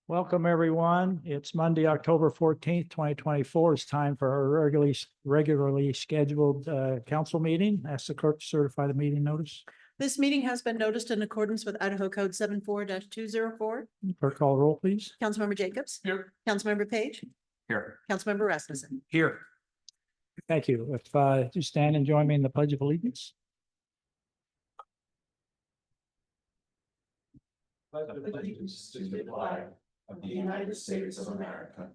Welcome, everyone. It's Monday, October 14th, 2024. It's time for our regularly scheduled council meeting. Ask the clerk to certify the meeting notice. This meeting has been noticed in accordance with Idaho Code 74-204. Clerk, call roll, please. Councilmember Jacobs? Here. Councilmember Page? Here. Councilmember Rasmussen? Here. Thank you. If you stand and join me in the Pledge of Allegiance. Allegiance to the flag of the United States of America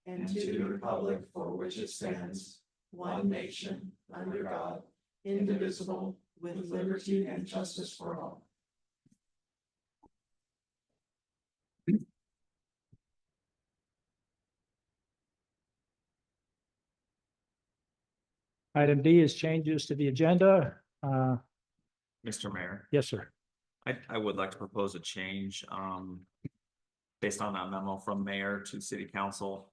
and to the republic for which it stands, one nation, under God, indivisible, with liberty and justice for all. Item D is changes to the agenda. Mr. Mayor, Yes, sir. I would like to propose a change, based on a memo from mayor to city council,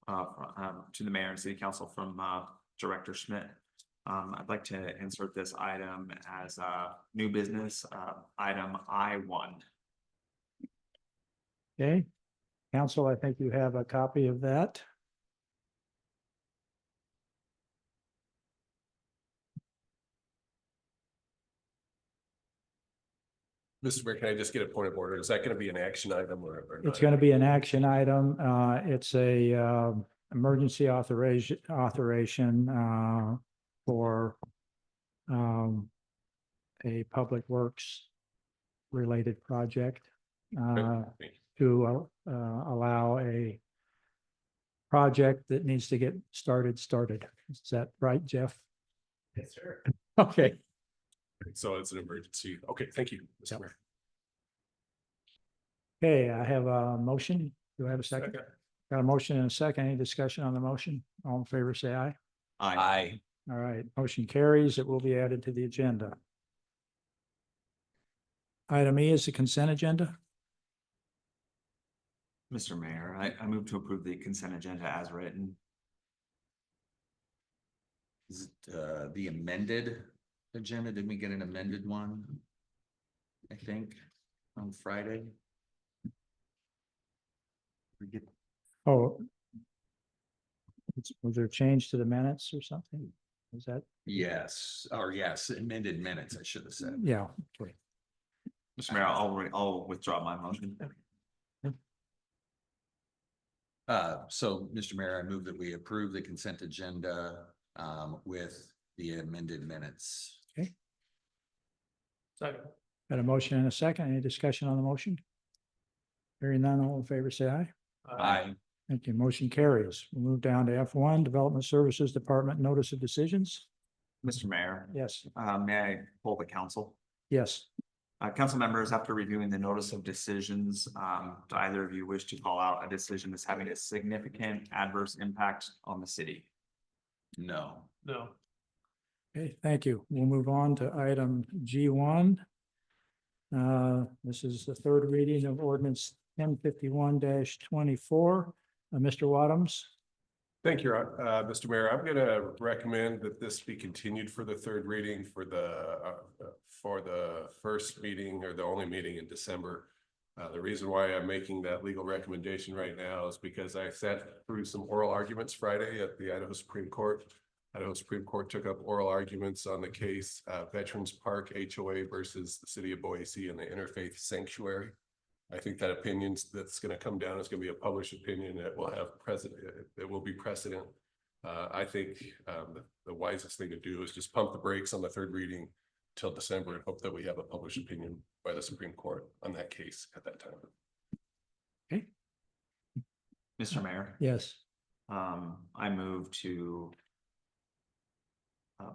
to the mayor and city council from, Director Schmidt. I'd like to insert this item as a new business, item I1. Okay. Council, I think you have a copy of that. Mr. Mayor, can I just get a point of order? Is that going to be an action item or? It's going to be an action item. It's a emergency authorization for a public works related project to allow a project that needs to get started. Is that right, Jeff? Yes, sir. Okay. So it's an emergency. Okay, thank you, Mr. Mayor. Okay, I have a motion. Do I have a second? Got a motion and a second. Any discussion on the motion? All in favor, say aye. Aye. All right, motion carries. It will be added to the agenda. Item E is the consent agenda. Mr. Mayor, I move to approve the consent agenda as written. Is it the amended agenda? Did we get an amended one? I think on Friday. We get, Oh. Was there a change to the minutes or something? Is that? yes, amended minutes, I should have said. Yeah. Okay. Mr. Mayor, I'll withdraw my motion. So, Mr. Mayor, I move that we approve the consent agenda with the amended minutes. Okay. Second. Got a motion and a second. Any discussion on the motion? Hearing none, all in favor, say aye. Aye. Thank you. Motion carries. We'll move down to F1, Development Services Department Notice of Decisions. Mr. Mayor, Yes. may I poll the council? Yes. Council members, after reviewing the notice of decisions, do either of you wish to call out a decision that's having a significant adverse impact on the city? No. No. Okay, thank you. We'll move on to item G1. This is the third reading of ordinance 1051-24. Mr. Wadums. Thank you, Mr. Mayor. I'm going to recommend that this be continued for the third reading for the first meeting or the only meeting in December. The reason why I'm making that legal recommendation right now is because I sat through some oral arguments Friday at the Idaho Supreme Court. Idaho Supreme Court took up oral arguments on the case Veterans Park HOA versus the city of Boise and the Interfaith Sanctuary. I think that opinion that's going to come down is going to be a published opinion that will have that will be precedent. I think the wisest thing to do is just pump the brakes on the third reading till December and hope that we have a published opinion by the Supreme Court on that case at that time. Okay. Mr. Mayor, Yes. I move to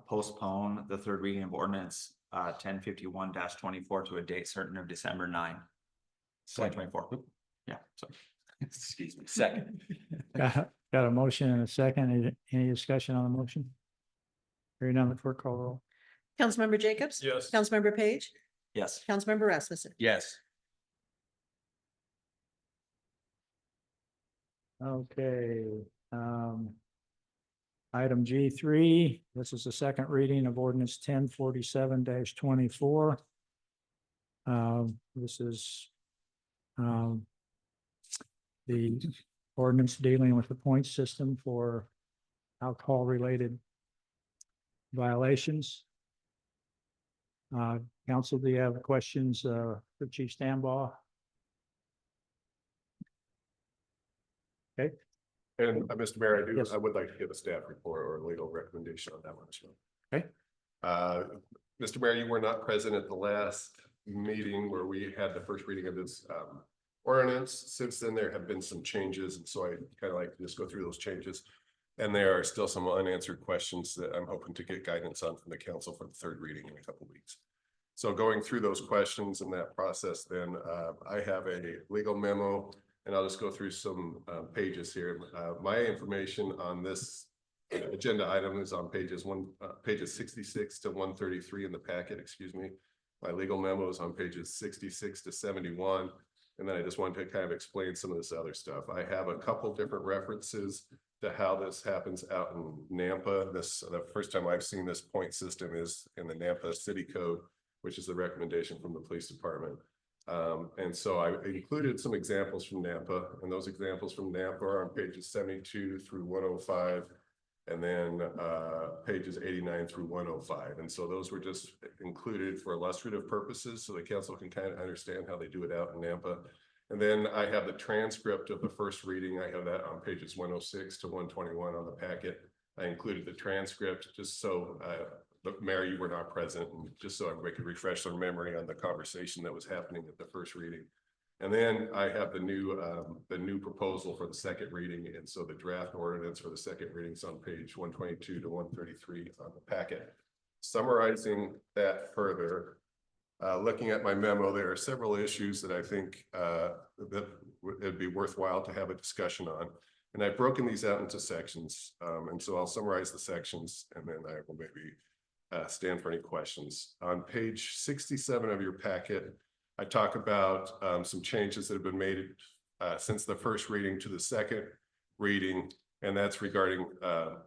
postpone the third reading of ordinance 1051-24 to a date certain of December 9, 2024. Yeah, sorry. Excuse me. Second. Got a motion and a second. Any discussion on the motion? Hearing none, the clerk call roll. Councilmember Jacobs? Yes. Councilmember Page? Yes. Councilmember Rasmussen? Yes. Okay. Item G3, this is the second reading of ordinance 1047-24. This is the ordinance dealing with the point system for alcohol-related violations. Council, do you have questions for Chief Stambaugh? Okay. And Mr. Mayor, Yes. I would like to give a staff report or a legal recommendation on that one. Okay. Mr. Mayor, you were not present at the last meeting where we had the first reading of this ordinance. Since then, there have been some changes, and so I kind of like to just go through those changes. And there are still some unanswered questions that I'm hoping to get guidance on from the council for the third reading in a couple of weeks. So going through those questions and that process, then I have a legal memo, and I'll just go through some pages here. My information on this agenda item is on pages 66 to 133 in the packet, excuse me. My legal memo is on pages 66 to 71. And then I just wanted to kind of explain some of this other stuff. I have a couple different references to how this happens out in Nampa. The first time I've seen this point system is in the Nampa City Code, which is the recommendation from the police department. And so I included some examples from Nampa, and those examples from Nampa are on pages 72 through 105, and then pages 89 through 105. And so those were just included for illustrative purposes, so the council can kind of understand how they do it out in Nampa. And then I have the transcript of the first reading. I have that on pages 106 to 121 on the packet. I included the transcript just so, Mayor, you were not present, and just so everybody could refresh their memory on the conversation that was happening at the first reading. And then I have the new proposal for the second reading. And so the draft ordinance for the second reading is on page 122 to 133 on the packet. Summarizing that further, looking at my memo, there are several issues that I think that it'd be worthwhile to have a discussion on. And I've broken these out into sections. And so I'll summarize the sections, and then I will maybe stand for any questions. On page 67 of your packet, I talk about some changes that have been made since the first reading to the second reading, and that's regarding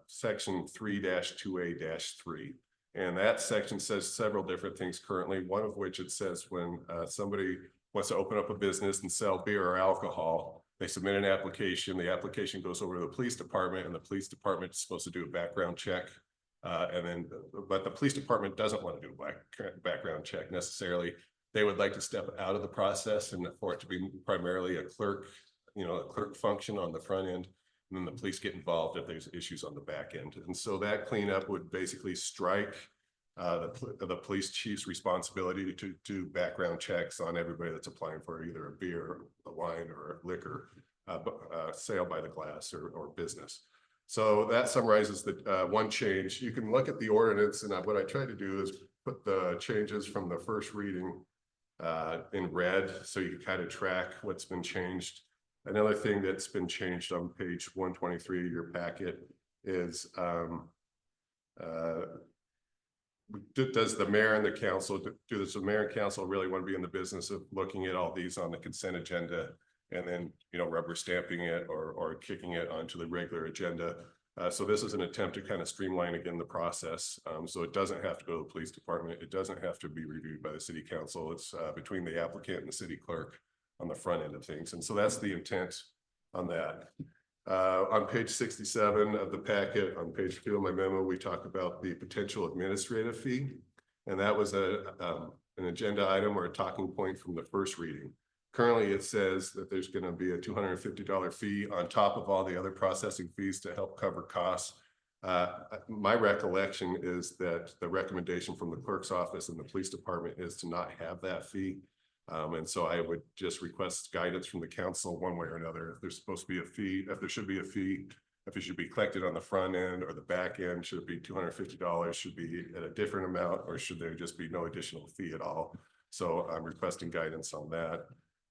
section 3-2A-3. And that section says several different things currently, one of which it says when somebody wants to open up a business and sell beer or alcohol, they submit an application, the application goes over to the police department, and the police department is supposed to do a background check. But the police department doesn't want to do a background check necessarily. They would like to step out of the process and for it to be primarily a clerk function on the front end. And then the police get involved if there's issues on the back end. And so that cleanup would basically strike the police chief's responsibility to do background checks on everybody that's applying for either a beer, a wine, or a liquor sale by the glass or business. So that summarizes the one change. You can look at the ordinance, and what I tried to do is put the changes from the first reading in red, so you can kind of track what's been changed. Another thing that's been changed on page 123 of your packet is does the mayor and the council, does the mayor and council really want to be in the business of looking at all these on the consent agenda and then, rubber stamping it or kicking it onto the regular agenda? So this is an attempt to kind of streamline again the process. So it doesn't have to go to the police department. It doesn't have to be reviewed by the city council. It's between the applicant and the city clerk on the front end of things. And so that's the intent on that. On page 67 of the packet, on page 2 of my memo, we talk about the potential administrative fee. And that was an agenda item or a talking point from the first reading. Currently, it says that there's going to be a $250 fee on top of all the other processing fees to help cover costs. My recollection is that the recommendation from the clerk's office and the police department is to not have that fee. And so I would just request guidance from the council one way or another. If there's supposed to be a fee, if there should be a fee, if it should be collected on the front end or the back end, should it be $250, should be at a different amount, or should there just be no additional fee at all? So I'm requesting guidance on that.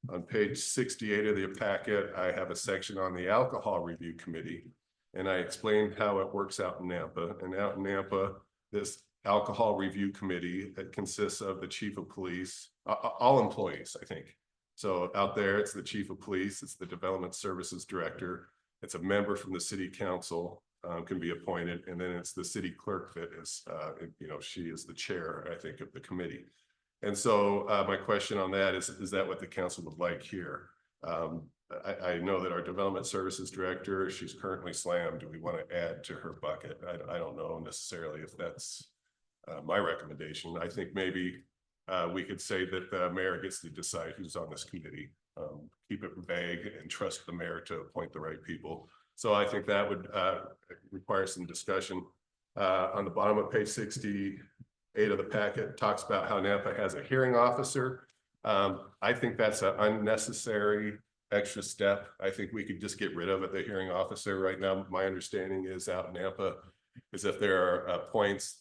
On page 68 of the packet, I have a section on the alcohol review committee, and I explained how it works out in Nampa. And out in Nampa, this alcohol review committee that consists of the chief of police, all employees, I think. So out there, it's the chief of police, it's the development services director, it's a member from the city council can be appointed, and then it's the city clerk that is, she is the chair, I think, of the committee. And so my question on that is that what the council would like here? I know that our development services director, she's currently slammed. Do we want to add to her bucket? I don't know necessarily if that's my recommendation. I think maybe we could say that the mayor gets to decide who's on this committee. Keep it vague and trust the mayor to appoint the right people. So I think that would require some discussion. On the bottom of page 68 of the packet talks about how Nampa has a hearing officer. I think that's an unnecessary extra step. I think we could just get rid of it, the hearing officer. Right now, my understanding is out in Nampa is if there are points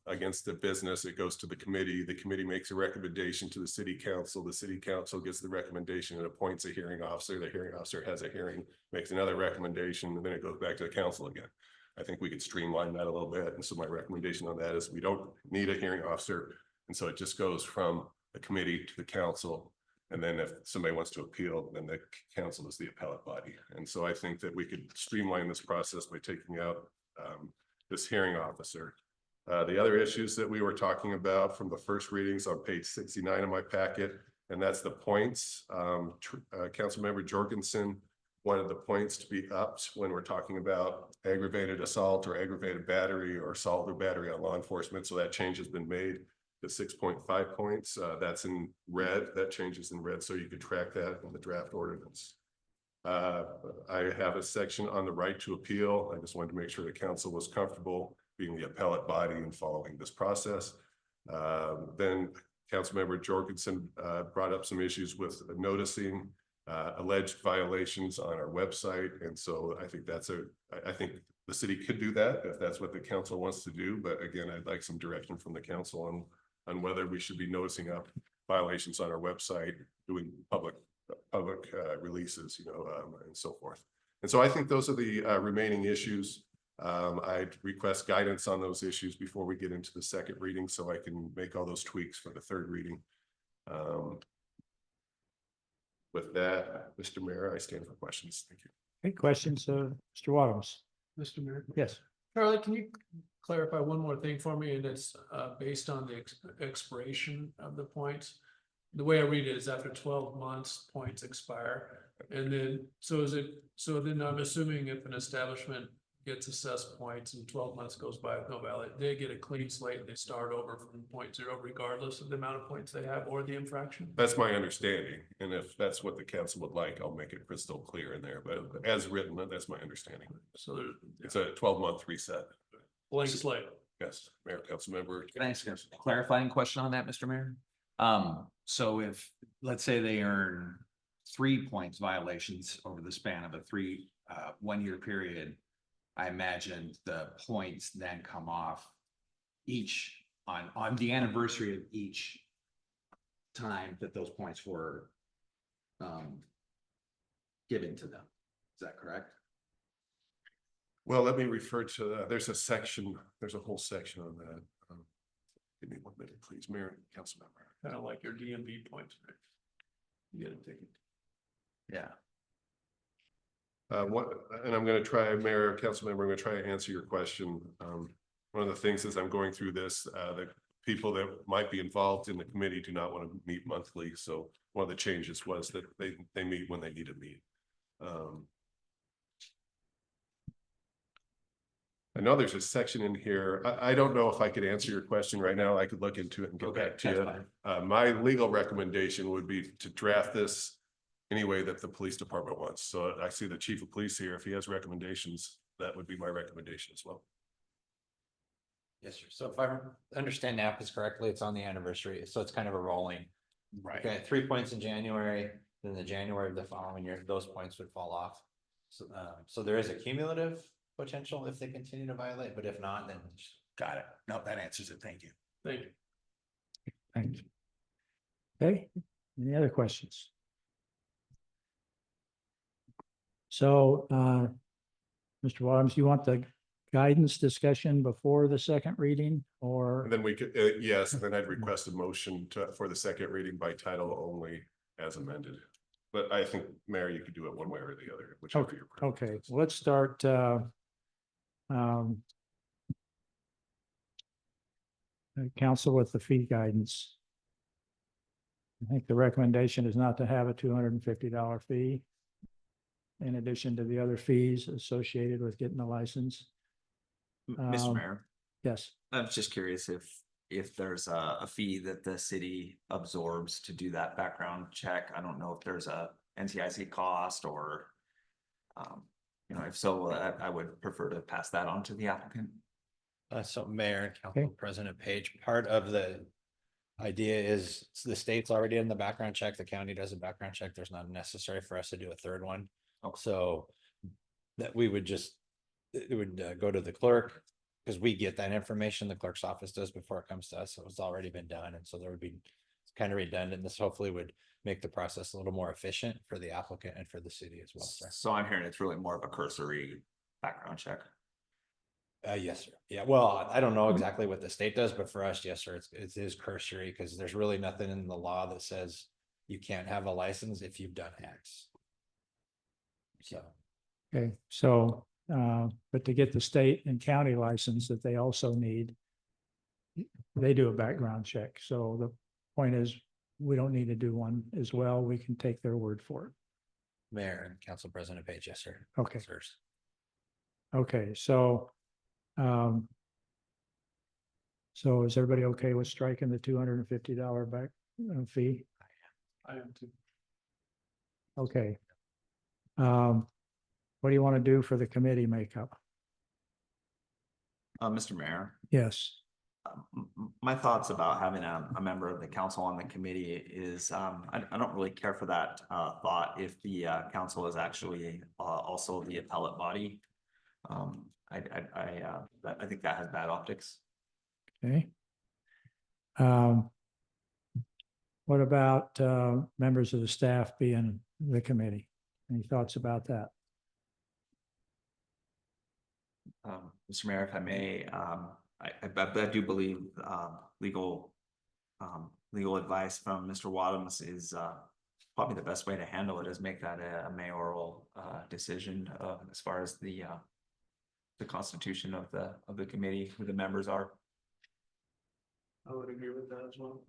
against the business, it goes to the committee. The committee makes a recommendation to the city council. The city council gets the recommendation and appoints a hearing officer. The hearing officer has a hearing, makes another recommendation, and then it goes back to the council again. I think we could streamline that a little bit. And so my recommendation on that is we don't need a hearing officer. And so it just goes from the committee to the council. And then if somebody wants to appeal, then the council is the appellate body. And so I think that we could streamline this process by taking out this hearing officer. The other issues that we were talking about from the first readings on page 69 of my packet, and that's the points. Councilmember Jorgensen wanted the points to be upped when we're talking about aggravated assault or aggravated battery or assault or battery on law enforcement. So that change has been made to 6.5 points. That's in red. That changes in red, so you could track that in the draft ordinance. I have a section on the right to appeal. I just wanted to make sure the council was comfortable being the appellate body and following this process. Then Councilmember Jorgensen brought up some issues with noticing alleged violations on our website. And so I think I think the city could do that if that's what the council wants to do. But again, I'd like some direction from the council on whether we should be noticing up violations on our website, doing public releases, and so forth. And so I think those are the remaining issues. I'd request guidance on those issues before we get into the second reading, so I can make all those tweaks for the third reading. With that, Mr. Mayor, I stand for questions. Thank you. Any questions, Mr. Waddams? Mr. Mayor. Yes. Charlie, can you clarify one more thing for me? And it's based on the expiration of the points. The way I read it is after 12 months, points expire. And then, so then I'm assuming if an establishment gets assessed points and 12 months goes by with no valid, they get a clean slate and they start over from 0.0 regardless of the amount of points they have or the infraction? That's my understanding. And if that's what the council would like, I'll make it crystal clear in there. But as written, that's my understanding. So It's a 12-month reset. blank slate. Yes, Mayor, council member. Can I ask a clarifying question on that, Mr. Mayor? So if, let's say they earn 3 points violations over the span of a 1-year period, I imagine the points then come off each on the anniversary of each time that those points were given to them. Is that correct? Well, let me refer to, there's a whole section on that. Give me 1 minute, please, Mayor and council member. Kind of like your DMV points. Right? You get a ticket. Yeah. And I'm going to try, Mayor, council member, I'm going to try to answer your question. One of the things as I'm going through this, the people that might be involved in the committee do not want to meet monthly. So one of the changes was that they meet when they need to meet. I know there's a section in here. I don't know if I could answer your question right now. I could look into it and get back to you. My legal recommendation would be to draft this any way that the police department wants. So I see the chief of police here. If he has recommendations, that would be my recommendation as well. Yes, sir. So if I understand NAPA's correctly, it's on the anniversary. So it's kind of a rolling. Right. Okay, 3 points in January, then the January of the following year, those points would fall off. So there is a cumulative potential if they continue to violate, but if not, then. Got it. No, that answers it. Thank you. Thank you. Thanks. Okay, any other questions? So, Mr. Waddams, you want the guidance discussion before the second reading or? And then we could, yes, and then I'd request a motion for the second reading by title only as amended. But I think, Mayor, you could do it one way or the other, whichever your preference Okay, is. let's start, council with the fee guidance. I think the recommendation is not to have a $250 fee in addition to the other fees associated with getting the license. Mr. Mayor, Yes, I'm just curious if there's a fee that the city absorbs to do that background check. I don't know if there's a NTIC cost or, you know, if so, I would prefer to pass that on to the applicant. So Mayor and Council Okay. President Page, part of the idea is the state's already in the background check, the county does a background check, there's not necessary for us to do a third one. So that we would just, it would go to the clerk, because we get that information, the clerk's office does before it comes to us, so it's already been done, and so there would be kind of redundant. This hopefully would make the process a little more efficient for the applicant and for the city as well, sir. So I'm hearing it's really more of a cursory background check. Yes, sir. Yeah, well, I don't know exactly what the state does, but for us, yes, sir, it is cursory, because there's really nothing in the law that says you can't have a license if you've done X. So, okay, so, but to get the state and county license that they also need, they do a background check. So the point is, we don't need to do one as well. We can take their word for it. Mayor and Council President Page, yes, sir. Okay. Sirs. Okay, so, so is everybody okay with striking the $250 back fee? I am too. Okay. What do you want to do for the committee makeup? Mr. Mayor, Yes, my thoughts about having a member of the council on the committee is, I don't really care for that, thought if the, council is actually, also the appellate body. I think that has bad optics. okay. What about, members of the staff being the committee? Any thoughts about that? Mr. Mayor, if I may, I do believe, legal advice from Mr. Wadhams is, probably the best way to handle it is make that a mayoral, decision, as far as the constitution of the committee, who the members are. I would agree with that as well.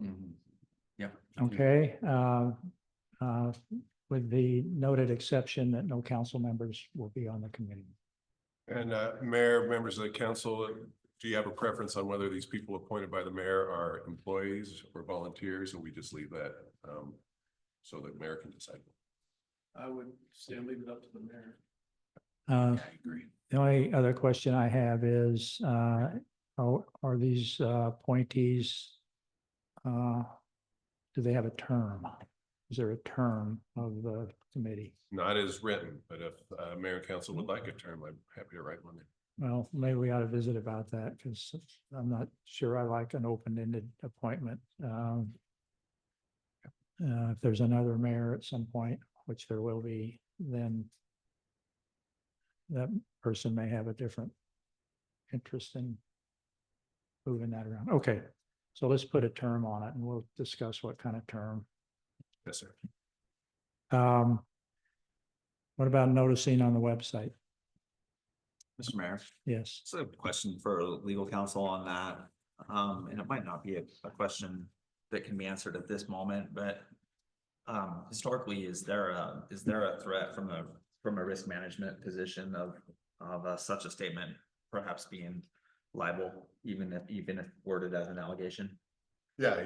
Yep. Okay, with the noted exception that no council members will be on the committee. And Mayor, members of the council, do you have a preference on whether these people appointed by the mayor are employees or volunteers, and we just leave that so the mayor can decide? I would say leave it up to the mayor. I agree. The only other question I have is, are these appointees, do they have a term? Is there a term of the committee? Not as written, but if mayor and council would like a term, I'm happy to write one in. Well, maybe we ought to visit about that, because I'm not sure I like an open-ended appointment. If there's another mayor at some point, which there will be, then that person may have a different interest in moving that around. Okay, so let's put a term on it and we'll discuss what kind of term. Yes, sir. What about noticing on the website? Mr. Mayor, Yes, it's a question for legal counsel on that. And it might not be a question that can be answered at this moment, but historically, is there a threat from a risk management position of such a statement perhaps being liable, even if worded as an allegation? Yeah,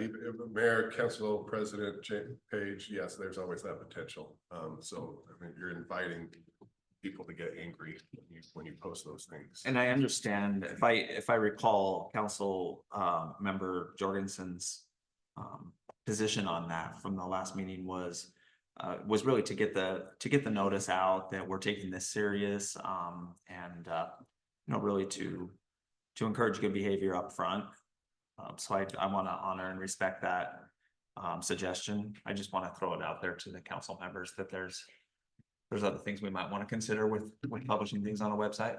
Mayor, Council President Page, yes, there's always that potential. So I mean, you're inviting people to get angry when you post those things. And I understand, if I recall, Council member Jorgensen's position on that from the last meeting was really to get the notice out that we're taking this serious, and really to encourage good behavior up front. So I want to honor and respect that suggestion. I just want to throw it out there to the council members that there's other things we might want to consider with publishing things on a website.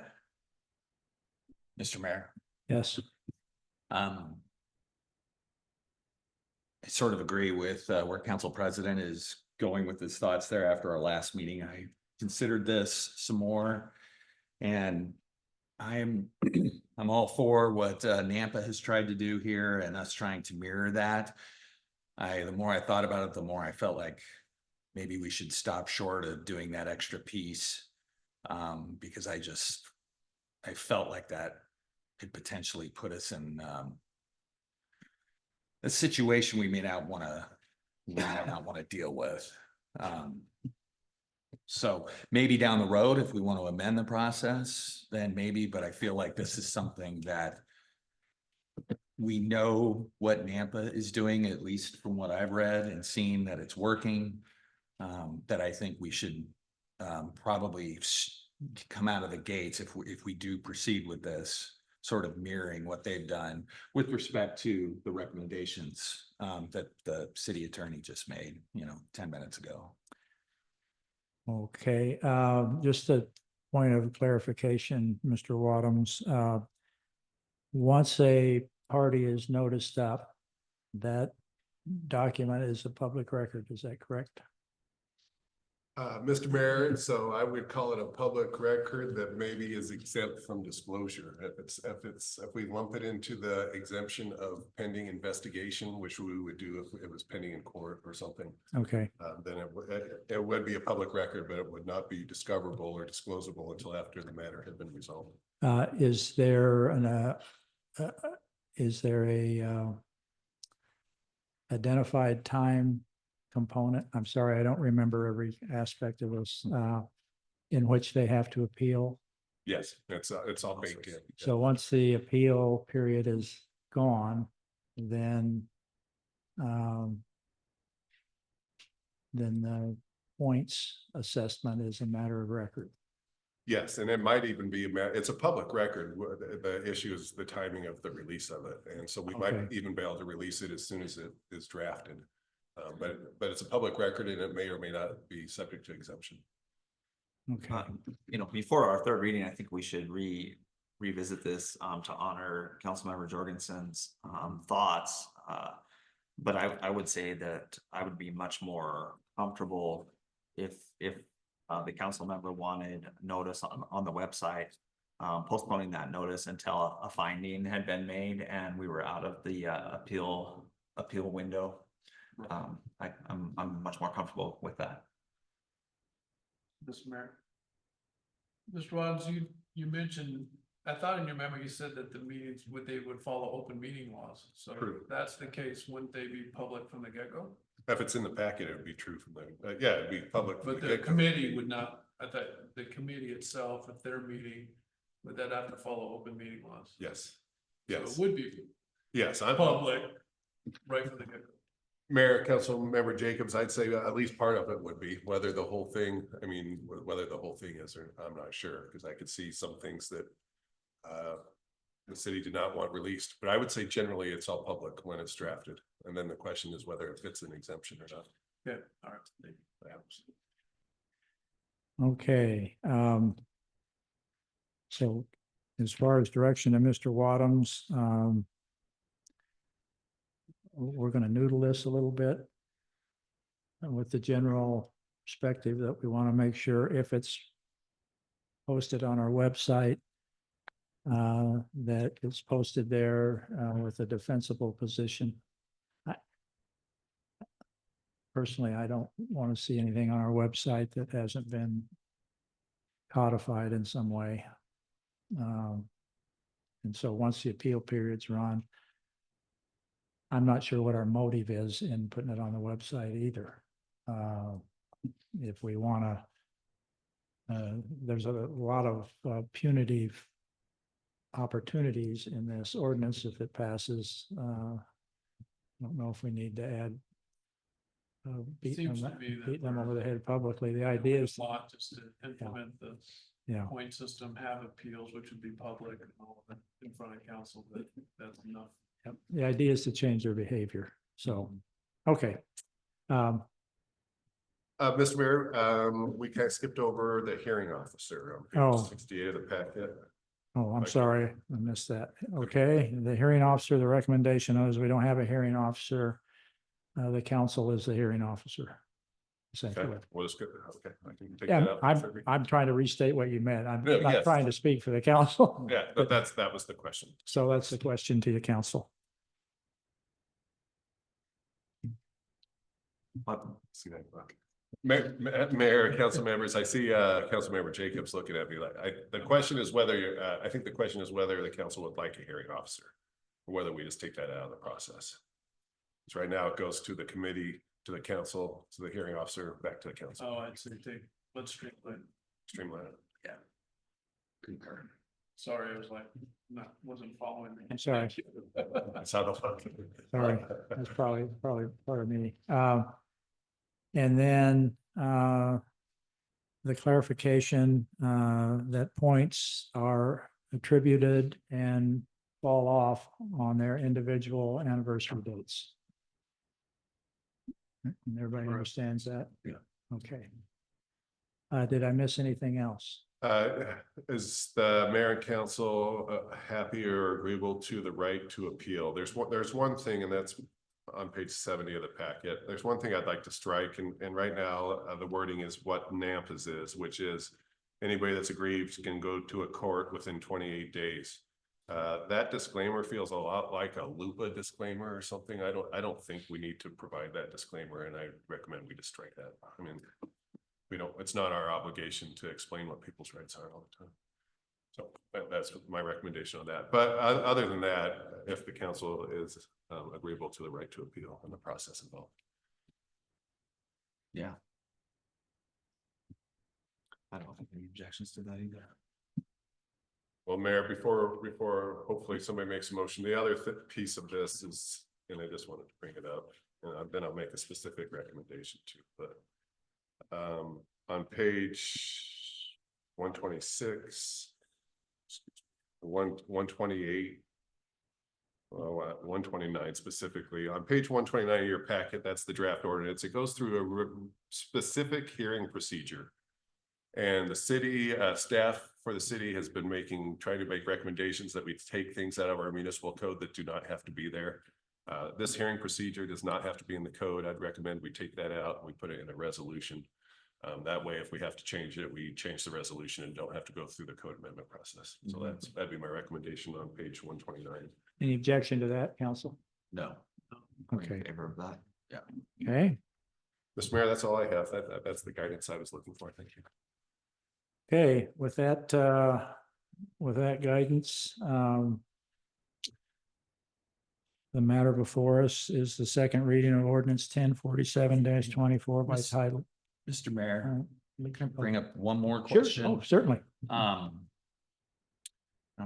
Mr. Mayor, yes, I sort of agree with where Council President is going with his thoughts there. After our last meeting, I considered this some more, and I'm all for what Nampa has tried to do here and us trying to mirror that. the more I thought about it, the more I felt like maybe we should stop short of doing that extra piece. Because I felt like that could potentially put us in, a situation we may not want to deal with. So maybe down the road, if we want to amend the process, then maybe, but I feel like this is something that we know what Nampa is doing, at least from what I've read and seen, that it's working. That I think we should probably come out of the gates if we do proceed with this, sort of mirroring what they've done with respect to the recommendations that the city attorney just made, 10 minutes ago. Okay, just a point of clarification, Mr. Wadums. Once a party is noticed up, that document is a public record, is that correct? Mr. Mayor, so I would call it a public record that maybe is exempt from disclosure. If we lump it into the exemption of pending investigation, which we would do if it was pending in court or something, Okay, then it would be a public record, but it would not be discoverable or disclosable until after the matter had been resolved. is there a identified time component? I'm sorry, I don't remember every aspect of this, in which they have to appeal. Yes, it's all baked in. So once the appeal period is gone, then the points assessment is a matter of record. Yes, and it might even be, it's a public record. The issue is the timing of the release of it. And so we might Okay. even be able to release it as soon as it is drafted. But it's a public record and it may or may not be subject to exemption. Okay, Before our third reading, I think we should revisit this to honor Councilmember Jorgensen's thoughts. But I would say that I would be much more comfortable if the council member wanted notice on the website, postponing that notice until a finding had been made and we were out of the appeal window. I'm much more comfortable with that. Mr. Mayor. Mr. Waddams, you mentioned, I thought in your memo, you said that the meetings they would follow open meeting laws. So True. if that's the case, wouldn't they be public from the get-go? If it's in the packet, it would be true from there. Yeah, it'd be public. from But the get-go. committee would not, I thought the committee itself, if they're meeting, would that have to follow open meeting laws? Yes. So Yes. it would be Yes. public right from the get-go. Mayor, Council Member Jacobs, I'd say at least part of it would be, whether the whole thing is, or I'm not sure, because I could see some things that the city did not want released, but I would say generally it's all public when it's drafted. And then the question is whether it fits an exemption or not. Yeah, all right. Perhaps. okay. So as far as direction to Mr. Wadums, we're going to noodle this a little bit with the general perspective that we want to make sure if it's posted on our website, that it's posted there with a defensible position. Personally, I don't want to see anything on our website that hasn't been codified in some way. And so once the appeal period's run, I'm not sure what our motive is in putting it on the website either. If we want to, there's a lot of punitive opportunities in this ordinance if it passes. I don't know if we need to add beat Seems to be that them over we're- the head publicly. The idea is, Lot just to implement the yeah, point system, have appeals, which would be public and all of it in front of council, but that's enough. yep. The idea is to change their behavior. So, okay. Mr. Mayor, we kind of skipped over the hearing officer on Oh. page 68 of the packet. Oh, I'm Okay. sorry, I missed that. Okay, the hearing officer, the recommendation is we don't have a hearing officer. The council is the hearing officer. Okay, Essentially. we'll just go, okay. I can take Yeah, that out. I'm trying to restate what you meant. I'm No, not yes. trying to speak for the council. Yeah, but that was the question. So that's the question to the council. See that? Okay. Mayor, council members, I see Councilmember Jacobs looking at me like, the question is whether you're, I think the question is whether the council would like a hearing officer. Or whether we just take that out of the process. So right now it goes to the committee, to the council, to the hearing officer, back to the council. Oh, I'd say let's streamline. Streamline it. Yeah. Concur. Sorry, I was like, wasn't following. I'm sorry. That's how the. Sorry, that's probably part of me. And then the clarification that points are attributed and fall off on their individual anniversary dates. And everybody understands that? Yeah. Okay. Did I miss anything else? Is the mayor and council happy or agreeable to the right to appeal? There's one thing, and that's on page 70 of the packet. There's one thing I'd like to strike, and right now the wording is what NAMPAS is, which is anybody that's aggrieved can go to a court within 28 days. That disclaimer feels a lot like a LUPA disclaimer or something. I don't think we need to provide that disclaimer, and I recommend we just strike that. I mean, it's not our obligation to explain what people's rights are all the time. So that's my recommendation on that. But other than that, if the council is agreeable to the right to appeal and the process involved. Yeah. I don't have any objections to that either. Well, Mayor, before hopefully somebody makes a motion, the other piece of this is, and I just wanted to bring it up, and then I'll make a specific recommendation too, but on page 126, 128, 129 specifically, on page 129 of your packet, that's the draft ordinance. It goes through a specific hearing procedure. And the city staff for the city has been trying to make recommendations that we take things out of our municipal code that do not have to be there. This hearing procedure does not have to be in the code. I'd recommend we take that out and we put it in a resolution. That way, if we have to change it, we change the resolution and don't have to go through the code amendment process. So that'd be my recommendation on page 129. Any objection to that, council? No. Okay. In favor of that. Yeah. Okay. Mr. Mayor, that's all I have. That's the guidance I was looking for. Thank you. Okay, with that guidance, the matter before us is the second reading of ordinance 1047-24 by Yes. title. Mr. Mayor, can I bring up one more Sure. question? Oh, certainly. I'm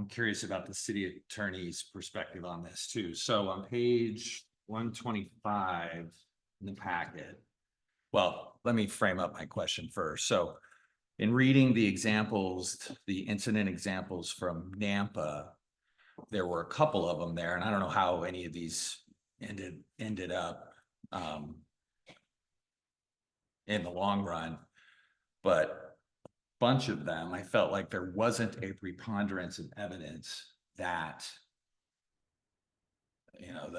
curious about the city attorney's perspective on this too. So on page 125 in the packet. Well, let me frame up my question first. So in reading the examples, the incident examples from NAMPA, there were a couple of them there, and I don't know how any of these ended up in the long run, but a bunch of them, I felt like there wasn't a preponderance of evidence that, you know,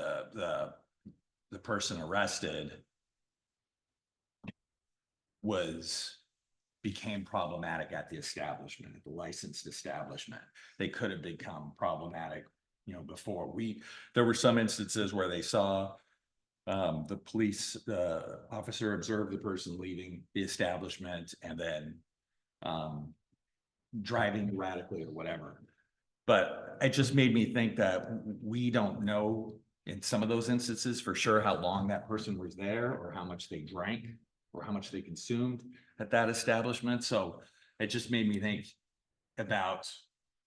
the person arrested became problematic at the establishment, at the licensed establishment. They could have become problematic, you know, before. There were some instances where they saw the police officer observed the person leaving the establishment and then driving erratically or whatever. But it just made me think that we don't know in some of those instances for sure how long that person was there or how much they drank or how much they consumed at that establishment. So it just made me think about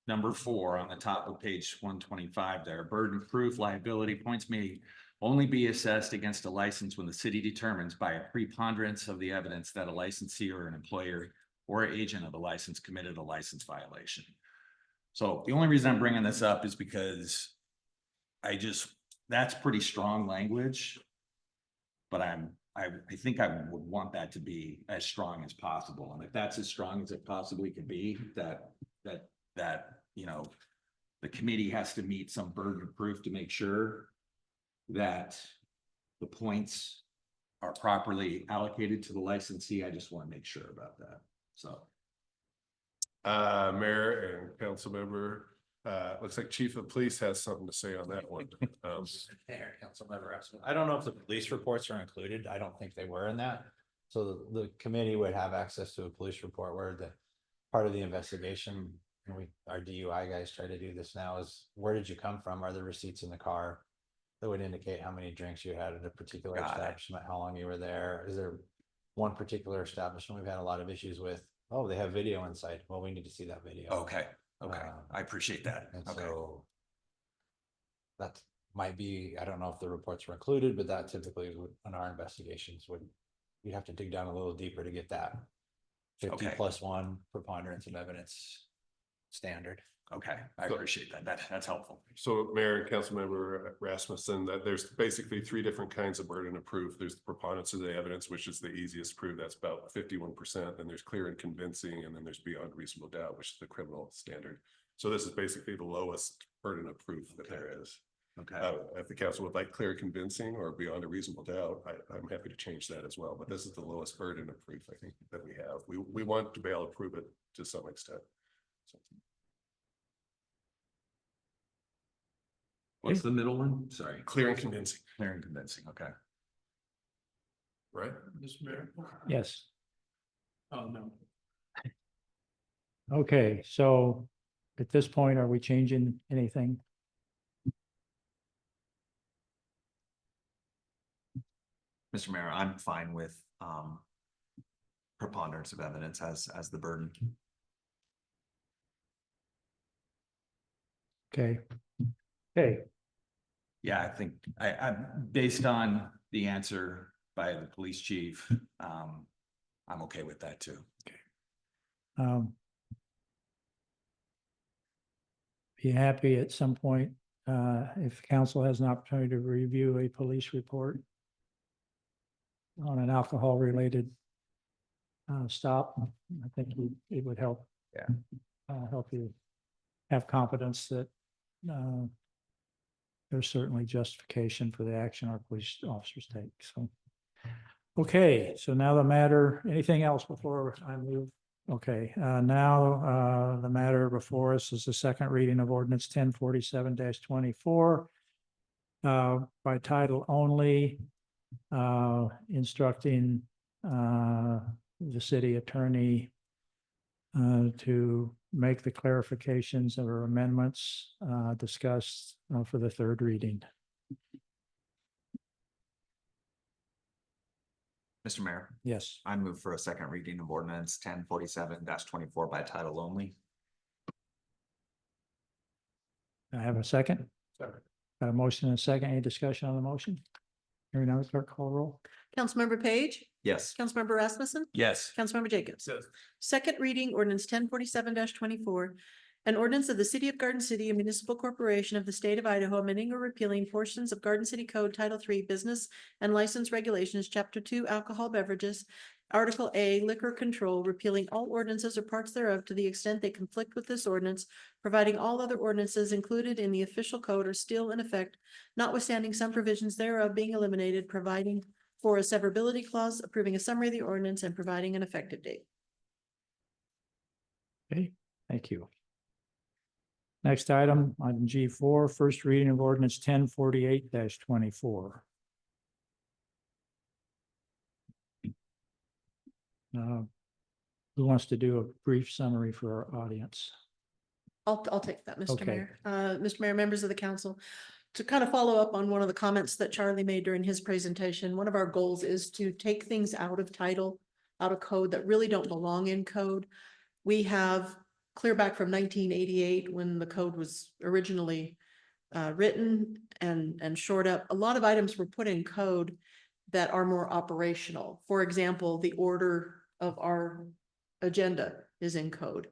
number 4 on the top of page 125 there. Burden of proof liability points may only be assessed against a license when the city determines by a preponderance of the evidence that a licensee or an employer or agent of a license committed a license violation. So the only reason I'm bringing this up is because that's pretty strong language, but I think I would want that to be as strong as possible. And if that's as strong as it possibly could be, that, you know, the committee has to meet some burden of proof to make sure that the points are properly allocated to the licensee. I just want to make sure about that. So. Mayor and council member, Looks like Chief of Police has something to say on that one. Mayor, Councilmember Esposito. I don't know if the police reports are included. I don't think they were in that. So the committee would have access to a police report where the part of the investigation, and our DUI guys try to do this now, is where did you come from? Are there receipts in the car that would indicate how many drinks you had at a particular Got it. establishment, how long you were there? Is there one particular establishment we've had a lot of issues with? Oh, they have video inside. Well, we need to see that video. Okay, okay, Um, I appreciate that. And Okay, so that might be, I don't know if the reports were included, but that typically in our investigations you'd have to dig down a little deeper to get that 50 Okay. plus one preponderance of evidence standard. okay, I So- appreciate that. That's helpful. So Mayor and Councilmember Rasmussen, that there's basically three different kinds of burden of proof. There's the preponderance of the evidence, which is the easiest to prove. That's about 51%. Then there's clear and convincing, and then there's beyond reasonable doubt, which is the criminal standard. So this is basically the lowest burden of proof that there is. Okay, If the council would like clear and convincing or beyond a reasonable doubt, I'm happy to change that as well. But this is the lowest burden of proof, I think, that we have. We want to be able to prove it to some extent. So, what's the middle one? Sorry. clear and convincing, Clear and convincing, okay. right? Mr. Mayor? Yes. Oh, no. Okay, so at this point, are we changing anything? Mr. Mayor, I'm fine with preponderance of evidence as the burden. Okay. Okay, Yeah, I think based on the answer by the police chief, I'm okay with that too. be happy at some point, if council has an opportunity to review a police report on an alcohol related stop. I think it would help. Yeah. Help you have confidence that there's certainly justification for the action our police officers take, so. Okay, so now the matter, anything else before I move? Okay, now the matter before us is the second reading of ordinance 1047-24 by title only, instructing the city attorney to make the clarifications or amendments discussed for the third reading. Mr. Mayor, Yes, I move for a second reading of ordinance 1047-24 by title only. I have a second. Sorry. Got a motion and a second. Any discussion on the motion? Hearing none, clerk call roll. Councilmember Page, Yes. Councilmember Rasmussen, Yes. Councilmember Jacobs. Yes. Second reading ordinance 1047-24. An ordinance of the city of Garden City, a municipal corporation of the state of Idaho, amending or repealing portions of Garden City Code Title III Business and License Regulations, Chapter 2 Alcohol Beverages, Article A Liquor Control, repealing all ordinances or parts thereof to the extent they conflict with this ordinance, providing all other ordinances included in the official code are still in effect, notwithstanding some provisions thereof being eliminated, providing for a severability clause, approving a summary of the ordinance, and providing an effective date. Okay, thank you. Next item, item G4, first reading of ordinance 1048-24. Who wants to do a brief summary for our audience? I'll take that, Mr. Okay. Mayor. Mr. Mayor, members of the council, to kind of follow up on one of the comments that Charlie made during his presentation, one of our goals is to take things out of title, out of code that really don't belong in code. We have clear back from 1988 when the code was originally written and shored up. A lot of items were put in code that are more operational. For example, the order of our agenda is in code.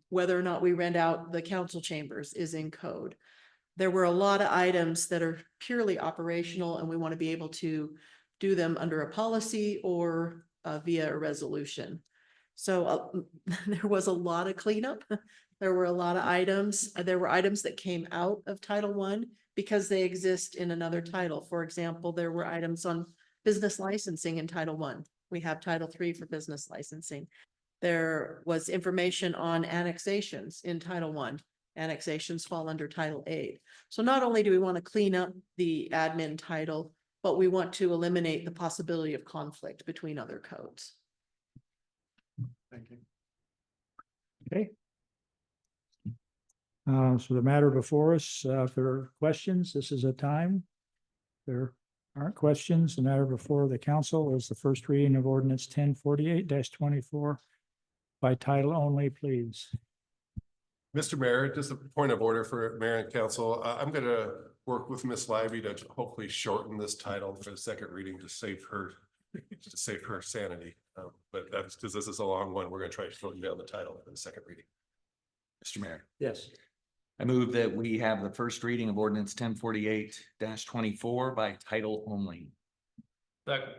Whether or not we rent out the council chambers is in code. There were a lot of items that are purely operational, and we want to be able to do them under a policy or via a resolution. So there was a lot of cleanup. There were a lot of items. There were items that came out of Title I because they exist in another title. For example, there were items on business licensing in Title I. We have Title III for business licensing. There was information on annexations in Title I. annexations fall under Title 8. So not only do we want to clean up the admin title, but we want to eliminate the possibility of conflict between other codes. Thank you. Okay. So the matter before us, if there are questions, this is a time. There aren't questions. The matter before the council is the first reading of ordinance 1048-24 by title only, please. Mr. Mayor, just a point of order for mayor and council. I'm gonna work with Ms. Lively to hopefully shorten this title for the second reading to save her sanity. But that's because this is a long one. We're gonna try to shorten down the title for the second reading. Mr. Mayor, Yes. I move that we have the first reading of ordinance 1048-24 by title only. Second.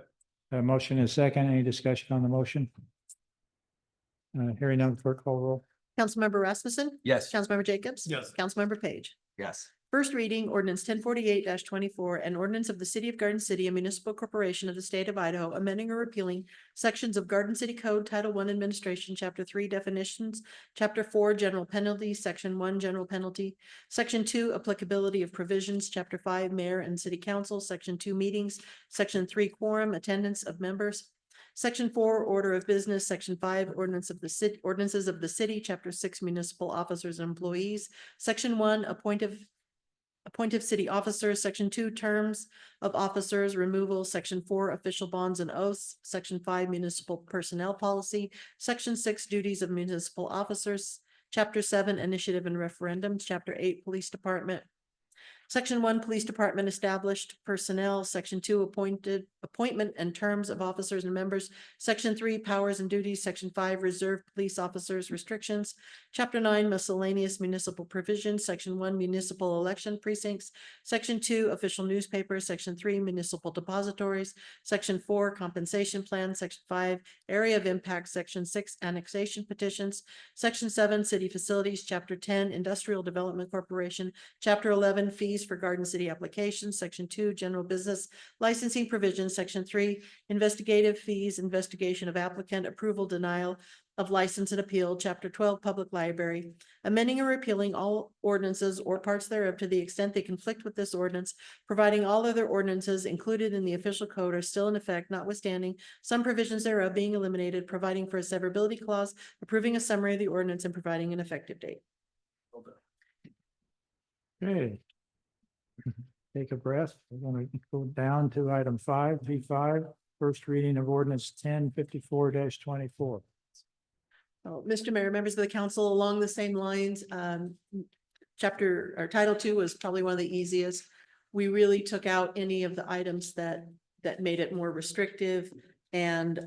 A motion and a second. Any discussion on the motion? Hearing none, clerk call roll. Councilmember Rasmussen? Yes. Councilmember Jacobs? Yes. Councilmember Page? Yes. First reading ordinance 1048-24, an ordinance of the city of Garden City, a municipal corporation of the state of Idaho, amending or repealing sections of Garden City Code, Title I Administration, Chapter 3 Definitions, Chapter 4 General Penalty, Section 1 General Penalty, Section 2 Applicability of Provisions, Chapter 5 Mayor and City Council, Section 2 Meetings, Section 3 Quorum, Attendance of Members, Section 4 Order of Business, Section 5 Ordinances of the City, Chapter 6 Municipal Officers and Employees, Section 1 Appointive city officers, section 2, terms of officers, removal, section 4, official bonds and oaths, section 5, municipal personnel policy, section 6, duties of municipal officers, chapter 7, initiative and referendums, chapter 8, police department, section 1, police department established personnel, section 2, appointment and terms of officers and members, section 3, powers and duties, section 5, reserve police officers restrictions, chapter 9, miscellaneous municipal provisions, section 1, municipal election precincts, section 2, official newspapers, section 3, municipal depositories, section 4, compensation plan, section 5, area of impact, section 6, annexation petitions, section 7, city facilities, chapter 10, industrial development corporation, chapter 11, fees for Garden City applications, section 2, general business licensing provisions, section 3, investigative fees, investigation of applicant, approval, denial of license and appeal, chapter 12, public library, amending or repealing all ordinances or parts thereof to the extent they conflict with this ordinance, providing all other ordinances included in the official code are still in effect, notwithstanding some provisions thereof being eliminated, providing for a severability clause, approving a summary of the ordinance, and providing an effective date. Okay. Take a breath. We're going to go down to item 5, V5, first reading of ordinance 1054-24. Oh, Mr. Mayor, members of the council, along the same lines, chapter or title 2 was probably one of the easiest. We really took out any of the items that made it more restrictive and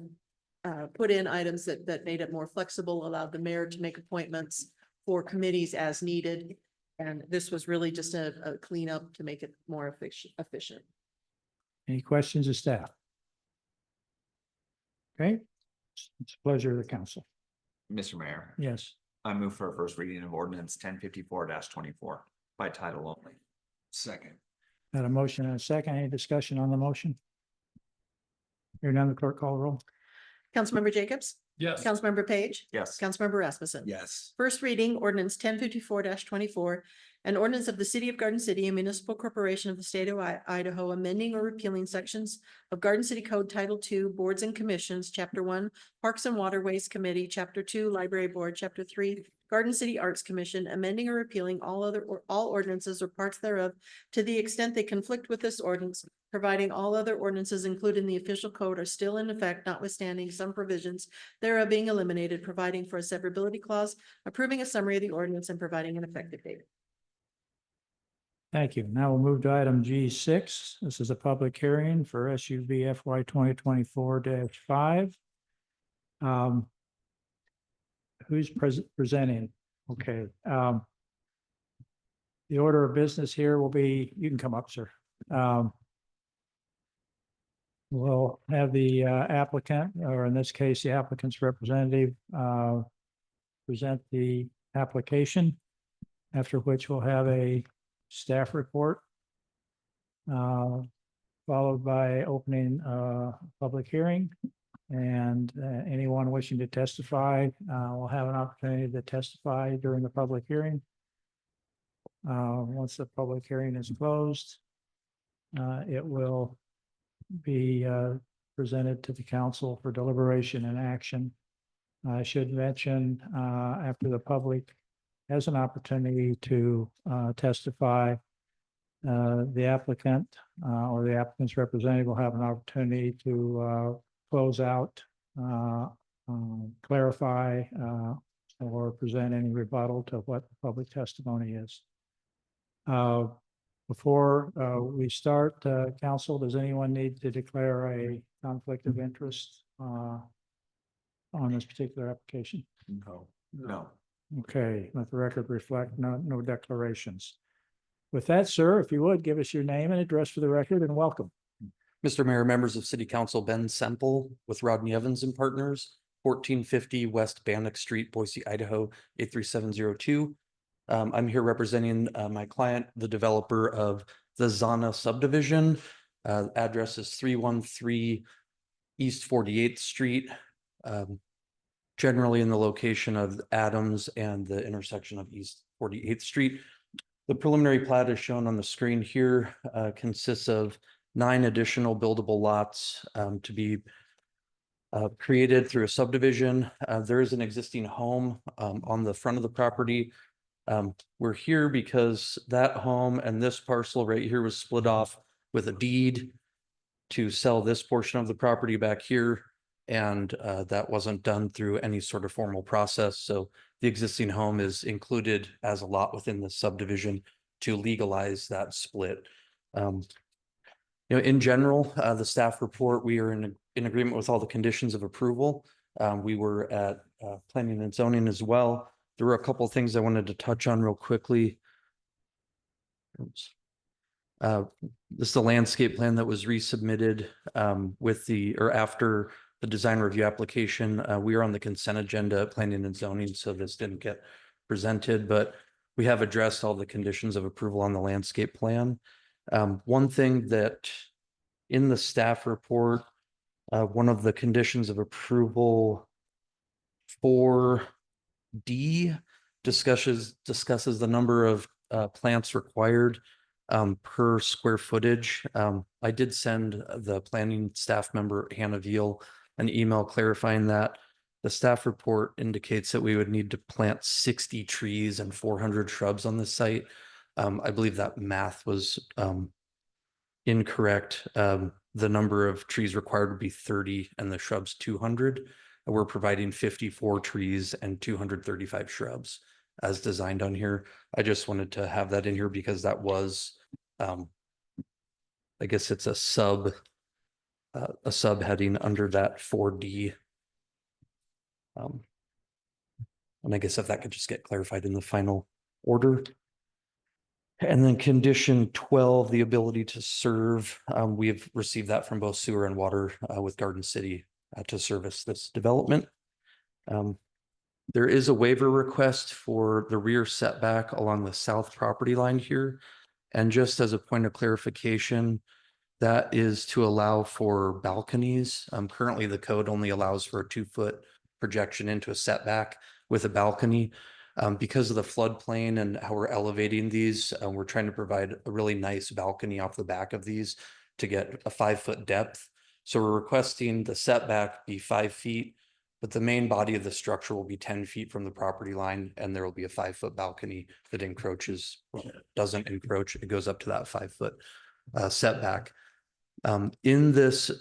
put in items that made it more flexible, allowed the mayor to make appointments for committees as needed. And this was really just a cleanup to make it more efficient. Any questions of staff? Okay, it's a pleasure of the council. Mr. Mayor, Yes. I move for a first reading of ordinance 1054-24 by title only. Second. Got a motion and a second. Any discussion on the motion? Hearing none, the clerk call roll. Councilmember Jacobs? Yes. Councilmember Page? Yes. Councilmember Rasmussen? Yes. First reading ordinance 1054-24, an ordinance of the city of Garden City, a municipal corporation of the state of Idaho, amending or repealing sections of Garden City Code Title 2, Boards and Commissions, Chapter 1, Parks and Waterways Committee, Chapter 2, Library Board, Chapter 3, Garden City Arts Commission, amending or repealing all ordinances or parts thereof to the extent they conflict with this ordinance, providing all other ordinances included in the official code are still in effect, notwithstanding some provisions thereof being eliminated, providing for a severability clause, approving a summary of the ordinance, and providing an effective date. Thank you. Now we'll move to item G6. This is a public hearing for SUV FY 2024-5. Who's presenting? Okay. The order of business here will be, you can come up, sir. We'll have the applicant, or in this case, the applicant's representative, present the application, after which we'll have a staff report, followed by opening a public hearing. And anyone wishing to testify will have an opportunity to testify during the public hearing. Once the public hearing is closed, it will be presented to the council for deliberation and action. I should mention, after the public has an opportunity to testify, the applicant or the applicant's representative will have an opportunity to close out, clarify, or present any rebuttal to what the public testimony is. Before we start, council, does anyone need to declare a conflict of interest on this particular application? No. Okay, let the record reflect no declarations. With that, sir, if you would, give us your name and address for the record and welcome. Mr. Mayor, members of City Council, Ben Semple with Rodney Evans and Partners, 1450 West Bannock Street, Boise, Idaho, 83702. I'm here representing my client, the developer of the Zana subdivision. Address is 313 East 48th Street. Generally in the location of Adams and the intersection of East 48th Street. The preliminary plat is shown on the screen here, consists of 9 additional buildable lots to be created through a subdivision. There is an existing home on the front of the property. We're here because that home and this parcel right here was split off with a deed to sell this portion of the property back here. And that wasn't done through any sort of formal process. So the existing home is included as a lot within the subdivision to legalize that split. In general, the staff report, we are in agreement with all the conditions of approval. We were at planning and zoning as well. There were a couple of things I wanted to touch on real quickly. Oops. This is the landscape plan that was resubmitted after the design review application. We are on the consent agenda at planning and zoning, so this didn't get presented, but we have addressed all the conditions of approval on the landscape plan. One thing that in the staff report, one of the conditions of approval 4D discusses the number of plants required per square footage. I did send the planning staff member Hannah Veal an email clarifying that. The staff report indicates that we would need to plant 60 trees and 400 shrubs on the site. I believe that math was incorrect. The number of trees required would be 30 and the shrubs 200. We're providing 54 trees and 235 shrubs as designed on here. I just wanted to have that in here because that was, I guess it's a subheading under that 4D. And I guess if that could just get clarified in the final order. And then condition 12, the ability to serve. We have received that from both sewer and water with Garden City to service this development. There is a waiver request for the rear setback along the south property line here. And just as a point of clarification, that is to allow for balconies. Currently the code only allows for a 2-foot projection into a setback with a balcony. Because of the floodplain and how we're elevating these, we're trying to provide a really nice balcony off the back of these to get a 5-foot depth. So we're requesting the setback be 5 feet, but the main body of the structure will be 10 feet from the property line, and there will be a 5-foot balcony that doesn't encroach. It goes up to that 5-foot setback. In this,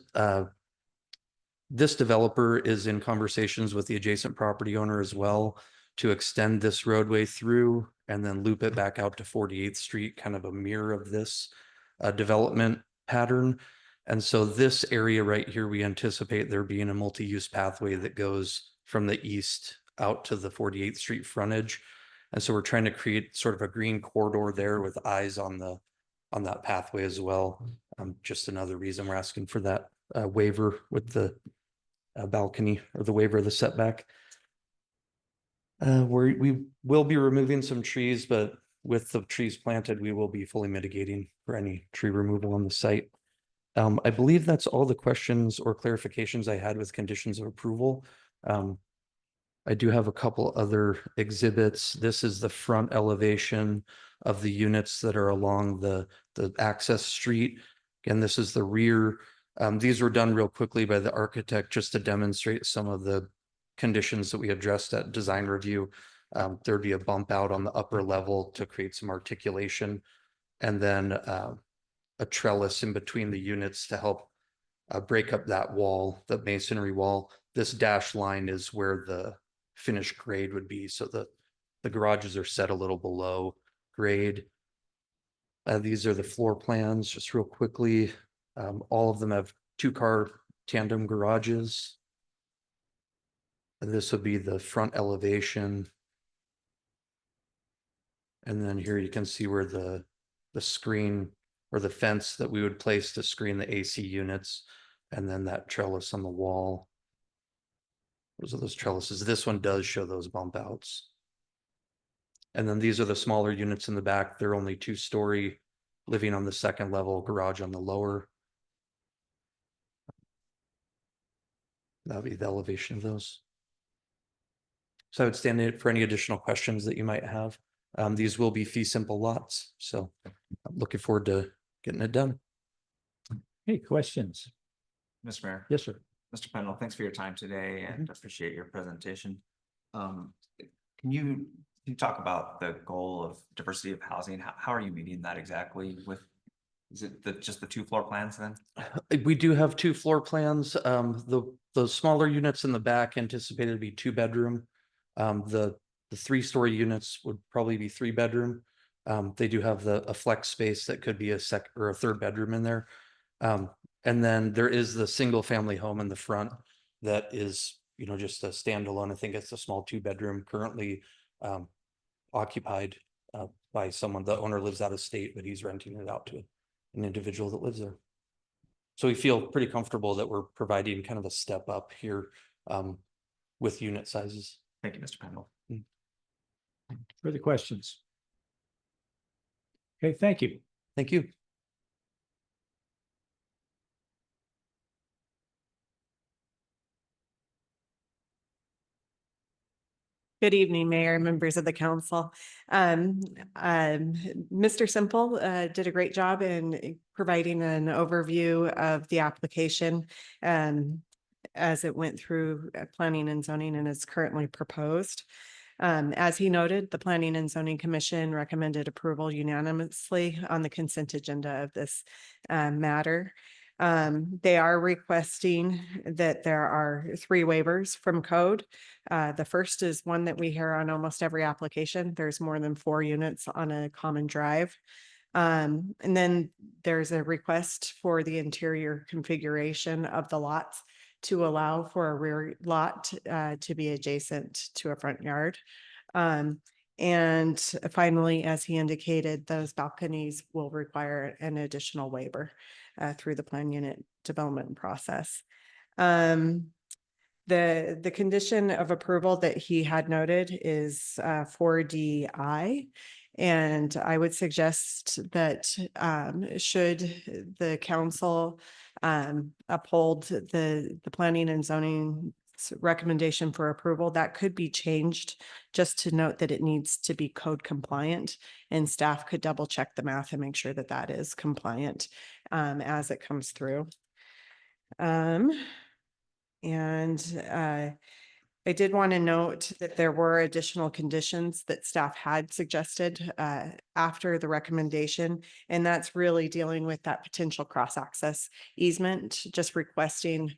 this developer is in conversations with the adjacent property owner as well to extend this roadway through and then loop it back out to 48th Street, kind of a mirror of this development pattern. And so this area right here, we anticipate there being a multi-use pathway that goes from the east out to the 48th Street frontage. And so we're trying to create sort of a green corridor there with eyes on that pathway as well. Just another reason we're asking for that waiver with the balcony or the waiver of the setback. We will be removing some trees, but with the trees planted, we will be fully mitigating for any tree removal on the site. I believe that's all the questions or clarifications I had with conditions of approval. I do have a couple other exhibits. This is the front elevation of the units that are along the access street. Again, this is the rear. These were done real quickly by the architect just to demonstrate some of the conditions that we addressed at design review. There'd be a bump out on the upper level to create some articulation, and then a trellis in between the units to help break up that wall, the masonry wall. This dashed line is where the finished grade would be. So the garages are set a little below grade. These are the floor plans, just real quickly. All of them have 2-car tandem garages. And this would be the front elevation. And then here you can see where the screen or the fence that we would place to screen the AC units, and then that trellis on the wall. Those are those trellises. This one does show those bump outs. And then these are the smaller units in the back. They're only 2-story, living on the second level, garage on the lower. That'll be the elevation of those. So I would stand in for any additional questions that you might have. These will be fee simple lots, so I'm looking forward to getting it done. Hey, questions? Mr. Mayor. Yes, sir. Mr. Pendle, thanks for your time today and appreciate your presentation. Can you talk about the goal of diversity of housing? How are you meeting that exactly with, is it just the 2 floor plans then? We do have 2 floor plans. The smaller units in the back anticipated to be 2-bedroom. The 3-story units would probably be 3-bedroom. They do have a flex space that could be a second or a 3rd bedroom in there. And then there is the single family home in the front that is, just a standalone. I think it's a small 2-bedroom currently occupied by someone. The owner lives out of state, but he's renting it out to an individual that lives there. So we feel pretty comfortable that we're providing kind of a step up here with unit sizes. Thank you, Mr. Pendle. Further questions? Okay, thank you. Thank you. Good evening, Mayor and members of the council. Mr. Simple did a great job in providing an overview of the application as it went through planning and zoning and is currently proposed. As he noted, the Planning and Zoning Commission recommended approval unanimously on the consent agenda of this matter. They are requesting that there are 3 waivers from code. The first is one that we hear on almost every application. There's more than 4 units on a common drive. And then there's a request for the interior configuration of the lots to allow for a rear lot to be adjacent to a front yard. And finally, as he indicated, those balconies will require an additional waiver through the plan unit development process. The condition of approval that he had noted is 4DI. And I would suggest that should the council uphold the planning and zoning recommendation for approval, that could be changed just to note that it needs to be code compliant, and staff could double check the math and make sure that that is compliant as it comes through. I did want to note that there were additional conditions that staff had suggested after the recommendation, and that's really dealing with that potential cross-access easement, just requesting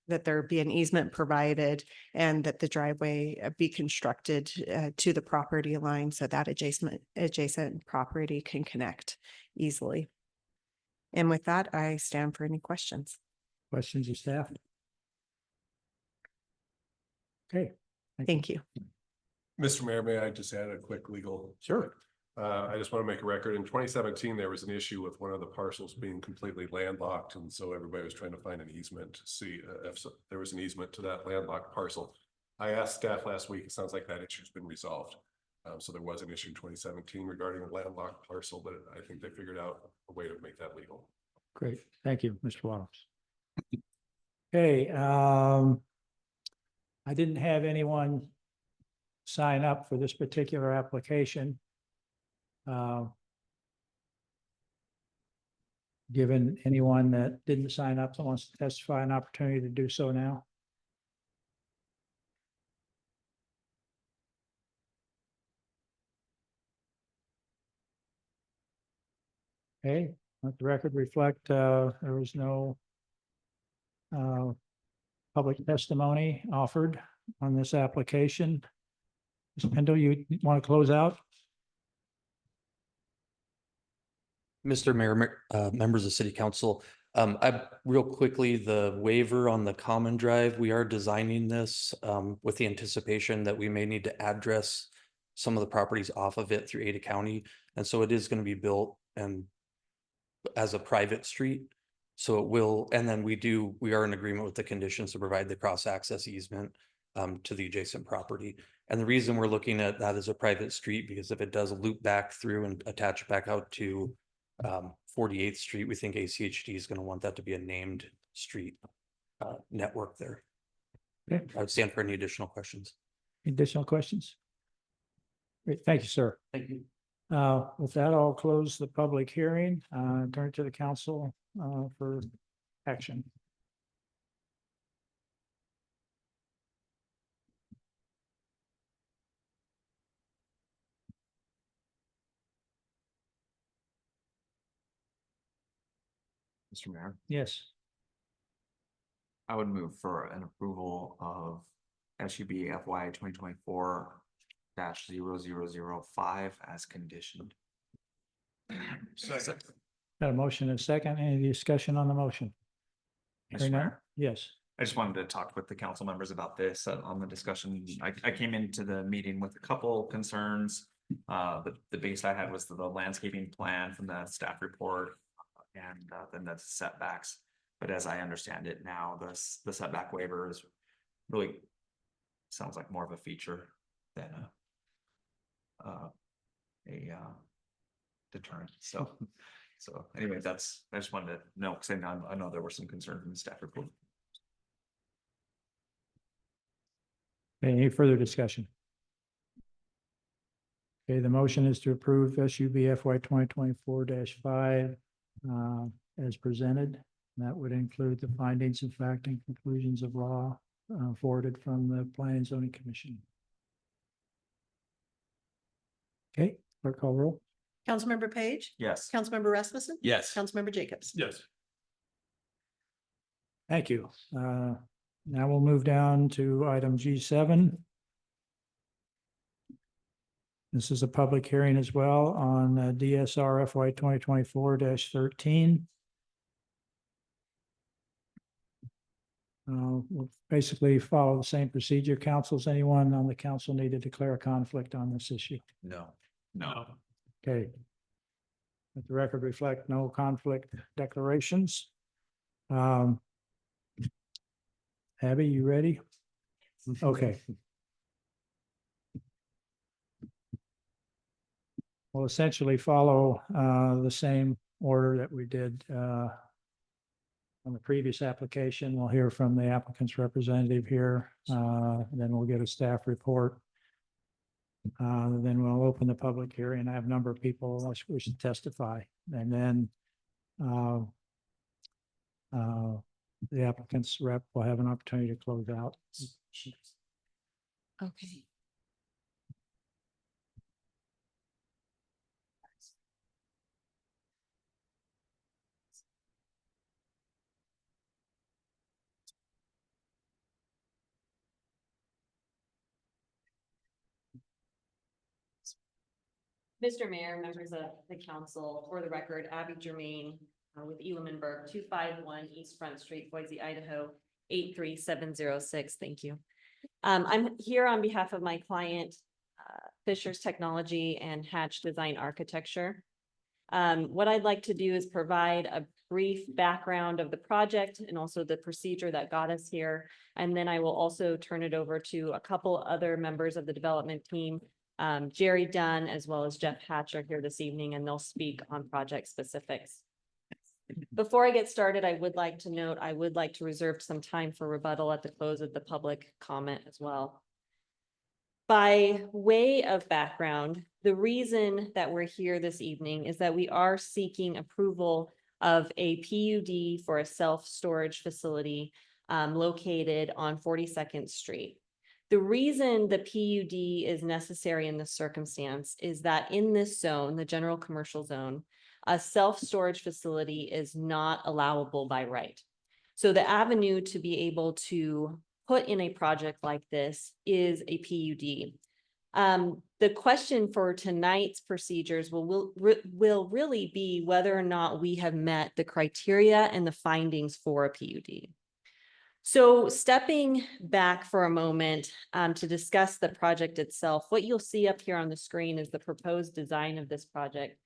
that there be an easement provided and that the driveway be constructed to the property line so that adjacent property can connect easily. And with that, I stand for any questions. Questions of staff? Okay. Thank you. Mr. Mayor, may I just add a quick legal? Sure. I just want to make a record. In 2017, there was an issue with one of the parcels being completely landlocked. And so everybody was trying to find an easement to see if there was an easement to that landlocked parcel. I asked staff last week, it sounds like that issue's been resolved. So there was an issue in 2017 regarding a landlocked parcel, but I think they figured out a way to make that legal. Great. Thank you, Mr. Waddles. Okay. I didn't have anyone sign up for this particular application. Given anyone that didn't sign up that wants to testify, an opportunity to do so now. Okay, let the record reflect, there was no public testimony offered on this application. Ms. Pendle, you want to close out? Mr. Mayor, members of City Council, real quickly, the waiver on the common drive, we are designing this with the anticipation that we may need to address some of the properties off of it through Ada County. And so it is going to be built and as a private street. So it will, and then we are in agreement with the conditions to provide the cross-access easement to the adjacent property. And the reason we're looking at that as a private street, because if it does loop back through and attach back out to 48th Street, we think ACHD is going to want that to be a named street network there. Okay. I would stand for any additional questions. Additional questions? Great, thank you, sir. Thank you. With that, I'll close the public hearing, turn it to the council for action. Mr. Mayor, Yes, I would move for an approval of SUB FY 2024-0005 as conditioned. got a motion and a second. Any discussion on the motion? Mr. Hearing none? Mayor? Yes, I just wanted to talk with the council members about this on the discussion. I came into the meeting with a couple concerns. The biggest I had was the landscaping plan from the staff report and then the setbacks. But as I understand it now, the setback waiver is really sounds like more of a feature than a deterrent. So anyway, I just wanted to know, because I know there were some concerns in the staff report. any further discussion? Okay, the motion is to approve SUB FY 2024-5 as presented. That would include the findings of fact and conclusions of law forwarded from the Planning and Zoning Commission. Okay, clerk call roll. Councilmember Page, Yes. Councilmember Rasmussen, Yes. Councilmember Jacobs. Yes. Thank you. Now we'll move down to item G7. This is a public hearing as well on DSR FY 2024-13. We'll basically follow the same procedure. Councils, anyone on the council need to declare a conflict on this issue? No. No. Okay. Let the record reflect no conflict declarations. Abby, you ready? Okay. We'll essentially follow the same order that we did on the previous application. We'll hear from the applicant's representative here. Then we'll get a staff report. Then we'll open the public hearing. I have a number of people who wish to testify. And then the applicant's rep will have an opportunity to close out. Okay. Mr. Mayor, members of the council, for the record, Abby Germain with Elam&Burke, 251 East Front Street, Boise, Idaho, 83706. Thank you. I'm here on behalf of my client, Fisher's Technology and Hatch Design Architecture. What I'd like to do is provide a brief background of the project and also the procedure that got us here. And then I will also turn it over to a couple other members of the development team. Jerry Dunn as well as Jeff Hatch are here this evening, and they'll speak on project specifics. Before I get started, I would like to note, I would like to reserve some time for rebuttal at the close of the public comment as well. By way of background, the reason that we're here this evening is that we are seeking approval of a PUD for a self-storage facility located on 42nd Street. The reason the PUD is necessary in this circumstance is that in this zone, the general commercial zone, a self-storage facility is not allowable by right. So the avenue to be able to put in a project like this is a PUD. The question for tonight's procedures will really be whether or not we have met the criteria and the findings for a PUD. So stepping back for a moment to discuss the project itself, what you'll see up here on the screen is the proposed design of this project.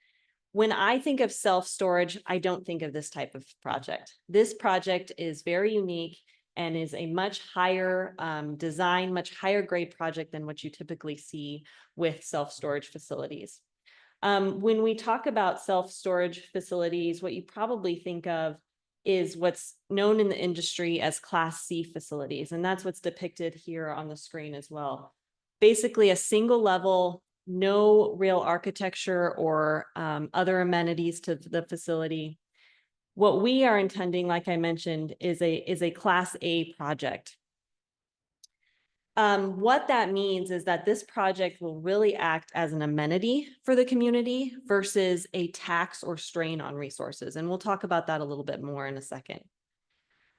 When I think of self-storage, I don't think of this type of project. This project is very unique and is a much higher design, much higher grade project than what you typically see with self-storage facilities. When we talk about self-storage facilities, what you probably think of is what's known in the industry as Class C facilities, and that's what's depicted here on the screen as well. Basically, a single level, no real architecture or other amenities to the facility. What we are intending, like I mentioned, is a Class A project. What that means is that this project will really act as an amenity for the community versus a tax or strain on resources. And we'll talk about that a little bit more in a second.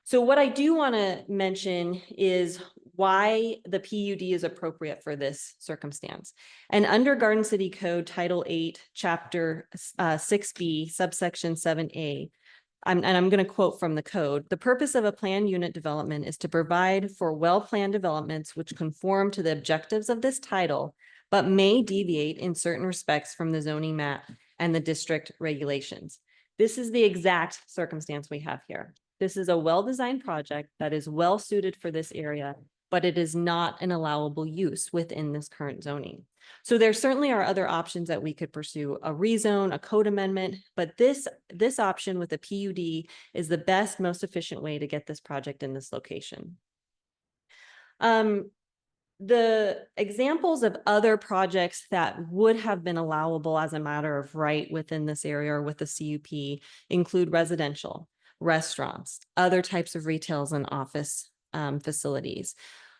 So what I do want to mention is why the PUD is appropriate for this circumstance. And under Garden City Code Title 8, Chapter 6B, subsection 7A, and I'm going to quote from the code, the purpose of a planned unit development is to provide for well-planned developments which conform to the objectives of this title, but may deviate in certain respects from the zoning map and the district regulations. This is the exact circumstance we have here. This is a well-designed project that is well suited for this area, but it is not an allowable use within this current zoning. So there certainly are other options that we could pursue, a rezone, a code amendment, but this option with a PUD is the best, most efficient way to get this project in this location. The examples of other projects that would have been allowable as a matter of right within this area or with the CUP include residential, restaurants, other types of retails and office facilities.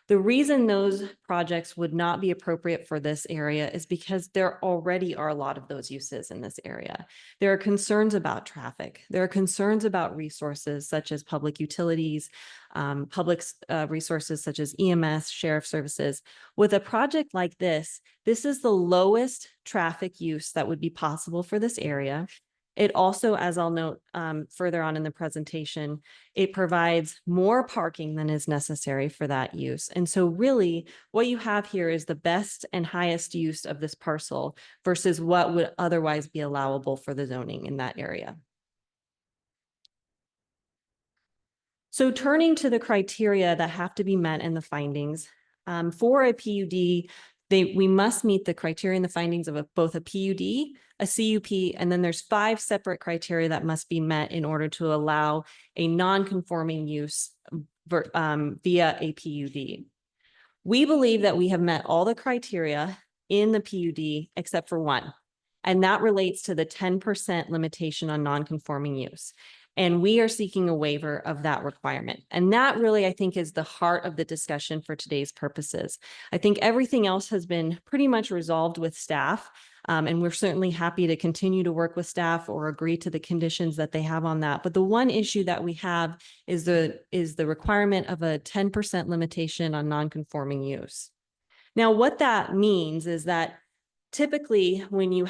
The reason those projects would not be appropriate for this area is because there already are a lot of those uses in this area. There are concerns about traffic. There are concerns about resources such as public utilities, public resources such as EMS, sheriff services. With a project like this is the lowest traffic use that would be possible for this area. It also, as I'll note further on in the presentation, it provides more parking than is necessary for that use. And so really what you have here is the best and highest use of this parcel versus what would otherwise be allowable for the zoning in that area. So turning to the criteria that have to be met in the findings, for a PUD, we must meet the criteria and the findings of both a PUD, a CUP, and then there's 5 separate criteria that must be met in order to allow a non-conforming use via a PUD. We believe that we have met all the criteria in the PUD except for one, and that relates to the 10% limitation on non-conforming use. And we are seeking a waiver of that requirement. And that really, I think, is the heart of the discussion for today's purposes. I think everything else has been pretty much resolved with staff. And we're certainly happy to continue to work with staff or agree to the conditions that they have on that. But the one issue that we have is the requirement of a 10% limitation on non-conforming use. Now, what that means is that typically, when you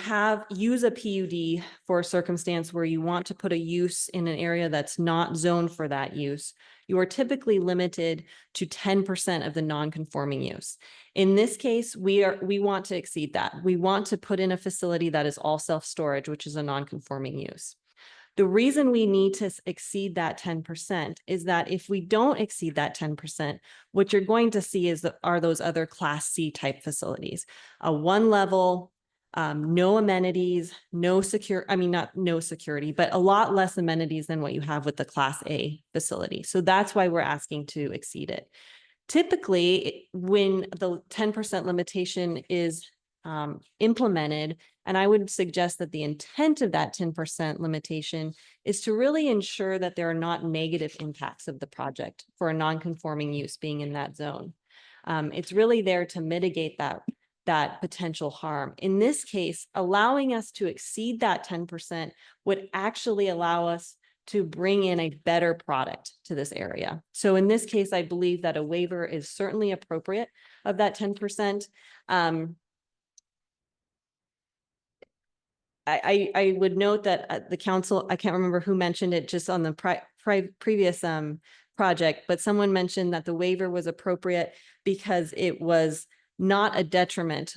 use a PUD for a circumstance where you want to put a use in an area that's not zoned for that use, you are typically limited to 10% of the non-conforming use. In this case, we want to exceed that. We want to put in a facility that is all self-storage, which is a non-conforming use. The reason we need to exceed that 10% is that if we don't exceed that 10%, what you're going to see are those other Class C type facilities, a 1 level, no amenities, not no security, but a lot less amenities than what you have with the Class A facility. So that's why we're asking to exceed it. Typically, when the 10% limitation is implemented, and I would suggest that the intent of that 10% limitation is to really ensure that there are not negative impacts of the project for a non-conforming use being in that zone. It's really there to mitigate that potential harm. In this case, allowing us to exceed that 10% would actually allow us to bring in a better product to this area. So in this case, I believe that a waiver is certainly appropriate of that 10%. I would note that the council, I can't remember who mentioned it just on the previous project, but someone mentioned that the waiver was appropriate because it was not a detriment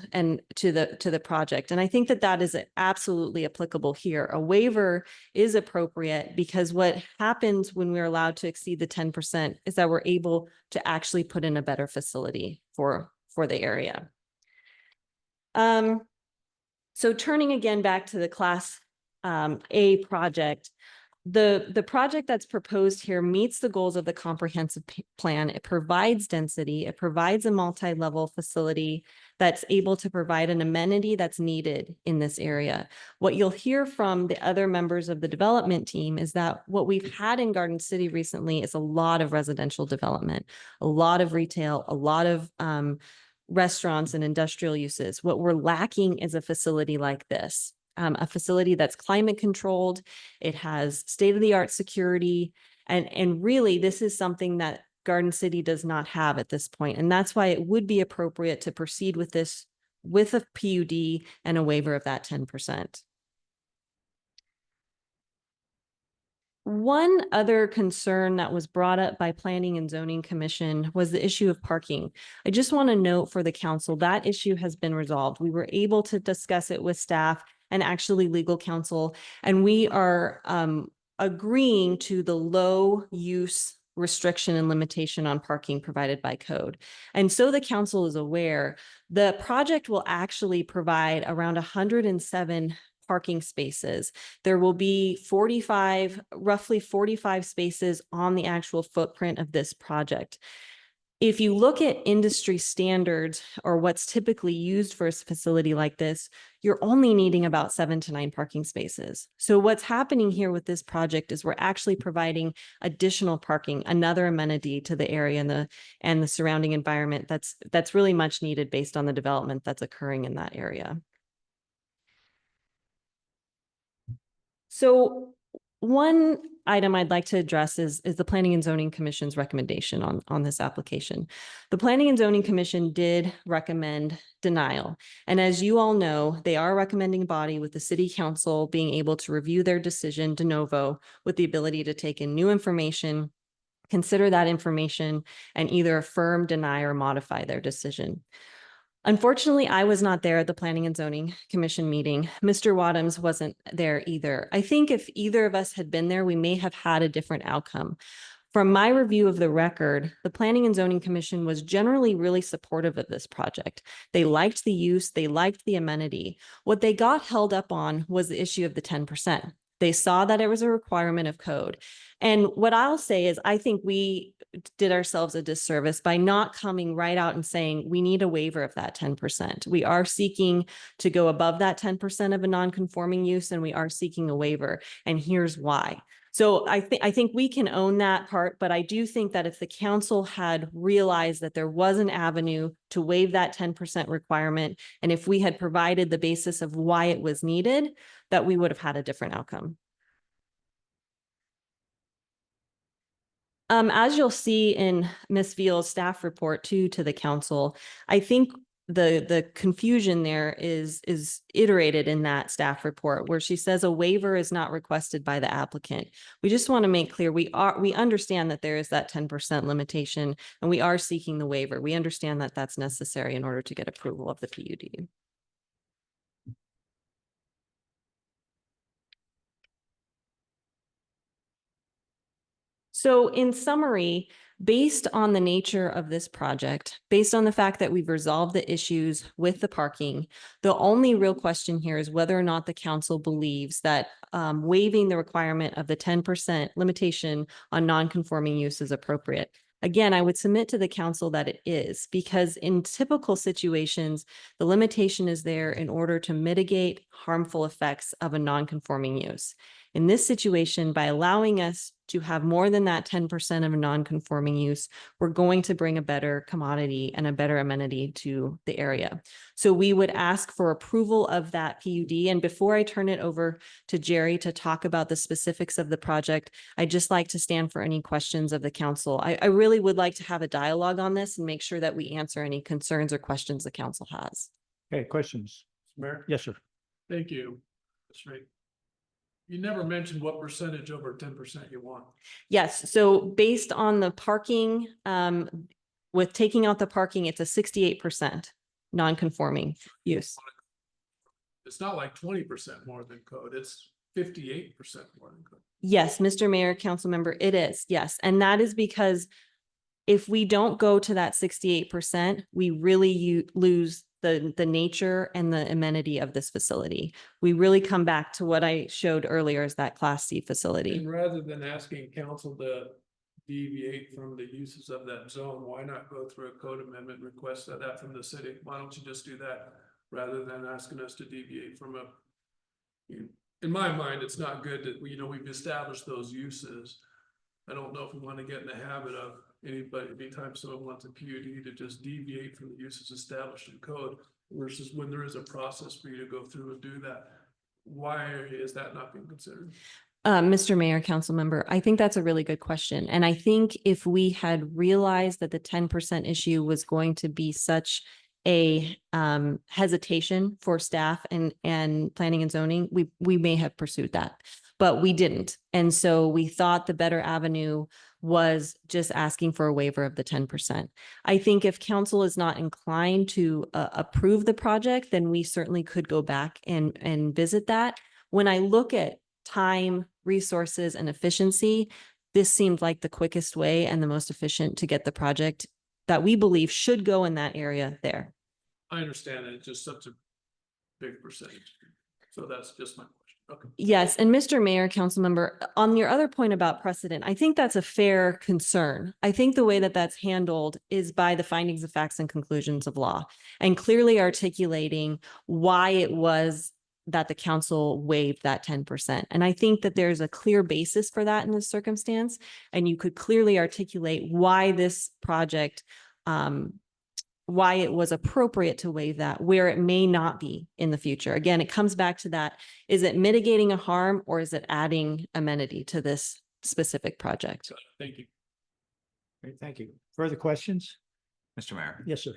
to the project. And I think that that is absolutely applicable here. A waiver is appropriate because what happens when we're allowed to exceed the 10% is that we're able to actually put in a better facility for the area. So turning again back to the Class A project, the project that's proposed here meets the goals of the comprehensive plan. It provides density, it provides a multi-level facility that's able to provide an amenity that's needed in this area. What you'll hear from the other members of the development team is that what we've had in Garden City recently is a lot of residential development, a lot of retail, a lot of restaurants and industrial uses. What we're lacking is a facility like this. A facility that's climate controlled, it has state-of-the-art security, and really this is something that Garden City does not have at this point. And that's why it would be appropriate to proceed with this with a PUD and a waiver of that 10%. One other concern that was brought up by Planning and Zoning Commission was the issue of parking. I just want to note for the council that issue has been resolved. We were able to discuss it with staff and actually legal counsel, and we are agreeing to the low use restriction and limitation on parking provided by code. And so the council is aware, the project will actually provide around 107 parking spaces. There will be roughly 45 spaces on the actual footprint of this project. If you look at industry standards or what's typically used for a facility like this, you're only needing about 7 to 9 parking spaces. So what's happening here with this project is we're actually providing additional parking, another amenity to the area and the surrounding environment that's really much needed based on the development that's occurring in that area. So one item I'd like to address is the Planning and Zoning Commission's recommendation on this application. The Planning and Zoning Commission did recommend denial. And as you all know, they are a recommending body with the City Council being able to review their decision de novo with the ability to take in new information, consider that information, and either affirm, deny, or modify their decision. Unfortunately, I was not there at the Planning and Zoning Commission meeting. Mr. Wadhams wasn't there either. I think if either of us had been there, we may have had a different outcome. From my review of the record, the Planning and Zoning Commission was generally really supportive of this project. They liked the use, they liked the amenity. What they got held up on was the issue of the 10%. They saw that it was a requirement of code. And what I'll say is I think we did ourselves a disservice by not coming right out and saying we need a waiver of that 10%. We are seeking to go above that 10% of a non-conforming use, and we are seeking a waiver. And here's why. So I think we can own that part, but I do think that if the council had realized that there was an avenue to waive that 10% requirement, and if we had provided the basis of why it was needed, that we would have had a different outcome. As you'll see in Ms. Veal's staff report to the council, I think the confusion there is iterated in that staff report where she says a waiver is not requested by the applicant. We just want to make clear we understand that there is that 10% limitation and we are seeking the waiver. We understand that that's necessary in order to get approval of the PUD. So in summary, Based on the nature of this project, based on the fact that we've resolved the issues with the parking, the only real question here is whether or not the council believes that waiving the requirement of the 10% limitation on non-conforming use is appropriate. Again, I would submit to the council that it is, because in typical situations, the limitation is there in order to mitigate harmful effects of a non-conforming use. In this situation, by allowing us to have more than that 10% of a non-conforming use, we're going to bring a better commodity and a better amenity to the area. So we would ask for approval of that PUD. And before I turn it over to Jerry to talk about the specifics of the project, I'd just like to stand for any questions of the council. I really would like to have a dialogue on this and make sure that we answer any concerns or questions the council has. Okay, questions? Mayor, Yes, sir. thank you. That's right. You never mentioned what percentage over 10% you want. Yes, so based on the parking, with taking out the parking, it's a 68% non-conforming use. It's not like 20% more than code, it's 58% more than code. Yes, Mr. Mayor, council member, it is, yes. And that is because if we don't go to that 68%, we really lose the nature and the amenity of this facility. We really come back to what I showed earlier as that Class C facility. And rather than asking council to deviate from the uses of that zone, why not go through a code amendment, request that from the city? Why don't you just do that rather than asking us to deviate from in my mind, it's not good that we've established those uses. I don't know if we want to get in the habit of anytime someone wants a PUD to just deviate from the uses established in code versus when there is a process for you to go through and do that. Why is that not being considered? Mr. Mayor, council member, I think that's a really good question. And I think if we had realized that the 10% issue was going to be such a hesitation for staff and planning and zoning, we may have pursued that, but we didn't. And so we thought the better avenue was just asking for a waiver of the 10%. I think if council is not inclined to approve the project, then we certainly could go back and visit that. When I look at time, resources, and efficiency, this seemed like the quickest way and the most efficient to get the project that we believe should go in that area there. I understand that it's just such a big percentage. So that's just my question. Okay. Yes, and Mr. Mayor, council member, on your other point about precedent, I think that's a fair concern. I think the way that that's handled is by the findings of facts and conclusions of law and clearly articulating why it was that the council waived that 10%. And I think that there's a clear basis for that in this circumstance. And you could clearly articulate why this project, why it was appropriate to waive that, where it may not be in the future. Again, it comes back to that. Is it mitigating a harm or is it adding amenity to this specific project? Thank you. Great, thank you. Further questions? Mr. Mayor. Yes, sir.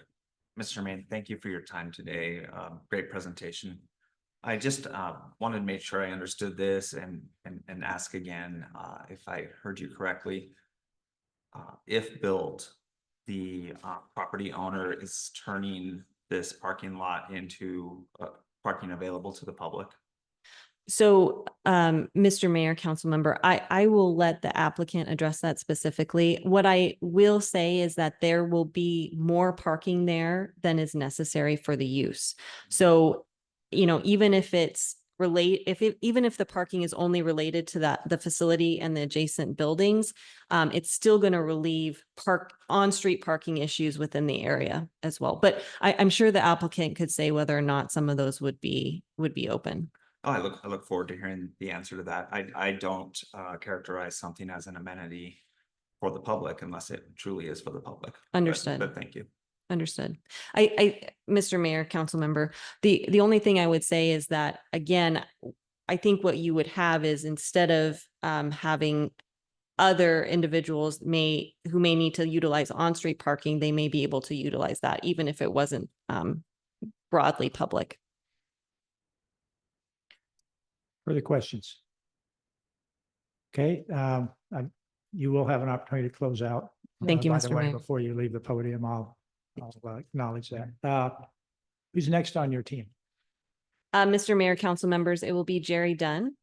Mr. Mayor, thank you for your time today. Great presentation. I just wanted to make sure I understood this and ask again, if I heard you correctly. If built, the property owner is turning this parking lot into parking available to the public. So, Mr. Mayor, council member, I will let the applicant address that specifically. What I will say is that there will be more parking there than is necessary for the use. So, even if it's even if the parking is only related to the facility and the adjacent buildings, it's still going to relieve on-street parking issues within the area as well. But I'm sure the applicant could say whether or not some of those would be open. Oh, I look forward to hearing the answer to that. I don't characterize something as an amenity for the public unless it truly is for the public. Understood. But thank you. Understood. Mr. Mayor, council member, the only thing I would say is that, again, I think what you would have is instead of having other individuals who may need to utilize on-street parking, they may be able to utilize that even if it wasn't broadly public. Further questions? Okay, you will have an opportunity to close out. Thank you, By the Mr. way, Mayor. before you leave the podium, I'll acknowledge that. Who's next on your team? Mr. Mayor, council members, it will be Jerry Dunn.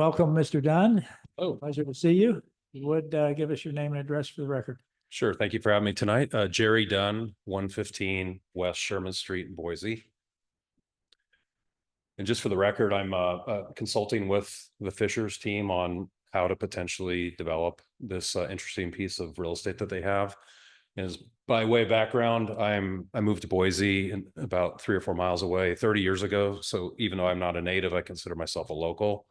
Welcome, Mr. Dunn. Oh, Pleasure to see you. You would give us your name and address for the record. sure. Thank you for having me tonight. Jerry Dunn, 115 West Sherman Street in Boise. And just for the record, I'm consulting with the Fishers team on how to potentially develop this interesting piece of real estate that they have. As by way of background, I moved to Boise about 3 or 4 miles away 30 years ago. So even though I'm not a native, I consider myself a local.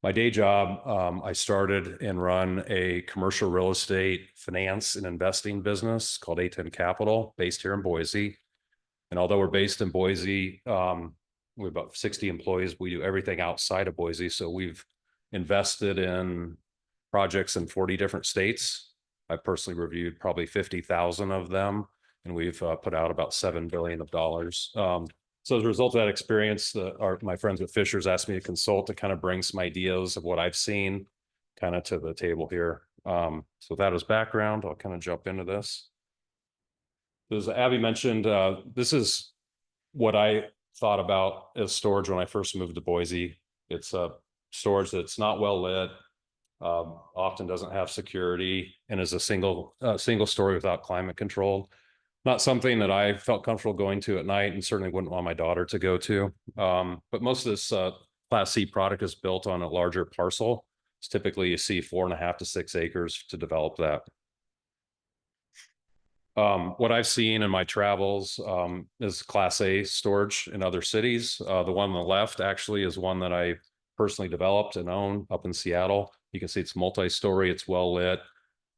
My day job, I started and run a commercial real estate finance and investing business called A10 Capital, based here in Boise. And although we're based in Boise, we have about 60 employees. We do everything outside of Boise. So we've invested in projects in 40 different states. I personally reviewed probably 50,000 of them, and we've put out about $7 billion. So as a result of that experience, my friends at Fishers asked me to consult to kind of bring some ideas of what I've seen kind of to the table here. So that as background, I'll kind of jump into this. As Abby mentioned, this is what I thought about as storage when I first moved to Boise. It's a storage that's not well lit, often doesn't have security, and is a single story without climate control. Not something that I felt comfortable going to at night, and certainly wouldn't want my daughter to go to. But most of this Class C product is built on a larger parcel. It's typically you see 4.5 to 6 acres to develop that. What I've seen in my travels is Class A storage in other cities. The one on the left actually is one that I personally developed and own up in Seattle. You can see it's multi-story, it's well lit,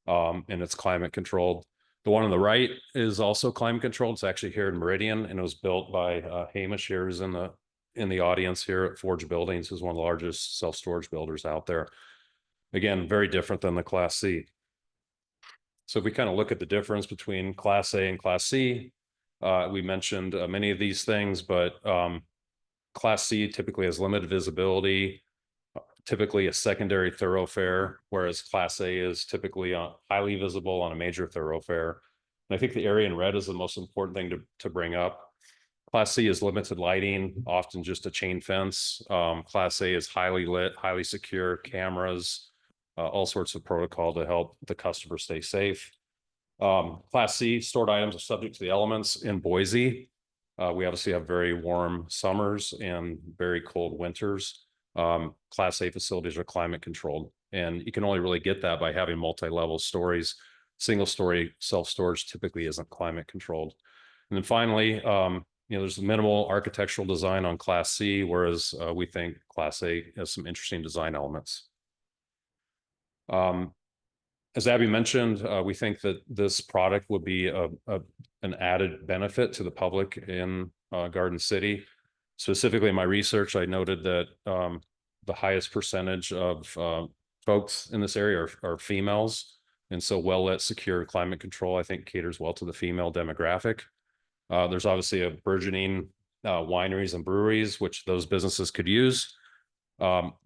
and it's climate controlled. The one on the right is also climate controlled. It's actually here in Meridian, and it was built by Hamish here, who's in the audience here at Forge Buildings, who's one of the largest self-storage builders out there. Again, very different than the Class C. So if we kind of look at the difference between Class A and Class C, we mentioned many of these things, but Class C typically has limited visibility, typically a secondary thoroughfare, whereas Class A is typically highly visible on a major thoroughfare. And I think the area in red is the most important thing to bring up. Class C is limited lighting, often just a chain fence. Class A is highly lit, highly secure, cameras, all sorts of protocol to help the customer stay safe. Class C stored items are subject to the elements in Boise. We obviously have very warm summers and very cold winters. Class A facilities are climate controlled, and you can only really get that by having multi-level stories. Single story self-storage typically isn't climate controlled. And then finally, there's minimal architectural design on Class C, whereas we think Class A has some interesting design elements. As Abby mentioned, we think that this product would be an added benefit to the public in Garden City. Specifically in my research, I noted that the highest percentage of folks in this area are females. And so well-lit, secure climate control, I think, caters well to the female demographic. There's obviously a burgeoning wineries and breweries, which those businesses could use.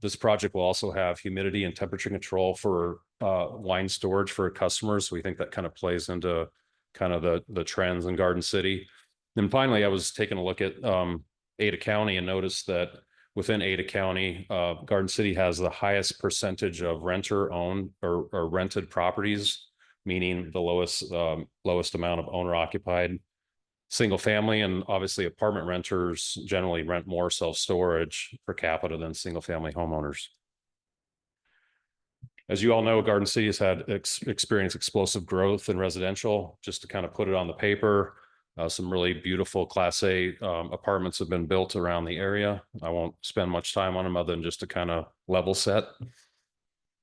This project will also have humidity and temperature control for wine storage for customers. So we think that kind of plays into kind of the trends in Garden City. And finally, I was taking a look at Ada County and noticed that within Ada County, Garden City has the highest percentage of renter-owned or rented properties, meaning the lowest amount of owner-occupied single family, and obviously apartment renters generally rent more self-storage per capita than single family homeowners. As you all know, Garden City has had experienced explosive growth in residential. Just to kind of put it on the paper, some really beautiful Class A apartments have been built around the area. I won't spend much time on them other than just to kind of level set. And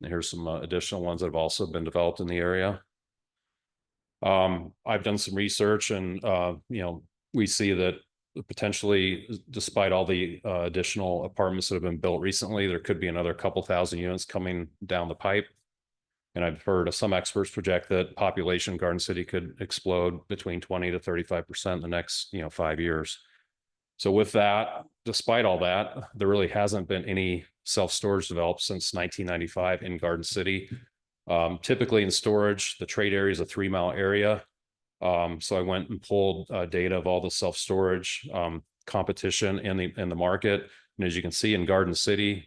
here's some additional ones that have also been developed in the area. I've done some research, and we see that potentially, despite all the additional apartments that have been built recently, there could be another couple thousand units coming down the pipe. And I've heard of some experts project that population in Garden City could explode between 20 to 35% in the next 5 years. So with that, despite all that, there really hasn't been any self-storage developed since 1995 in Garden City. Typically in storage, the trade area is a 3-mile area. So I went and pulled data of all the self-storage competition in the market. And as you can see in Garden City,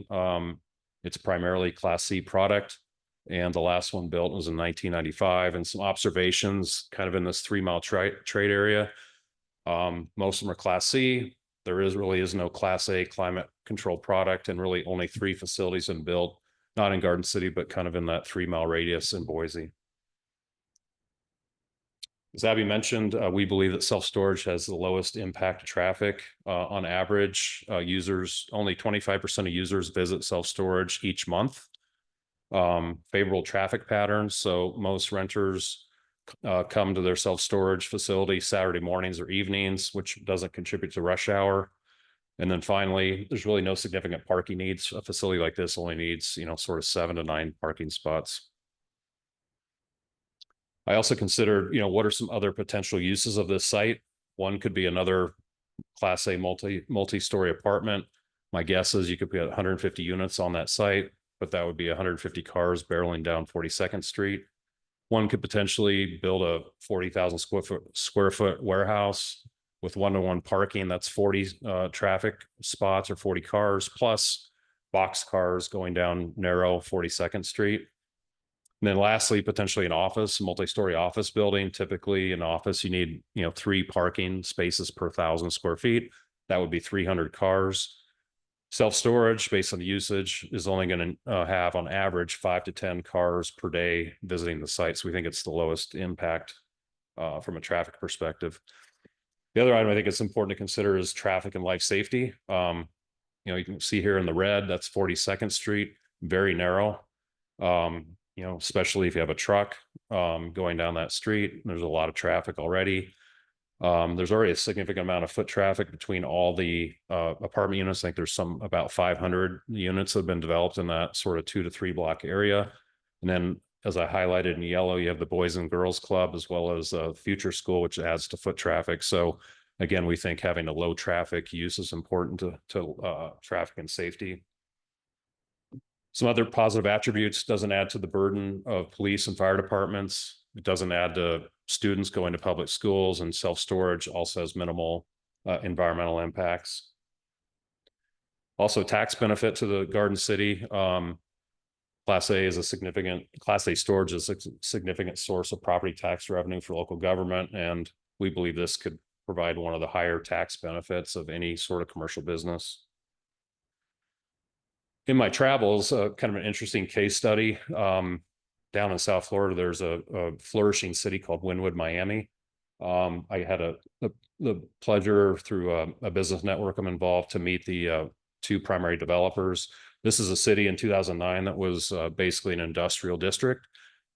It's primarily Class C product. And the last one built was in 1995, and some observations kind of in this 3 mile trade area. Most of them are Class C. There really is no Class A climate control product, and really only 3 facilities have been built, not in Garden City, but kind of in that 3 mile radius in Boise. As Abby mentioned, we believe that self-storage has the lowest impact to traffic. On average, only 25% of users visit self-storage each month. Favorable traffic patterns. So most renters come to their self-storage facility Saturday mornings or evenings, which doesn't contribute to rush hour. And then finally, there's really no significant parking needs. A facility like this only needs, sort of 7 to 9 parking spots. I also considered, what are some other potential uses of this site? One could be another Class A multi-story apartment. My guess is you could put 150 units on that site, but that would be 150 cars barreling down 42nd Street. One could potentially build a 40,000 square foot warehouse with 1-to-1 parking. That's 40 traffic spots or 40 cars plus box cars going down narrow 42nd Street. And then lastly, potentially an office, multi-story office building. Typically in office, you need, 3 parking spaces per 1,000 square feet. That would be 300 cars. Self-storage based on the usage is only going to have on average 5 to 10 cars per day visiting the site. So we think it's the lowest impact from a traffic perspective. The other item I think it's important to consider is traffic and life safety. You can see here in the red, that's 42nd Street, very narrow. Especially if you have a truck going down that street, there's a lot of traffic already. There's already a significant amount of foot traffic between all the apartment units. I think there's about 500 units that have been developed in that sort of 2 to 3 block area. And then as I highlighted in yellow, you have the Boys and Girls Club as well as Future School, which adds to foot traffic. So again, we think having a low traffic use is important to traffic and safety. Some other positive attributes: doesn't add to the burden of police and fire departments. It doesn't add to students going to public schools, and self-storage also has minimal environmental impacts. Also, tax benefit to the Garden City. Class A storage is a significant source of property tax revenue for local government, and we believe this could provide one of the higher tax benefits of any sort of commercial business. In my travels, kind of an interesting case study. Down in South Florida, there's a flourishing city called Wynwood, Miami. I had the pleasure through a business network I'm involved to meet the 2 primary developers. This is a city in 2009 that was basically an industrial district.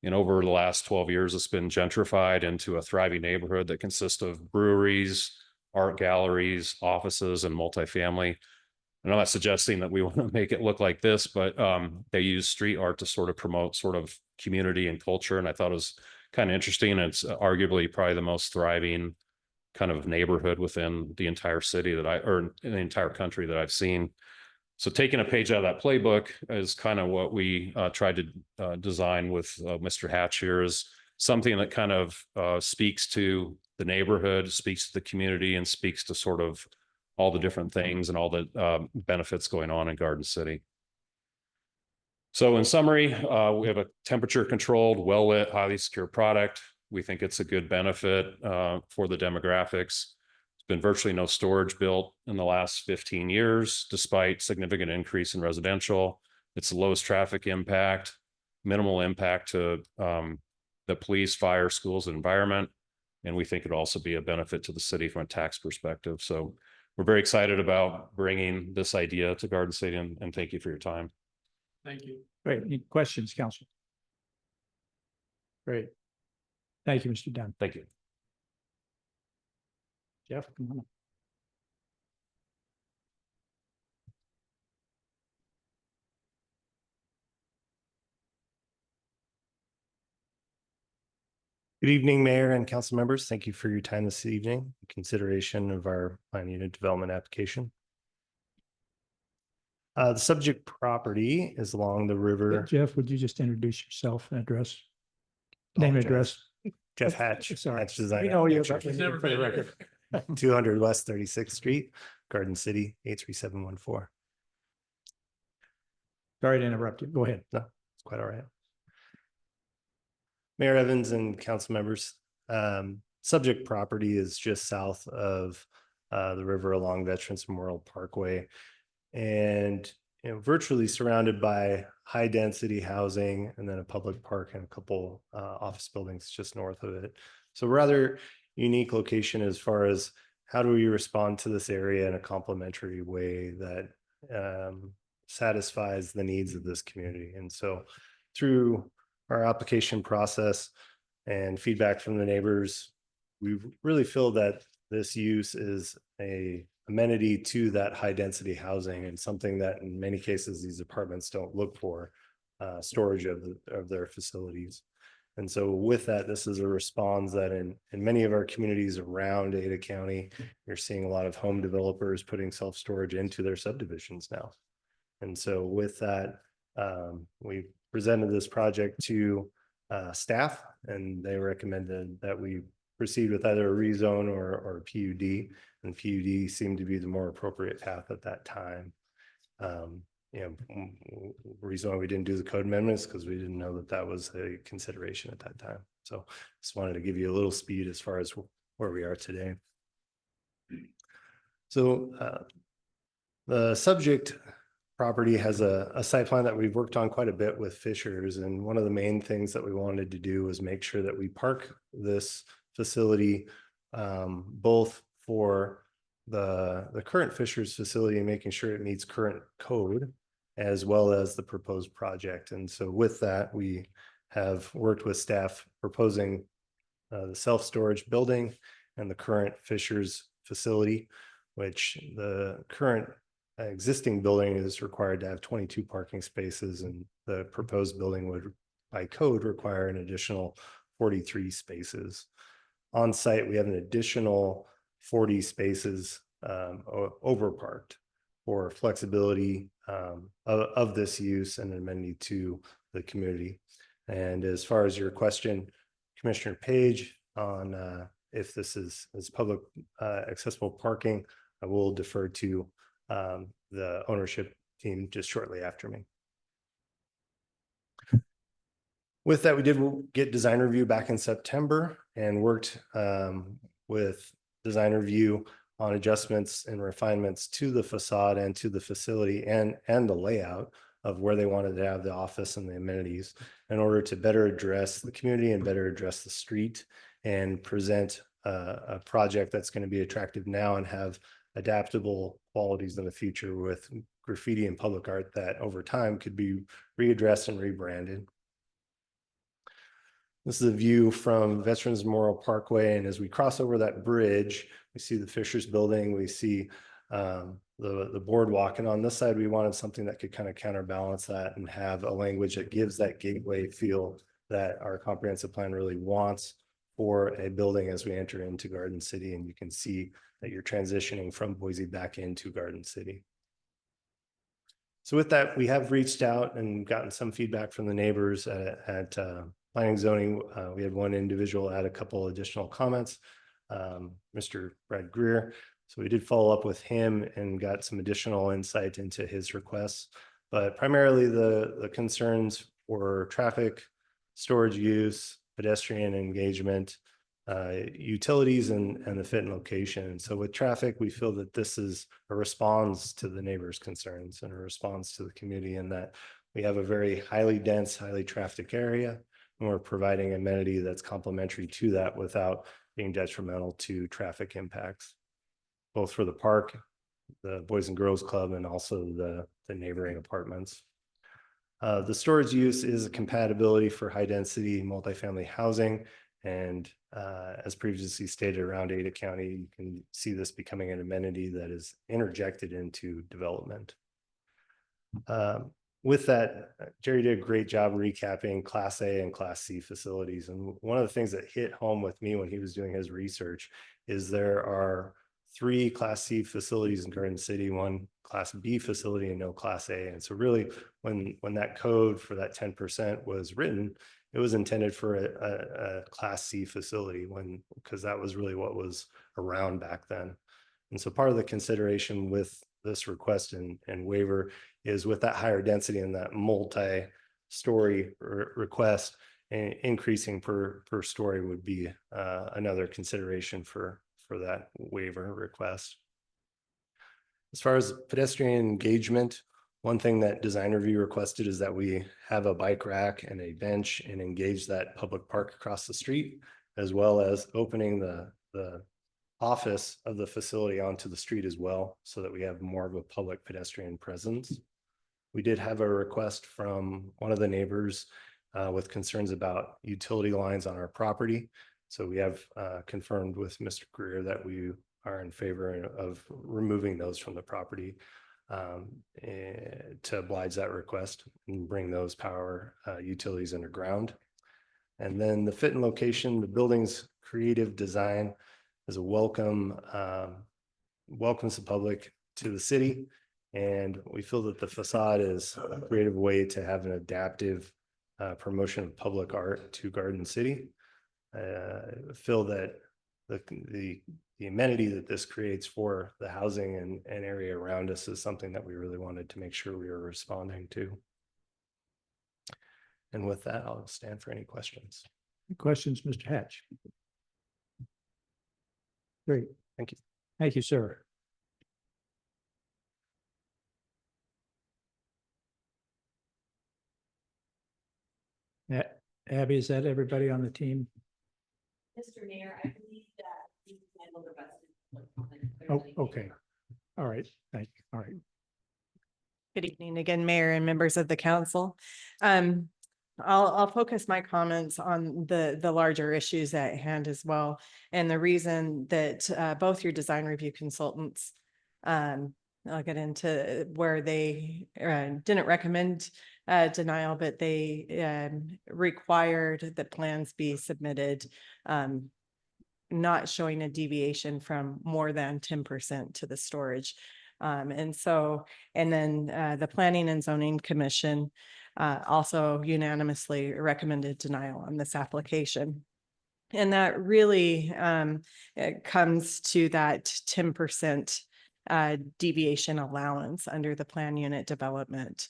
And over the last 12 years, it's been gentrified into a thriving neighborhood that consists of breweries, art galleries, offices, and multifamily. And I'm not suggesting that we want to make it look like this, but they use street art to sort of promote sort of community and culture. And I thought it was kind of interesting. It's arguably probably the most thriving kind of neighborhood within the entire city or in the entire country that I've seen. So taking a page out of that playbook is kind of what we tried to design with Mr. Hatch here, is something that kind of speaks to the neighborhood, speaks to the community, and speaks to sort of all the different things and all the benefits going on in Garden City. So in summary, we have a temperature controlled, well-lit, highly secure product. We think it's a good benefit for the demographics. There's been virtually no storage built in the last 15 years, despite significant increase in residential. It's the lowest traffic impact, minimal impact to the police, fire, schools, and environment. And we think it'd also be a benefit to the city from a tax perspective. So we're very excited about bringing this idea to Garden City, and thank you for your time. Thank you. Great. Any questions, Council? Great. Thank you, Mr. Dunn. Thank you. Jeff, come on up. Good evening, Mayor and council members. Thank you for your time this evening. Consideration of our plan unit development application. The subject property is along the river. Jeff, would you just introduce yourself and address? Name and address. Jeff Hatch. Sorry. Hatch Design. We know you. Architecture. He's never For the been record. 200 West 36th Street, Garden City, 83714. Sorry to interrupt you. Go ahead. No, it's quite all right. Mayor Evans and council members, subject property is just south of the river along Veterans Memorial Parkway. And virtually surrounded by high density housing and then a public park and a couple office buildings just north of it. So rather unique location as far as how do we respond to this area in a complementary way that satisfies the needs of this community. And so through our application process and feedback from the neighbors, we really feel that this use is a amenity to that high density housing and something that in many cases these apartments don't look for storage of their facilities. And so with that, this is a response that in many of our communities around Ada County, you're seeing a lot of home developers putting self-storage into their subdivisions now. And so with that, we presented this project to staff, and they recommended that we proceed with either a rezone or a PUD, and PUD seemed to be the more appropriate path at that time. Reason why we didn't do the code amendments because we didn't know that that was a consideration at that time. So just wanted to give you a little speed as far as where we are today. So the subject property has a site plan that we've worked on quite a bit with Fishers. And one of the main things that we wanted to do was make sure that we park this facility both for the current Fishers facility and making sure it meets current code as well as the proposed project. And so with that, we have worked with staff proposing the self-storage building and the current Fishers facility, which the current existing building is required to have 22 parking spaces, and the proposed building would by code require an additional 43 spaces. On site, we have an additional 40 spaces over parked for flexibility of this use and amenity to the community. And as far as your question, Commissioner Page, on if this is public accessible parking, I will defer to the ownership team just shortly after me. With that, we did get design review back in September and worked with design review on adjustments and refinements to the facade and to the facility and the layout of where they wanted to have the office and the amenities in order to better address the community and better address the street and present a project that's going to be attractive now and have adaptable qualities in the future with graffiti and public art that over time could be readdressed and rebranded. This is a view from Veterans Memorial Parkway, and as we cross over that bridge, we see the Fishers building, we see the boardwalk, and on this side, we wanted something that could kind of counterbalance that and have a language that gives that gateway feel that our comprehensive plan really wants for a building as we enter into Garden City, and you can see that you're transitioning from Boise back into Garden City. So with that, we have reached out and gotten some feedback from the neighbors at planning zoning. We had one individual add a couple additional comments, Mr. Brad Greer. So we did follow up with him and got some additional insight into his requests, but primarily the concerns were traffic, storage use, pedestrian engagement, utilities, and the fit and location. And so with traffic, we feel that this is a response to the neighbors' concerns and a response to the community, in that we have a very highly dense, highly trafficked area, and we're providing amenity that's complementary to that without being detrimental to traffic impacts, both for the park, the Boys and Girls Club, and also the neighboring apartments. The storage use is a compatibility for high density multifamily housing. And as previously stated, around Ada County, you can see this becoming an amenity that is interjected into development. With that, Jerry did a great job recapping Class A and Class C facilities. And one of the things that hit home with me when he was doing his research is there are 3 Class C facilities in Garden City, 1 Class B facility, and no Class A. And so really, when that code for that 10% was written, it was intended for a Class C facility, because that was really what was around back then. And so part of the consideration with this request and waiver is with that higher density and that multi-story request, increasing per story would be another consideration for that waiver request. As far as pedestrian engagement, one thing that design review requested is that we have a bike rack and a bench and engage that public park across the street, as well as opening the office of the facility onto the street as well, so that we have more of a public pedestrian presence. We did have a request from one of the neighbors with concerns about utility lines on our property. So we have confirmed with Mr. Greer that we are in favor of removing those from the property to oblige that request and bring those power utilities underground. And then the fit and location, the building's creative design is a welcomes the public to the city. And we feel that the facade is a creative way to have an adaptive promotion of public art to Garden City. Feel that the amenity that this creates for the housing and area around us is something that we really wanted to make sure we were responding to. And with that, I'll stand for any questions. Questions, Mr. Hatch? Great. Thank you. Thank you, sir. Abby, is that everybody on the team? Mr. Mayor, I believe that you handled the rest of the public Oh, comment. okay. All right. Thank you. All right. Good evening again, Mayor and members of the council. I'll focus my comments on the larger issues at hand as well. And the reason that both your design review consultants, I'll get into where they didn't recommend denial, but they required that plans be submitted not showing a deviation from more than 10% to the storage. And then the Planning and Zoning Commission also unanimously recommended denial on this application. And that really it comes to that 10% deviation allowance under the plan unit development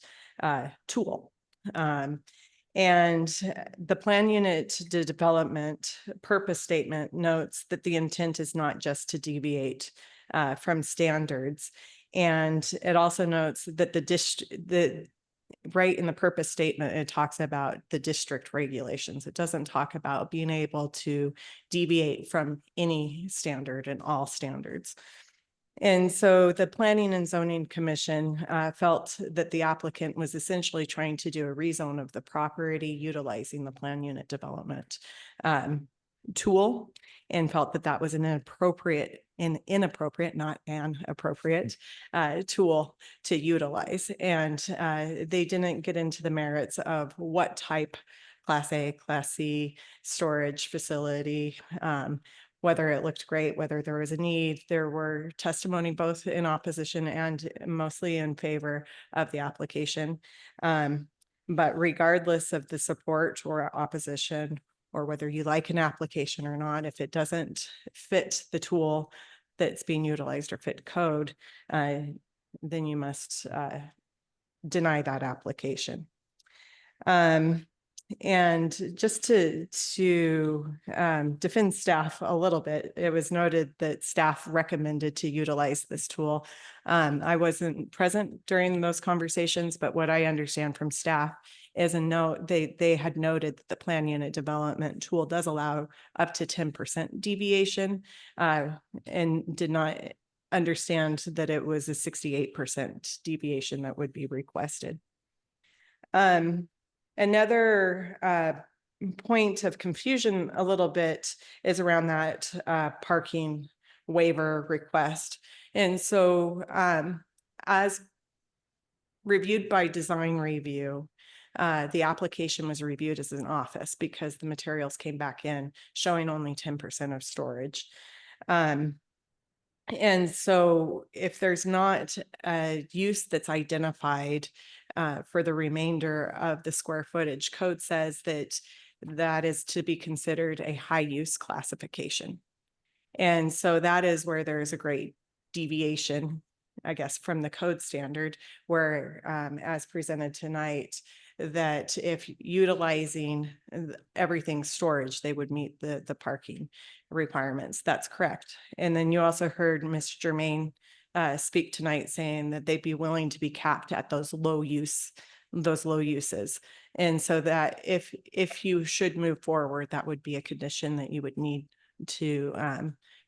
tool. And the plan unit development purpose statement notes that the intent is not just to deviate from standards. And it also notes that right in the purpose statement, it talks about the district regulations. It doesn't talk about being able to deviate from any standard and all standards. And so the Planning and Zoning Commission felt that the applicant was essentially trying to do a rezone of the property utilizing the plan unit development tool, and felt that that was an inappropriate, not an appropriate tool to utilize. And they didn't get into the merits of what type, Class A, Class C storage facility, whether it looked great, whether there was a need. There were testimony both in opposition and mostly in favor of the application. But regardless of the support or opposition, or whether you like an application or not, if it doesn't fit the tool that's being utilized or fit code, then you must deny that application. And just to defend staff a little bit, it was noted that staff recommended to utilize this tool. I wasn't present during those conversations, but what I understand from staff is a note, they had noted that the plan unit development tool does allow up to 10% deviation, and did not understand that it was a 68% deviation that would be requested. Another point of confusion a little bit is around that parking waiver request. And so as reviewed by design review, the application was reviewed as an office because the materials came back in showing only 10% of storage. And so if there's not a use that's identified for the remainder of the square footage, code says that that is to be considered a high use classification. And so that is where there is a great deviation I guess, from the code standard, where, as presented tonight, that if utilizing everything storage, they would meet the parking requirements. That's correct. And then you also heard Ms. Germain speak tonight saying that they'd be willing to be capped at those low uses. And so that if you should move forward, that would be a condition that you would need to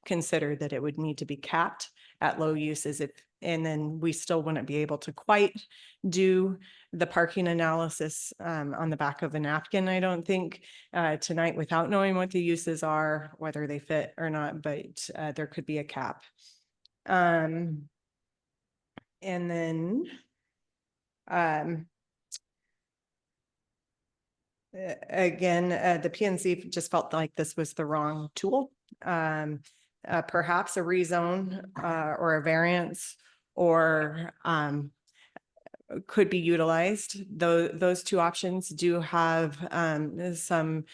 consider, that it would need to be capped at low uses. And then we still wouldn't be able to quite do the parking analysis on the back of a napkin, I don't think, tonight, without knowing what the uses are, whether they fit or not, but there could be a cap. And then again, the PNC just felt like this was the wrong tool. Perhaps a rezone or a variance, or could be utilized. Those two options do have some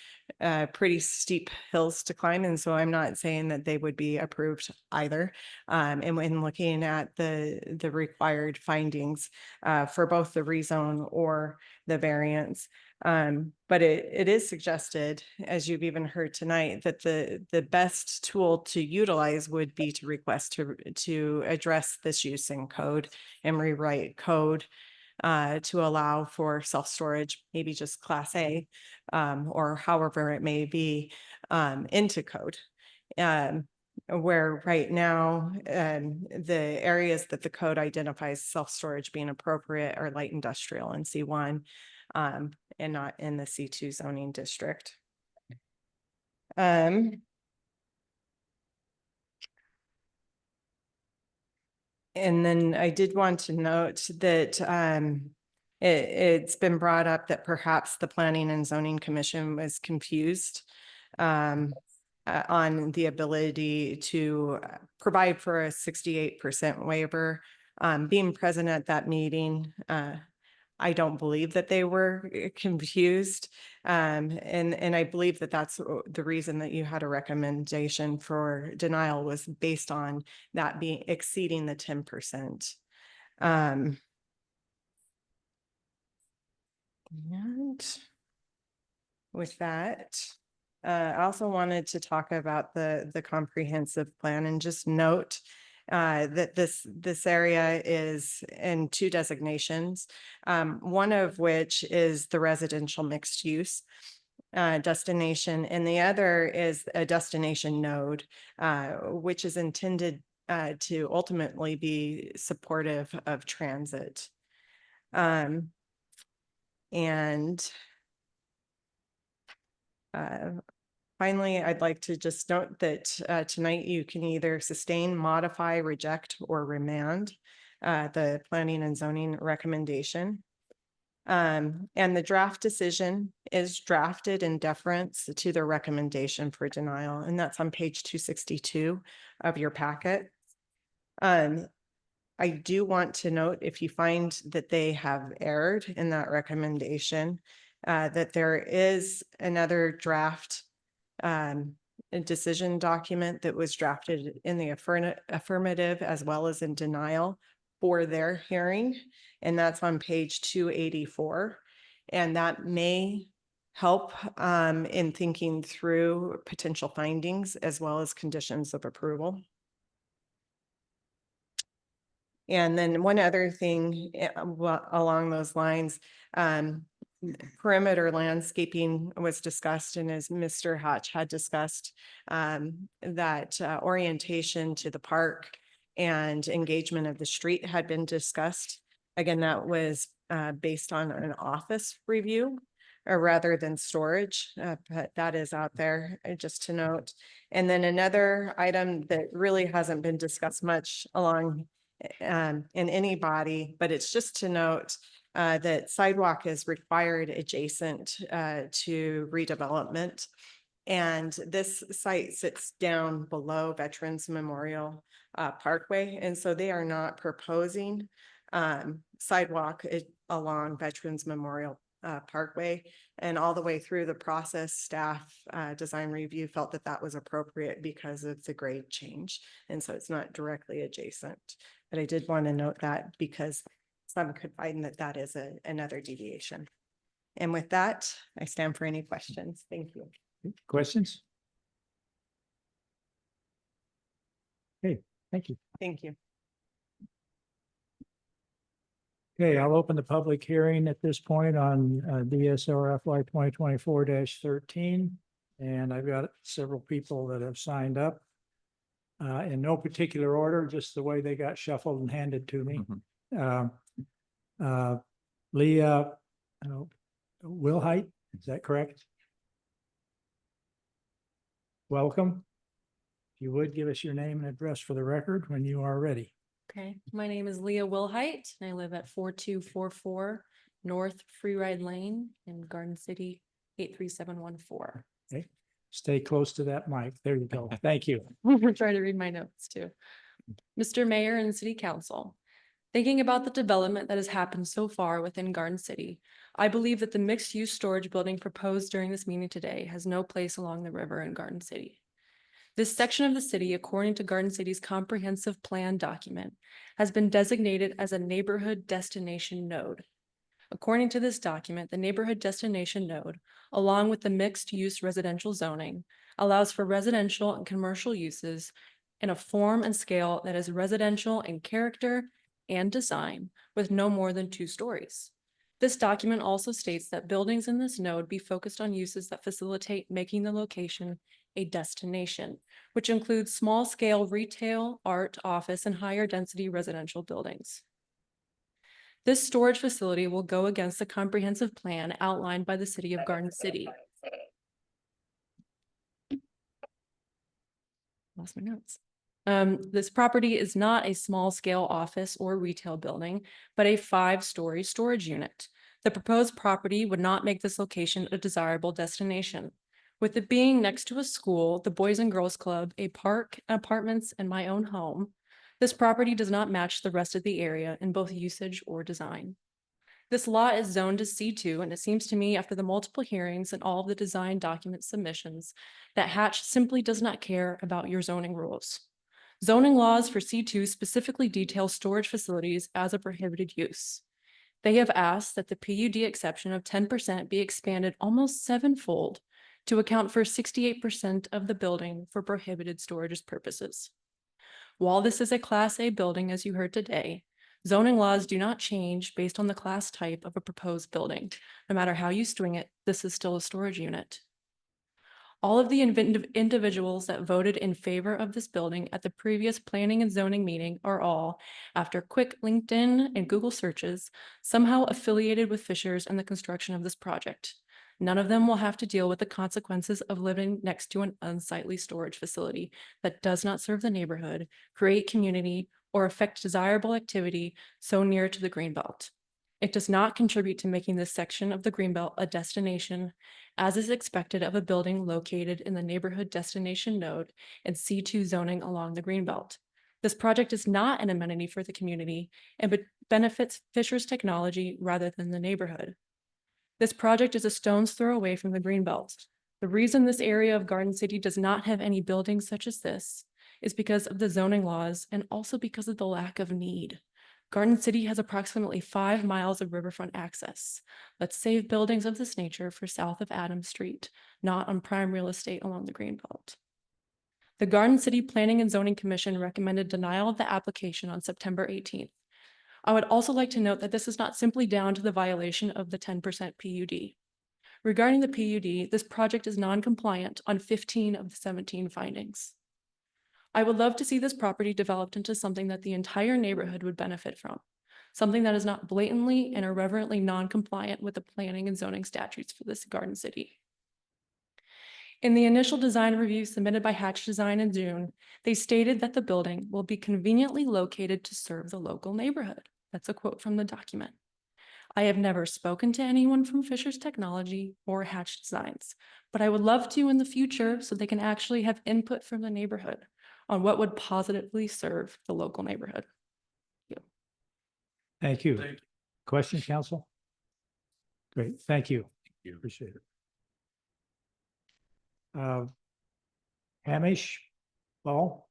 pretty steep hills to climb. And so I'm not saying that they would be approved either. And when looking at the required findings for both the rezone or the variance. But it is suggested, as you've even heard tonight, that the best tool to utilize would be to request to address this use in code and rewrite code to allow for self-storage, maybe just class A, or however it may be, into code. Where right now, the areas that the code identifies self-storage being appropriate are light industrial in C1, and not in the C2 zoning district. And then I did want to note that it's been brought up that perhaps the Planning and Zoning Commission was confused on the ability to provide for a 68% waiver. Being present at that meeting, I don't believe that they were confused. And I believe that that's the reason that you had a recommendation for denial, was based on that being exceeding the 10%. And with that, I also wanted to talk about the comprehensive plan and just note that this area is in two designations, one of which is the residential mixed use destination, and the other is a destination node, which is intended to ultimately be supportive of transit. Finally, I'd like to just note that tonight you can either sustain, modify, reject, or remand the planning and zoning recommendation. And the draft decision is drafted in deference to the recommendation for denial, and that's on page 262 of your packet. I do want to note, if you find that they have erred in that recommendation, that there is another draft a decision document that was drafted in the affirmative as well as in denial for their hearing, and that's on page 284. And that may help in thinking through potential findings as well as conditions of approval. And then one other thing along those lines, perimeter landscaping was discussed, and as Mr. Hatch had discussed, that orientation to the park and engagement of the street had been discussed. Again, that was based on an office review rather than storage, but that is out there just to note. And then another item that really hasn't been discussed much along in any body, but it's just to note that sidewalk is required adjacent to redevelopment. And this site sits down below Veterans Memorial Parkway. And so they are not proposing sidewalk along Veterans Memorial Parkway. And all the way through the process, staff design review felt that that was appropriate because of the grade change. And so it's not directly adjacent. But I did want to note that because some could find that that is another deviation. And with that, I stand for any questions. Thank you. Questions? Okay, thank you. Thank you. Okay, I'll open the public hearing at this point on DSR FY 2024-13. And I've got several people that have signed up. In no particular order, just the way they got shuffled and handed to me. Leah Wilhite, is that correct? Welcome. If you would give us your name and address for the record when you are ready. Okay, my name is Leah Wilhite and I live at 4244 North Freeride Lane in Garden City, 83714. Okay, stay close to that mic. There you go. Thank you. We're trying to read my notes too. Mr. Mayor and City Council, thinking about the development that has happened so far within Garden City, I believe that the mixed-use storage building proposed during this meeting today has no place along the river in Garden City. This section of the city, according to Garden City's comprehensive plan document, has been designated as a neighborhood destination node. According to this document, the neighborhood destination node, along with the mixed-use residential zoning, allows for residential and commercial uses in a form and scale that is residential in character and design with no more than 2 stories. This document also states that buildings in this node be focused on uses that facilitate making the location a destination, which includes small-scale retail, art, office, and higher density residential buildings. This storage facility will go against the comprehensive plan outlined by the City of Garden City. Lost my notes. This property is not a small-scale office or retail building, but a 5-story storage unit. The proposed property would not make this location a desirable destination. With it being next to a school, the Boys and Girls Club, a park, apartments, and my own home, this property does not match the rest of the area in both usage or design. This lot is zoned to C2, and it seems to me after the multiple hearings and all of the design document submissions that Hatch simply does not care about your zoning rules. Zoning laws for C2 specifically detail storage facilities as a prohibited use. They have asked that the PUD exception of 10% be expanded almost 7-fold to account for 68% of the building for prohibited storage purposes. While this is a Class A building, as you heard today, zoning laws do not change based on the class type of a proposed building. No matter how you string it, this is still a storage unit. All of the individuals that voted in favor of this building at the previous planning and zoning meeting are all, after quick LinkedIn and Google searches, somehow affiliated with Fishers and the construction of this project. None of them will have to deal with the consequences of living next to an unsightly storage facility that does not serve the neighborhood, create community, or affect desirable activity so near to the Greenbelt. It does not contribute to making this section of the Greenbelt a destination, as is expected of a building located in the neighborhood destination node and C2 zoning along the Greenbelt. This project is not an amenity for the community and benefits Fishers technology rather than the neighborhood. This project is a stone's throw away from the Greenbelt. The reason this area of Garden City does not have any buildings such as this is because of the zoning laws and also because of the lack of need. Garden City has approximately 5 miles of riverfront access. Let's save buildings of this nature for south of Adams Street, not on prime real estate along the Greenbelt. The Garden City Planning and Zoning Commission recommended denial of the application on September 18th. I would also like to note that this is not simply down to the violation of the 10% PUD. Regarding the PUD, this project is non-compliant on 15 of the 17 findings. I would love to see this property developed into something that the entire neighborhood would benefit from, something that is not blatantly and irreverently non-compliant with the planning and zoning statutes for this Garden City. In the initial design review submitted by Hatch Design in June, they stated that the building will be conveniently located to serve the local neighborhood. That's a quote from the document. I have never spoken to anyone from Fishers Technology or Hatch Designs, but I would love to in the future so they can actually have input from the neighborhood on what would positively serve the local neighborhood. Thank you. Thank you. Question, council? Great, thank you. Appreciate it. Hamish, Paul?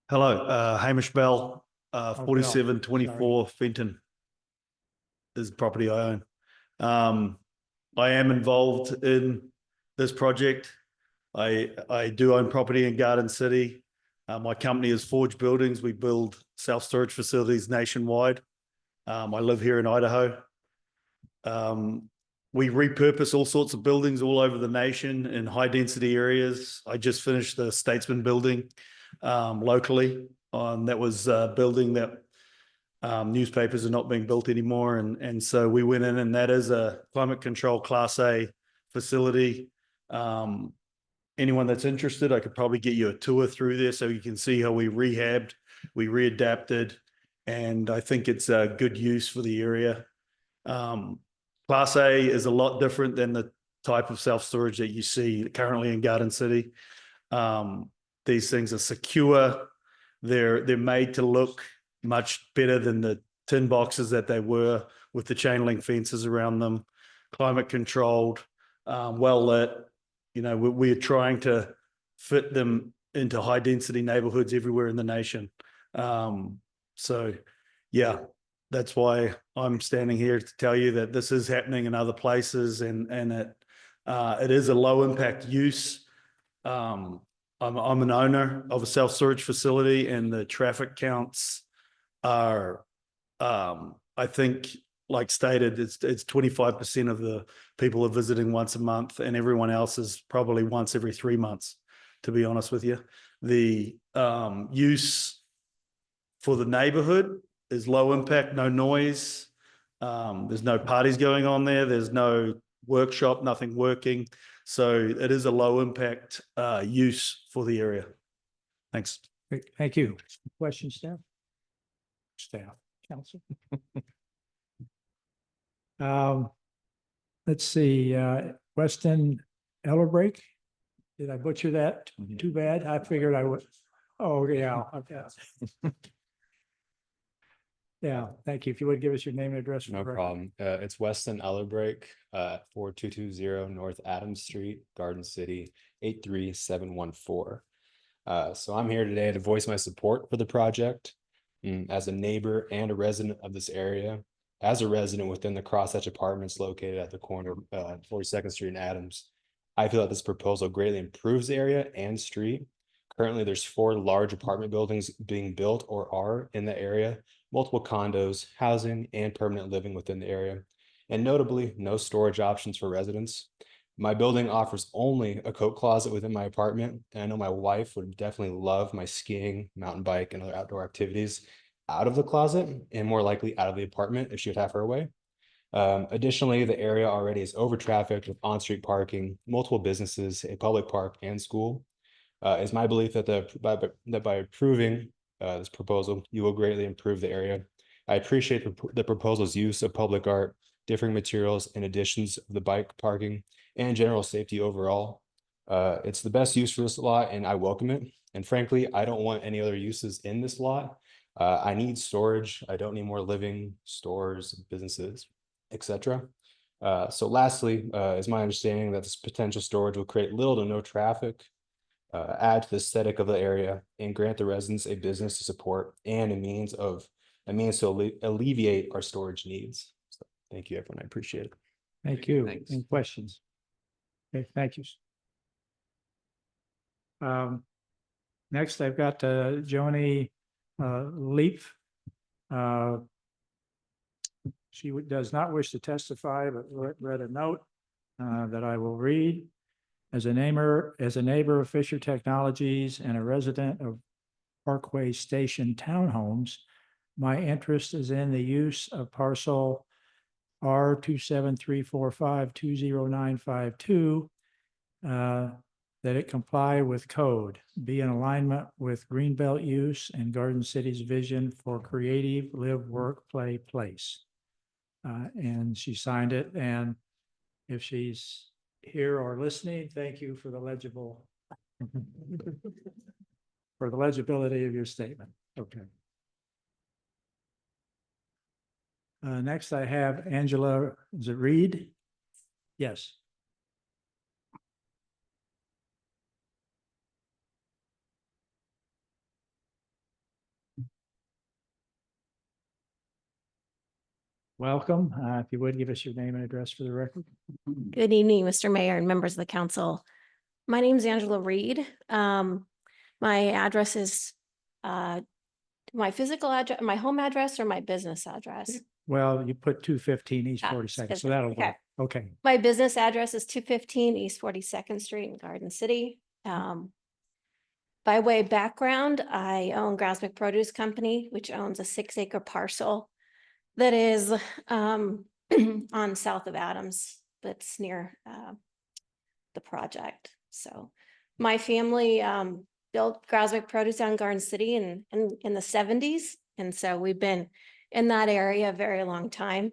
Hello, Hamish Bell, Bell, 4724 Fenton is the property I own. I am involved in this project. I do own property in Garden City. My company is Forge Buildings. We build self-storage facilities nationwide. I live here in Idaho. We repurpose all sorts of buildings all over the nation in high density areas. I just finished the Statesman building locally. That was a building that newspapers are not being built anymore. And so we went in, and that is a climate control Class A facility. Anyone that's interested, I could probably get you a tour through there so you can see how we rehabbed, we readapted, and I think it's a good use for the area. Class A is a lot different than the type of self-storage that you see currently in Garden City. These things are secure. They're made to look much better than the tin boxes that they were, with the chain link fences around them, climate controlled, well lit. You know, we're trying to fit them into high density neighborhoods everywhere in the nation. So yeah, that's why I'm standing here to tell you that this is happening in other places, and it is a low impact use. I'm an owner of a self-storage facility, and the traffic counts are, I think, like stated, it's 25% of the people are visiting once a month, and everyone else is probably once every 3 months, to be honest with you. The use for the neighborhood is low impact, no noise. There's no parties going on there. There's no workshop, nothing working. So it is a low impact use for the area. Thanks. Great, thank you. Questions, staff? Council. Let's see, Weston Ellerbreak. Did I butcher that? Too bad. I figured I would. Oh, yeah. Okay. Yeah, thank you. If you would give us your name and address. No problem. It's Weston Ellerbreak, 4220 North Adams Street, Garden City, 83714. So I'm here today to voice my support for the project. As a neighbor and a resident of this area, as a resident within the Crosshatch Apartments located at the corner of 42nd Street and Adams, I feel that this proposal greatly improves the area and street. Currently, there's 4 large apartment buildings being built or are in the area, multiple condos, housing, and permanent living within the area, and notably, no storage options for residents. My building offers only a coat closet within my apartment, and I know my wife would definitely love my skiing, mountain bike, and other outdoor activities out of the closet, and more likely out of the apartment if she would have her way. Additionally, the area already is over trafficked with on-street parking, multiple businesses, a public park, and school. It's my belief that by approving this proposal, you will greatly improve the area. I appreciate the proposal's use of public art, differing materials, and additions of the bike parking and general safety overall. It's the best use for this lot, and I welcome it. And frankly, I don't want any other uses in this lot. I need storage. I don't need more living, stores, businesses, etc. So lastly, is my understanding that this potential storage will create little to no traffic, add to the aesthetic of the area, and grant the residents a business to support and a means to alleviate our storage needs. So thank you, everyone. I appreciate it. Thank you. Thanks. Any questions? Okay, thank you. Next, I've got Joni Leaf. She does not wish to testify, but read a note that I will read. As a neighbor of Fisher Technologies and a resident of Parkway Station Townhomes, my interest is in the use of parcel R 27345200952, that it comply with code, be in alignment with Greenbelt use and Garden City's vision for creative live, work, play, place. And she signed it, and if she's here or listening, thank you for the legibility of your statement. Okay. Next, I have Angela, is it Reed? Yes. welcome. If you would give us your name and address for the record. Good evening, Mr. Mayor and members of the council. My name is Angela Reed. My address is my physical address, my home address or my business address? Well, you put 215 East Ah, 42nd, so business, that'll okay. work. Okay. My business address is 215 East 42nd Street in Garden City. By way of background, I own Grasmick Produce Company, which owns a 6-acre parcel that is on south of Adams, that's near the project. So my family built Grasmick Produce on Garden City in the 70s. And so we've been in that area a very long time.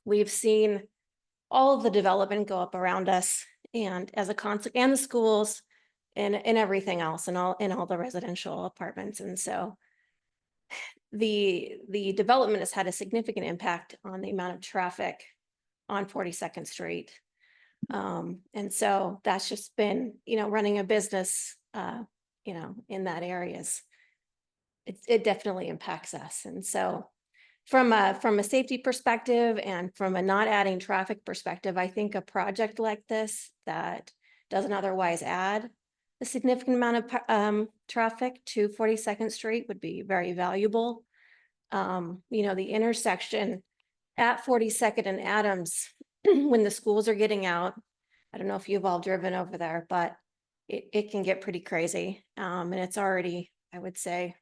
We've seen all of the development go up around us and as a consequence, and the schools and everything else and all the residential apartments. And so the development has had a significant impact on the amount of traffic on 42nd Street. And so that's just been, running a business, in that areas. It definitely impacts us. And so from a safety perspective and from a not adding traffic perspective, I think a project like this that doesn't otherwise add a significant amount of traffic to 42nd Street would be very valuable. The intersection at 42nd and Adams, when the schools are getting out, I don't know if you've all driven over there, but it can get pretty crazy. And it's already, I would say,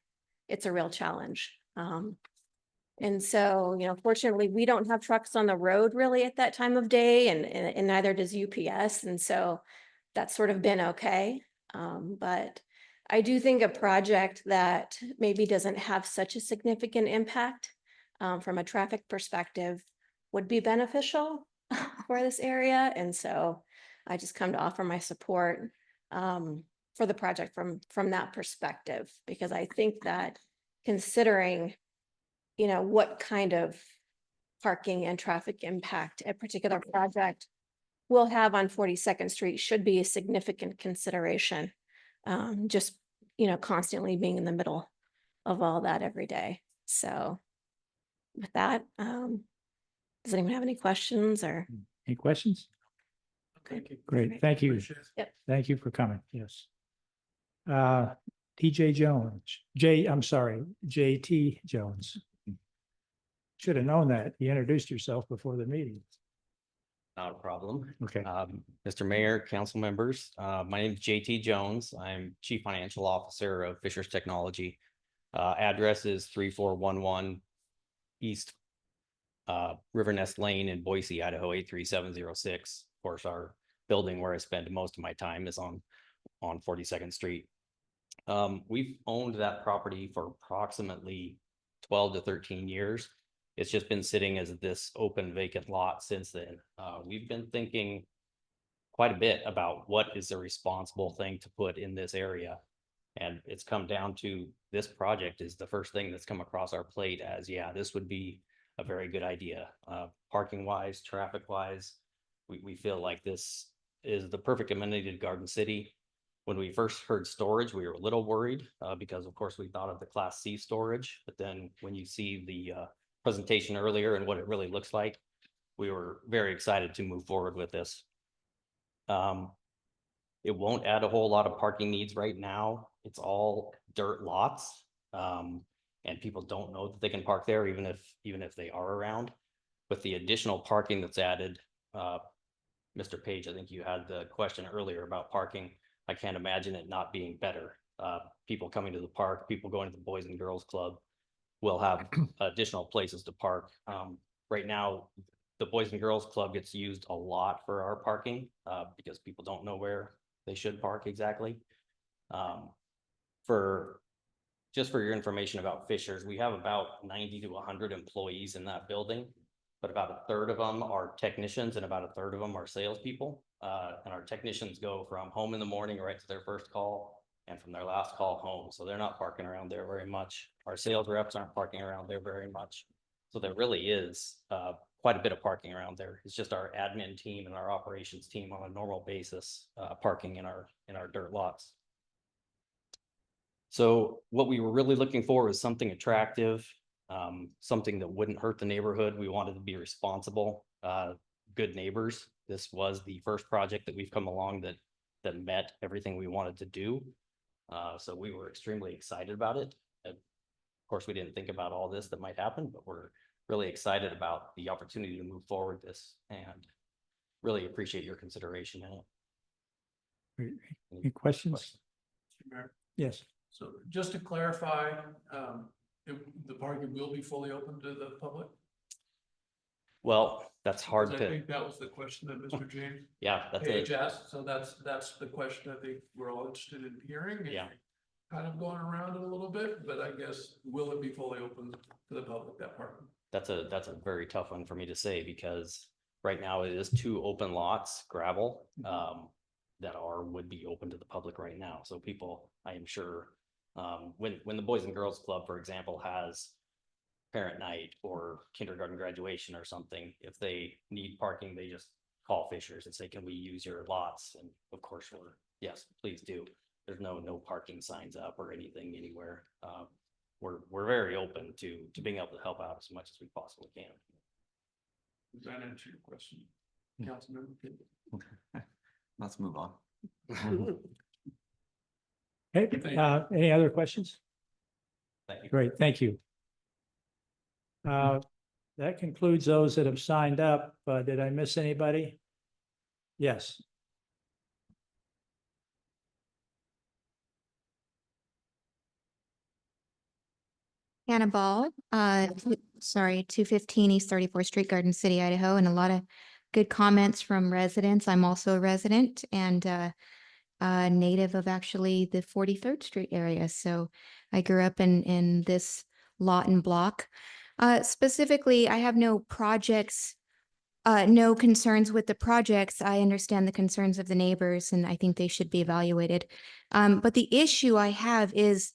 it's a real challenge. And so, fortunately, we don't have trucks on the road really at that time of day, and neither does UPS. And so that's sort of been okay. But I do think a project that maybe doesn't have such a significant impact from a traffic perspective would be beneficial for this area. And so I just come to offer my support for the project from that perspective, because I think that considering what kind of parking and traffic impact a particular project will have on 42nd Street should be a significant consideration. Just, constantly being in the middle of all that every day. So with that, does anyone have any questions or? Any questions? Thank you. Great, thank you. Appreciate it. Yep. Thank you for coming, yes. TJ Jones, JT Jones. Should have known that. You introduced yourself before the meeting. Not a problem. Okay. Mr. Mayor, council members, my name is JT Jones. I'm Chief Financial Officer of Fisher's Technology. Address is 3411 East River Nest Lane in Boise, Idaho 83706. Of course, our building where I spend most of my time is on 42nd Street. We've owned that property for approximately 12 to 13 years. It's just been sitting as this open vacant lot since then. We've been thinking quite a bit about what is the responsible thing to put in this area. And it's come down to this project is the first thing that's come across our plate as, yeah, this would be a very good idea. Parking wise, traffic wise, we feel like this is the perfect amenity to Garden City. When we first heard storage, we were a little worried because of course we thought of the Class C storage, but then when you see the presentation earlier and what it really looks like, we were very excited to move forward with this. It won't add a whole lot of parking needs right now. It's all dirt lots. And people don't know that they can park there even if they are around. With the additional parking that's added, Mr. Page, I think you had the question earlier about parking. I can't imagine it not being better. People coming to the park, people going to the Boys and Girls Club will have additional places to park. Right now, the Boys and Girls Club gets used a lot for our parking because people don't know where they should park exactly. Just for your information about Fishers, we have about 90 to 100 employees in that building, but about a third of them are technicians and about a third of them are salespeople. And our technicians go from home in the morning right to their first call and from their last call home. So they're not parking around there very much. Our sales reps aren't parking around there very much. So there really is quite a bit of parking around there. It's just our admin team and our operations team on a normal basis parking in our dirt lots. So what we were really looking for was something attractive something that wouldn't hurt the neighborhood. We wanted to be responsible, good neighbors. This was the first project that we've come along that met everything we wanted to do. So we were extremely excited about it. Of course, we didn't think about all this that might happen, but we're really excited about the opportunity to move forward this and really appreciate your consideration in it. Any questions? Yes. So just to clarify, the parking will be fully open to the public? Well, that's hard I to, think that was the question that Mr. James yeah, that's Page it. asked, so that's the question I think we're all interested in hearing. and Yeah. Kind of going around it a little bit, but I guess, will it be fully open to the public, that parking? That's a very tough one for me to say because right now it is 2 open lots, gravel, that would be open to the public right now. So people, I am sure, when the Boys and Girls Club, for example, has parent night or kindergarten graduation or something, if they need parking, they just call Fishers and say, can we use your lots? And of course, yes, please do. There's no parking signs up or anything anywhere. We're very open to being able to help out as much as we possibly can. Does that answer your question? Councilmember Kidd? Let's move on. Okay, any other questions? Thank you. Great, thank you. That concludes those that have signed up. Did I miss anybody? Yes. Hannah Ball, 215 East 34th Street, Garden City, Idaho, and a lot of good comments from residents. I'm also a resident and a native of actually the 43rd Street area. So I grew up in this lot and block. Specifically, I have no projects, no concerns with the projects. I understand the concerns of the neighbors and I think they should be evaluated. But the issue I have is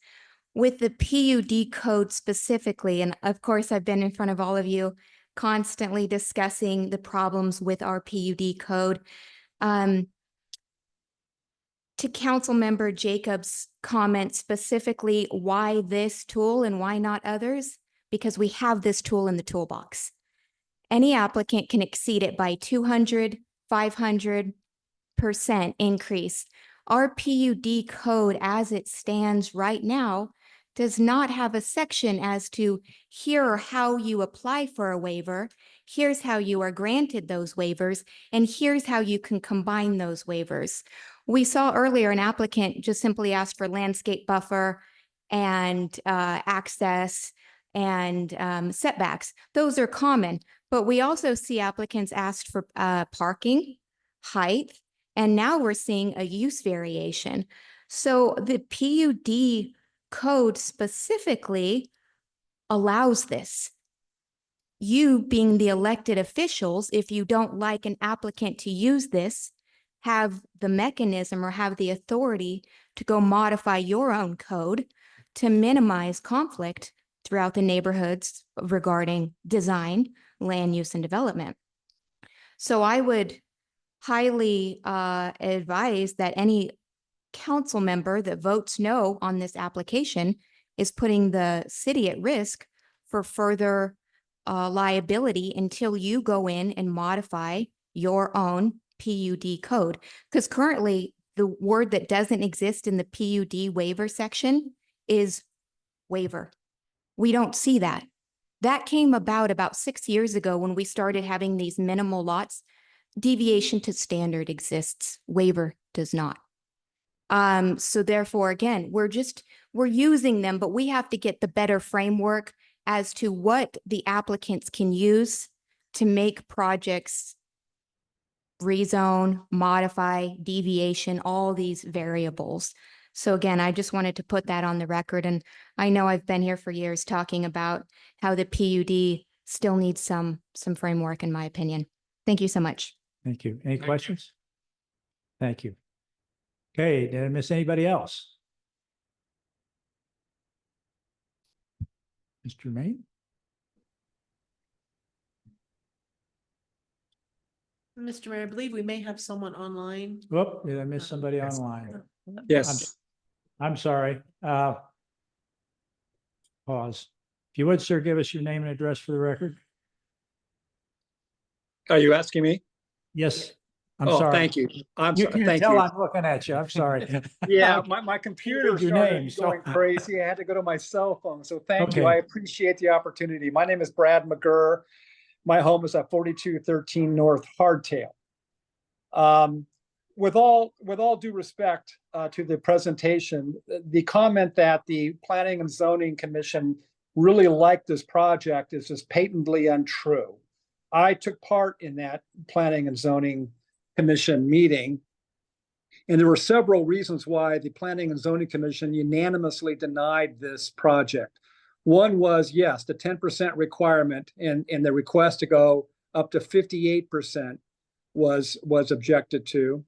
with the PUD code specifically, and of course, I've been in front of all of you constantly discussing the problems with our PUD code. To Council Member Jacobs' comment specifically, why this tool and why not others? Because we have this tool in the toolbox. Any applicant can exceed it by 200, 500% increase. Our PUD code as it stands right now does not have a section as to here are how you apply for a waiver, here's how you are granted those waivers, and here's how you can combine those waivers. We saw earlier an applicant just simply asked for landscape buffer and access and setbacks. Those are common, but we also see applicants asked for parking, height, and now we're seeing a use variation. So the PUD code specifically allows this. You being the elected officials, if you don't like an applicant to use this, have the mechanism or have the authority to go modify your own code to minimize conflict throughout the neighborhoods regarding design, land use, and development. So I would highly advise that any council member that votes no on this application is putting the city at risk for further liability until you go in and modify your own PUD code. Because currently the word that doesn't exist in the PUD waiver section is waiver. We don't see that. That came about 6 years ago when we started having these minimal lots. Deviation to standard exists, waiver does not. So therefore, again, we're using them, but we have to get the better framework as to what the applicants can use to make projects rezone, modify, deviation, all these variables. So again, I just wanted to put that on the record. And I know I've been here for years talking about how the PUD still needs some framework, in my opinion. Thank you so much. Thank you. Any questions? Thank you. Okay, did I miss anybody else? Mr. Maine? Mr. Mayor, I believe we may have someone online. Whoop, did I miss somebody online? Yes. I'm sorry. Pause. If you would, sir, give us your name and address for the record. Are you asking me? Yes, I'm Oh, sorry. thank you. I'm You sorry. can't Thank tell you. I'm looking at you. I'm sorry. Yeah, my computer read your started name, so- going crazy. I had to go to my cell phone. So thank you. Okay. I appreciate the opportunity. My name is Brad McGurr. My home is at 4213 North Hardtail. With all due respect to the presentation, the comment that the Planning and Zoning Commission really liked this project is just patently untrue. I took part in that Planning and Zoning Commission meeting, and there were several reasons why the Planning and Zoning Commission unanimously denied this project. One was, yes, the 10% requirement and the request to go up to 58% was objected to.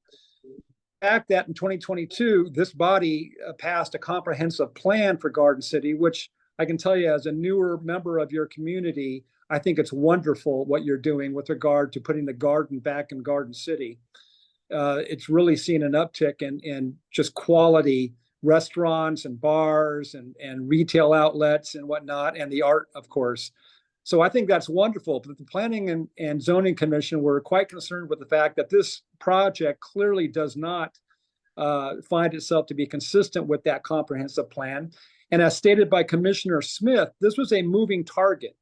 The fact that in 2022, this body passed a comprehensive plan for Garden City, which I can tell you as a newer member of your community, I think it's wonderful what you're doing with regard to putting the garden back in Garden City. It's really seen an uptick in just quality restaurants and bars and retail outlets and whatnot, and the art, of course. So I think that's wonderful. But the Planning and Zoning Commission were quite concerned with the fact that this project clearly does not find itself to be consistent with that comprehensive plan. And as stated by Commissioner Smith, this was a moving target.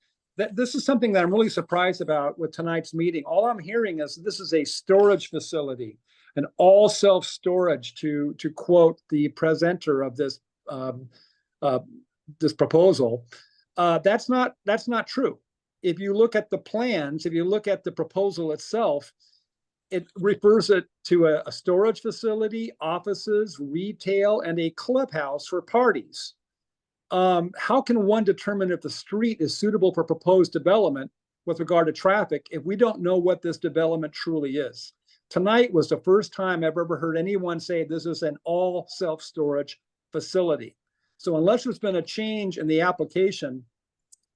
This is something that I'm really surprised about with tonight's meeting. All I'm hearing is this is a storage facility, an all self-storage, to quote the presenter of this this proposal. That's not true. If you look at the plans, if you look at the proposal itself, it refers it to a storage facility, offices, retail, and a clubhouse for parties. How can one determine if the street is suitable for proposed development with regard to traffic if we don't know what this development truly is? Tonight was the first time I've ever heard anyone say this is an all self-storage facility. So unless there's been a change in the application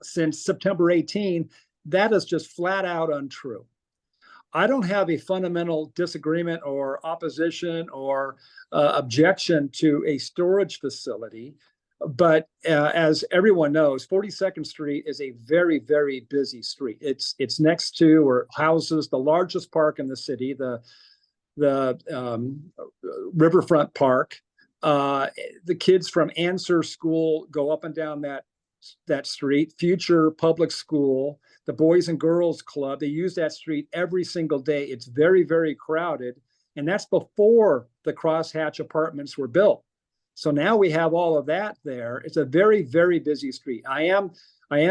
since September 18, that is just flat out untrue. I don't have a fundamental disagreement or opposition or objection to a storage facility. But as everyone knows, 42nd Street is a very, very busy street. It's next to or houses the largest park in the city, the Riverfront Park. The kids from Answer School go up and down that street. Future Public School, the Boys and Girls Club, they use that street every single day. It's very, very crowded. And that's before the crosshatch apartments were built. So now we have all of that there. It's a very, very busy street. I am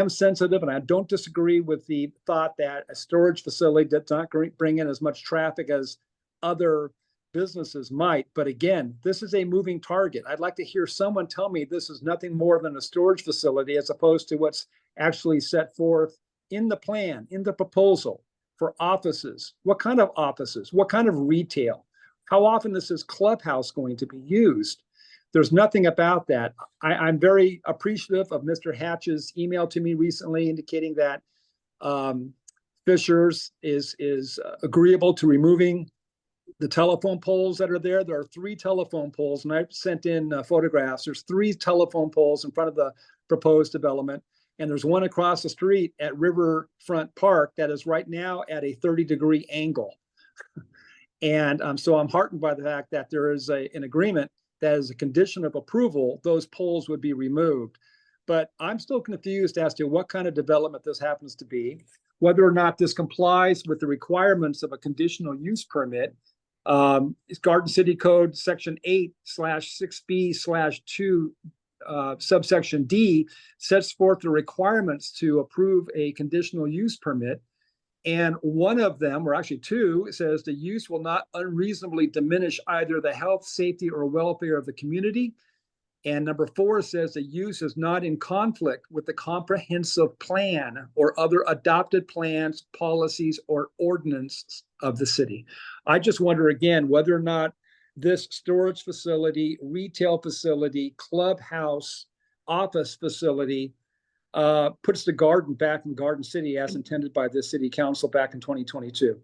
sensitive, and I don't disagree with the thought that a storage facility does not bring in as much traffic as other businesses might. But again, this is a moving target. I'd like to hear someone tell me this is nothing more than a storage facility as opposed to what's actually set forth in the plan, in the proposal for offices. What kind of offices? What kind of retail? How often is this clubhouse going to be used? There's nothing about that. I'm very appreciative of Mr. Hatch's email to me recently indicating that Fishers is agreeable to removing the telephone poles that are there. There are 3 telephone poles, and I've sent in photographs. There's 3 telephone poles in front of the proposed development, and there's one across the street at Riverfront Park that is right now at a 30-degree angle. And so I'm heartened by the fact that there is an agreement that as a condition of approval, those poles would be removed. But I'm still confused as to what kind of development this happens to be, whether or not this complies with the requirements of a conditional use permit. Garden City Code Section 8/6B/2 subsection D sets forth the requirements to approve a conditional use permit. And one of them, or actually 2, says the use will not unreasonably diminish either the health, safety, or welfare of the community. And number 4 says the use is not in conflict with the comprehensive plan or other adopted plans, policies, or ordinances of the city. I just wonder again whether or not this storage facility, retail facility, clubhouse, office facility puts the garden back in Garden City as intended by this city council back in 2022.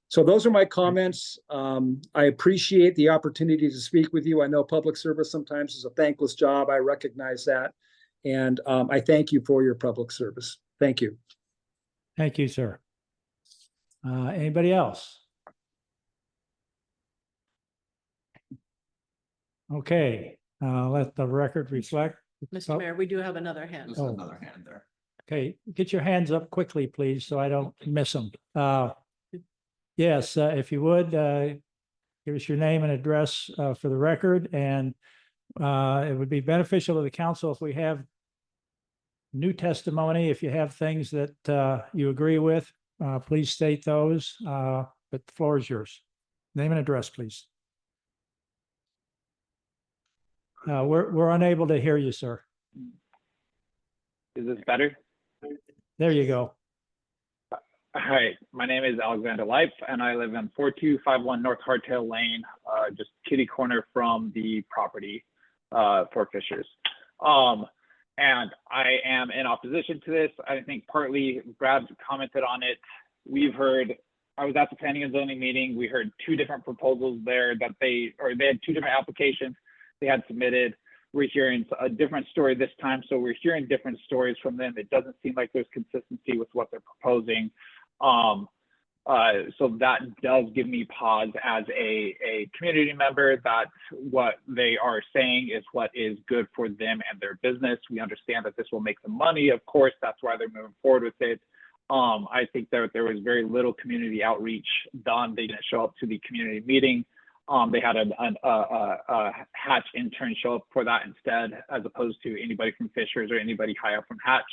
So those are my comments. I appreciate the opportunity to speak with you. I know public service sometimes is a thankless job. I recognize that. And I thank you for your public service. Thank you. Thank you, sir. Anybody else? Okay, let the record reflect. Mr. Mayor, we do have another hand. There's another hand there. Okay, get your hands up quickly, please, so I don't miss them. Yes, if you would, give us your name and address for the record, and it would be beneficial to the council if we have new testimony. If you have things that you agree with, please state those, but the floor is yours. Name and address, please. We're unable to hear you, sir. Is this better? There you go. Hi, my name is Alexander Leif, and I live in 4251 North Hardtail Lane, just kitty corner from the property for Fishers. And I am in opposition to this. I think partly Brad commented on it. I was at the planning and zoning meeting. We heard two different proposals there that they had two different applications they had submitted. We're hearing a different story this time. So we're hearing different stories from them. It doesn't seem like there's consistency with what they're proposing. So that does give me pause as a community member that what they are saying is what is good for them and their business. We understand that this will make them money. Of course, that's why they're moving forward with it. I think that there was very little community outreach done. They didn't show up to the community meeting. They had a Hatch intern show up for that instead, as opposed to anybody from Fishers or anybody high up from Hatch.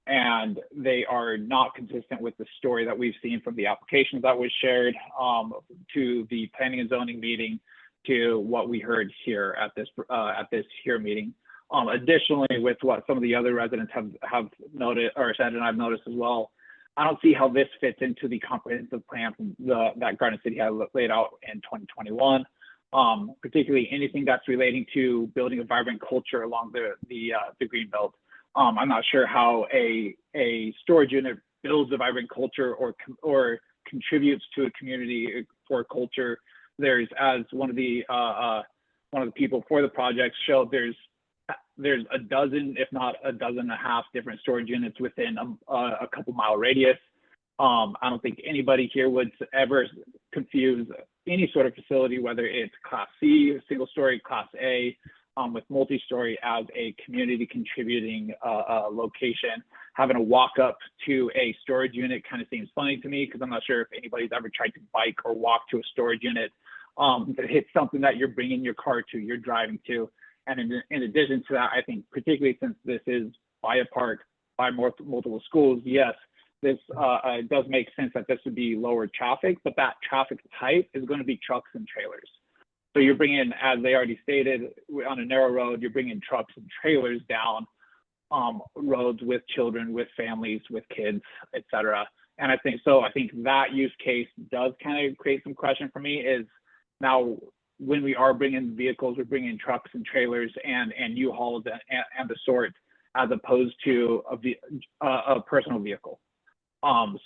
And they are not consistent with the story that we've seen from the applications that was shared to the planning and zoning meeting to what we heard here at this meeting. Additionally, with what some of the other residents have noted or said, and I've noticed as well, I don't see how this fits into the comprehensive plan from that Garden City had laid out in 2021. Particularly anything that's relating to building a vibrant culture along the Greenbelt. I'm not sure how a storage unit builds a vibrant culture or contributes to a community for culture. There's, as one of the people for the project showed, there's a dozen, if not a dozen and a half different storage units within a couple mile radius. I don't think anybody here would ever confuse any sort of facility, whether it's Class C, single story, Class A, with multi-story as a community contributing location. Having to walk up to a storage unit kind of seems funny to me because I'm not sure if anybody's ever tried to bike or walk to a storage unit. It's something that you're bringing your car to, you're driving to. And in addition to that, I think particularly since this is by a park, by multiple schools, yes, this does make sense that this would be lower traffic, but that traffic type is going to be trucks and trailers. So you're bringing, as they already stated, on a narrow road, you're bringing trucks and trailers down roads with children, with families, with kids, etc. And I think that use case does kind of create some question for me is now when we are bringing vehicles, we're bringing trucks and trailers and U-Hauls and the sort, as opposed to a personal vehicle.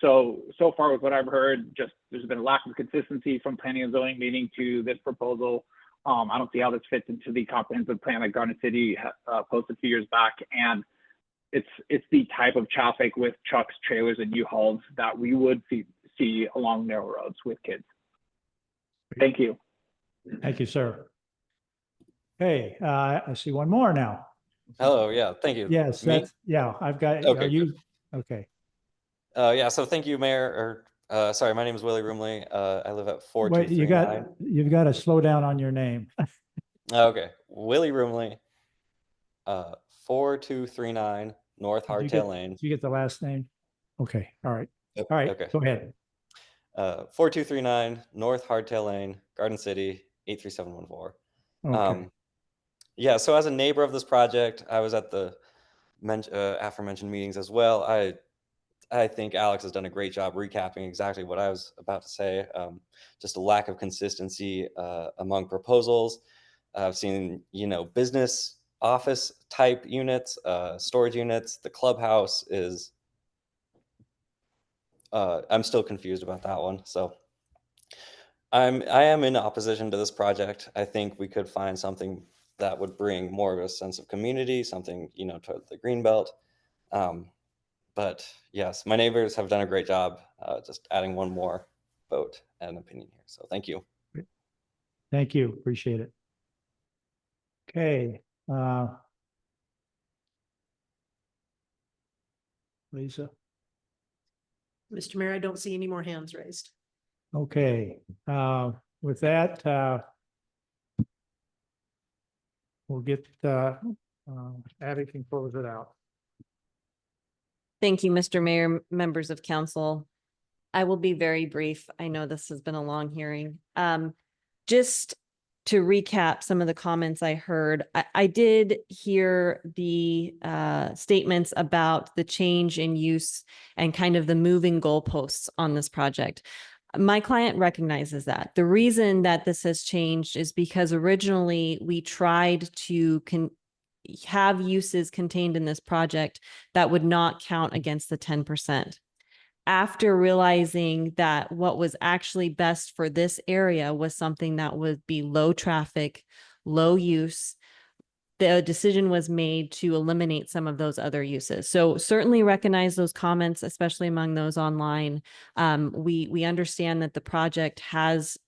So far with what I've heard, just there's been a lack of consistency from planning and zoning meeting to this proposal. I don't see how this fits into the comprehensive plan that Garden City posted a few years back. And it's the type of traffic with trucks, trailers, and U-Hauls that we would see along narrow roads with kids. Thank you. Thank you, sir. Hey, I see one more now. Hello, yeah, thank you. Yes, Me? yeah, I've got, Okay. are you, okay. Yeah, so thank you, Mayor, sorry, my name is Willie Roomley. I live at Wait, 4239. you've got to slow down on your name. Okay, Willie Roomley, 4239 North Hardtail Lane. Did you get the last name? Okay, all right. All right, Okay. go ahead. 4239 North Hardtail Lane, Garden City, 83714. Okay. Yeah, so as a neighbor of this project, I was at the aforementioned meetings as well. I think Alex has done a great job recapping exactly what I was about to say. Just a lack of consistency among proposals. I've seen, business office type units, storage units. The clubhouse is, I'm still confused about that one. So I am in opposition to this project. I think we could find something that would bring more of a sense of community, something, you know, to the greenbelt. But yes, my neighbors have done a great job, just adding one more vote and opinion here. So thank you. Thank you. Appreciate it. Okay. Lisa. Mr. Mayor, I don't see any more hands raised. Okay. With that, we'll get, Abby can close it out. Thank you, Mr. Mayor, members of council. I will be very brief. I know this has been a long hearing. Just to recap some of the comments I heard, I did hear the statements about the change in use and kind of the moving goalposts on this project. My client recognizes that. The reason that this has changed is because originally we tried to have uses contained in this project that would not count against the 10%. After realizing that what was actually best for this area was something that would be low traffic, low use, the decision was made to eliminate some of those other uses. So certainly recognize those comments, especially among those online. We understand that the project has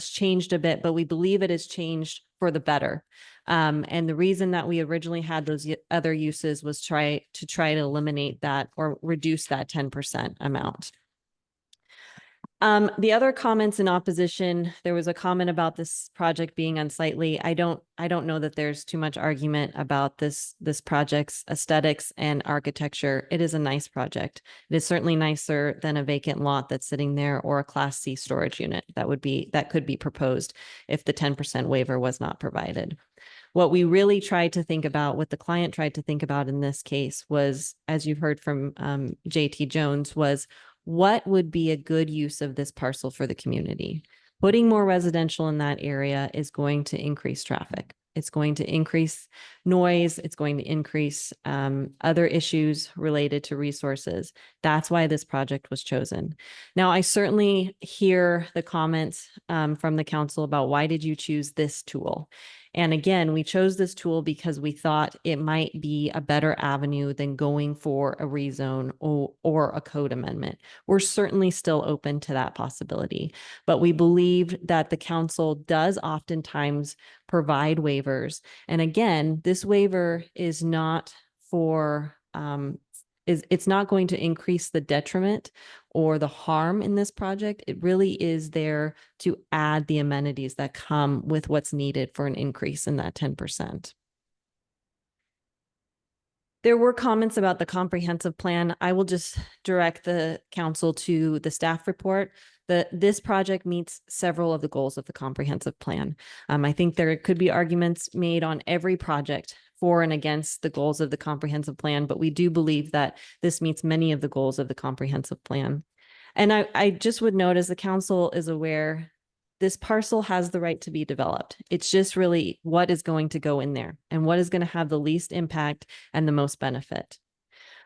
changed a bit, but we believe it has changed for the better. And the reason that we originally had those other uses was try to eliminate that or reduce that 10% amount. The other comments in opposition, there was a comment about this project being unsightly. I don't know that there's too much argument about this project's aesthetics and architecture. It is a nice project. It is certainly nicer than a vacant lot that's sitting there or a Class C storage unit that could be proposed if the 10% waiver was not provided. What we really tried to think about, what the client tried to think about in this case was, as you've heard from JT Jones, was what would be a good use of this parcel for the community? Putting more residential in that area is going to increase traffic. It's going to increase noise. It's going to increase other issues related to resources. That's why this project was chosen. Now, I certainly hear the comments from the council about why did you choose this tool? And again, we chose this tool because we thought it might be a better avenue than going for a rezone or a code amendment. We're certainly still open to that possibility, but we believe that the council does oftentimes provide waivers. And again, this waiver is not for, it's not going to increase the detriment or the harm in this project. It really is there to add the amenities that come with what's needed for an increase in that 10%. There were comments about the comprehensive plan. I will just direct the council to the staff report. This project meets several of the goals of the comprehensive plan. I think there could be arguments made on every project for and against the goals of the comprehensive plan, but we do believe that this meets many of the goals of the comprehensive plan. And I just would note, as the council is aware, this parcel has the right to be developed. It's just really what is going to go in there and what is going to have the least impact and the most benefit.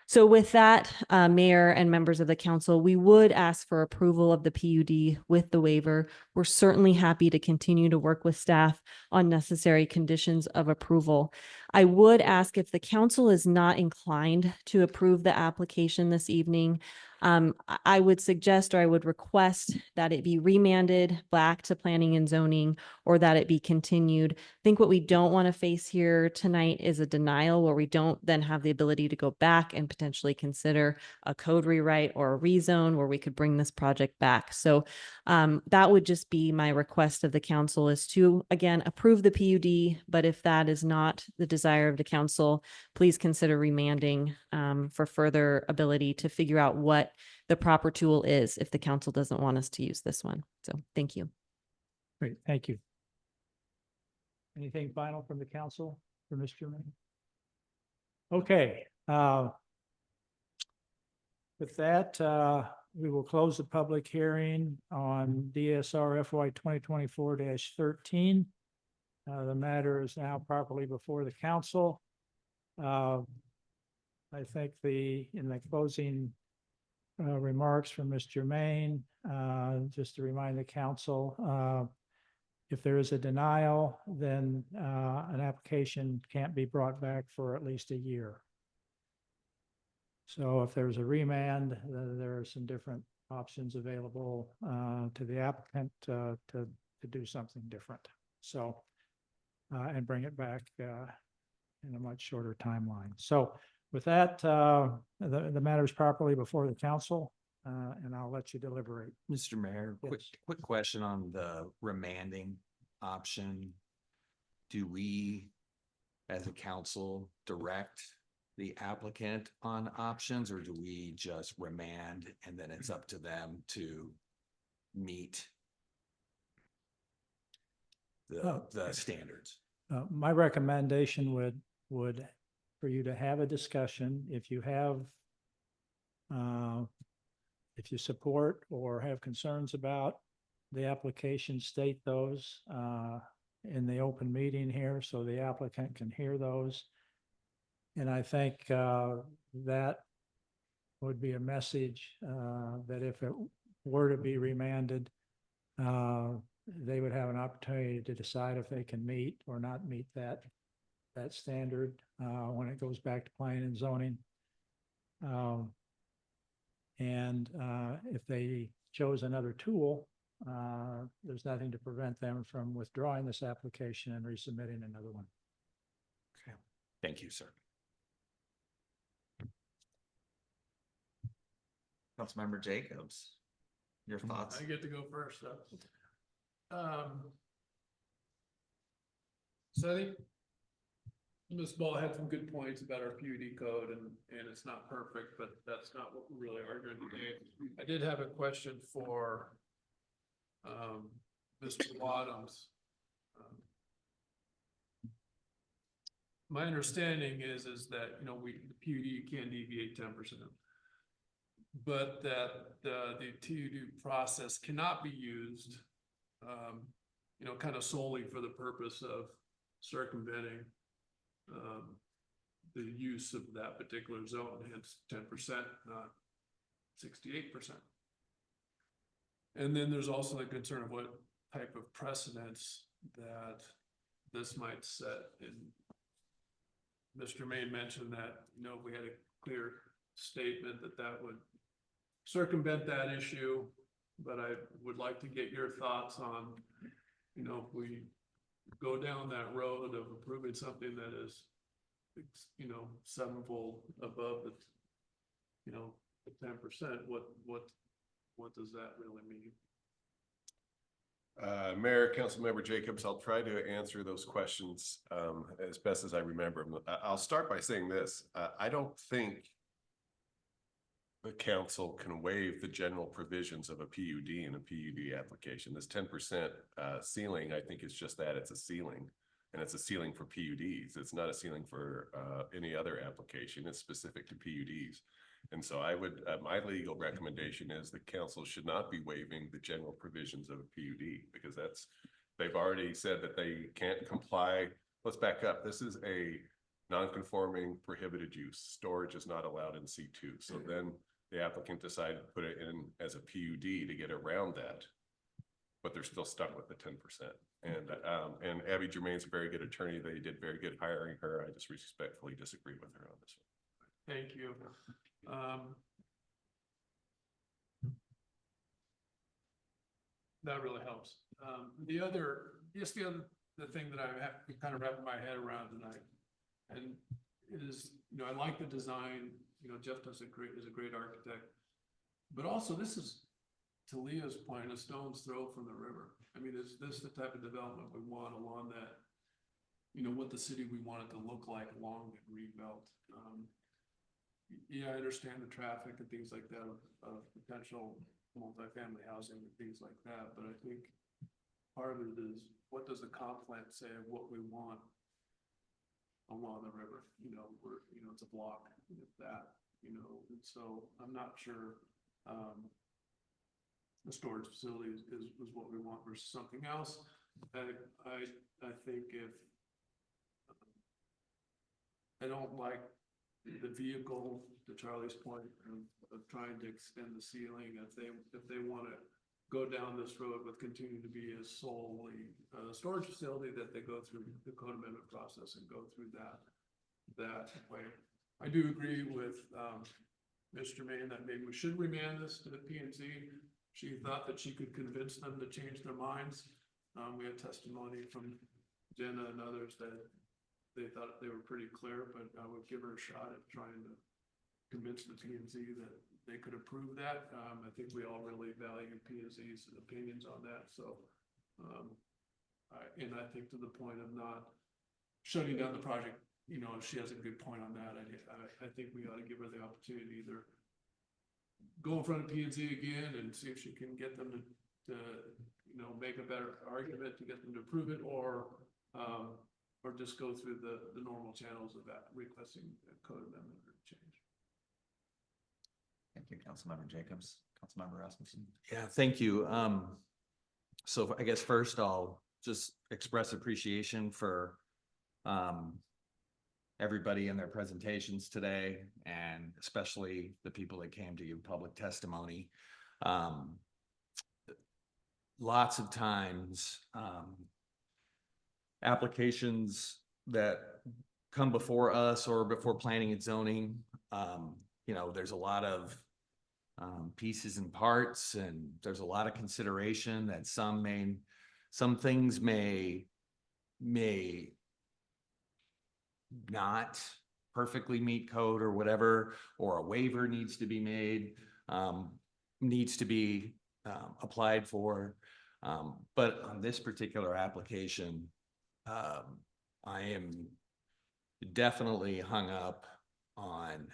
So with that, Mayor and members of the council, we would ask for approval of the PUD with the waiver. We're certainly happy to continue to work with staff on necessary conditions of approval. I would ask, if the council is not inclined to approve the application this evening, I would suggest, or I would request, that it be remanded back to planning and zoning, or that it be continued. I think what we don't want to face here tonight is a denial where we don't then have the ability to go back and potentially consider a code rewrite or a rezone where we could bring this project back. So that would just be my request of the council, is to, again, approve the PUD, but if that is not the desire of the council, please consider remanding for further ability to figure out what the proper tool is if the council doesn't want us to use this one. So thank you. Great, thank you. Anything final from the council for Mr. Mayor? Okay. With that, we will close the public hearing on DSR FY 2024-13. The matter is now properly before the council. I think in the closing remarks from Mr. Maine, just to remind the council, if there is a denial, then an application can't be brought back for at least a year. So if there's a remand, there are some different options available to the applicant to do something different. So, and bring it back in a much shorter timeline. So with that, the matter is properly before the council, and I'll let you deliberate. Mr. Mayor, quick question on the remanding option. Do we, as a council, direct the applicant on options, or do we just remand and then it's up to them to meet the standards? My recommendation would for you to have a discussion. If you have, if you support or have concerns about the application, state those in the open meeting here so the applicant can hear those. And I think that would be a message that if it were to be remanded, they would have an opportunity to decide if they can meet or not meet that standard when it goes back to planning and zoning. And if they chose another tool, there's nothing to prevent them from withdrawing this application and resubmitting another one. Okay, thank you, sir. Councilmember Jacobs, your thoughts? I get to go first, so. So I think Ms. Ball had some good points about our PUD code and it's not perfect, but that's not what we're really arguing today. I did have a question for Mr. Wadhams. My understanding is that, you know, the PUD can deviate 10%. But that the PUD process cannot be used, you know, kind of solely for the purpose of circumventing the use of that particular zone, hence 10%, not 68%. And then there's also the concern of what type of precedents that this might set. And Mr. Main mentioned that, you know, if we had a clear statement that would circumvent that issue, but I would like to get your thoughts on, you know, if we go down that road of approving something that is, you know, sevenfold above the, you know, the 10%, what does that really mean? Mayor, Councilmember Jacobs, I'll try to answer those questions as best as I remember them. I'll start by saying this. I don't think the council can waive the general provisions of a PUD in a PUD application. This 10% ceiling, I think, is just that. It's a ceiling, and it's a ceiling for PUDs. It's not a ceiling for any other application. It's specific to PUDs. And so I would, my legal recommendation is the council should not be waiving the general provisions of a PUD, because they've already said that they can't comply. Let's back up. This is a non-conforming prohibited use. Storage is not allowed in C2. So then the applicant decided to put it in as a PUD to get around that, but they're still stuck with the 10%. And Abby Germain's a very good attorney. They did very good hiring her. I just respectfully disagree with her on this one. Thank you. That really helps. The thing that I have kind of wrapping my head around tonight, and it is, you know, I like the design. You know, Jeff is a great architect, but also this is, to Leah's point, a stone's throw from the river. I mean, is this the type of development we want along that, you know, what the city we want it to look like along the Greenbelt? Yeah, I understand the traffic and things like that of potential multifamily housing and things like that, but I think part of it is, what does the comp plan say of what we want along the river? You know, it's a block, if that, you know, and so I'm not sure the storage facility is what we want versus something else. I think if I don't like the vehicle, to Charlie's point, of trying to extend the ceiling, if they want to go down this road with continuing to be a solely storage facility, that they go through the code amendment process and go through that way. I do agree with Mr. Maine that maybe we should remand this to the P and Z. She thought that she could convince them to change their minds. We had testimony from Jenna and others that they thought they were pretty clear, but I would give her a shot at trying to convince the P and Z that they could approve that. I think we all really value P and Z's opinions on that. So, and I think to the point of not shutting down the project, you know, she has a good point on that. I think we ought to give her the opportunity to either go in front of P and Z again and see if she can get them to you know, make a better argument to get them to approve it, or just go through the normal channels of that, requesting a code amendment or change. Thank you, Councilmember Jacobs. Councilmember Rasmussen. Yeah, thank you. So I guess first I'll just express appreciation for everybody in their presentations today, and especially the people that came to give public testimony. Lots of times, applications that come before us or before planning and zoning, you know, there's a lot of pieces and parts, and there's a lot of consideration that some things may not perfectly meet code or whatever, or a waiver needs to be made, needs to be applied for. But on this particular application, I am definitely hung up on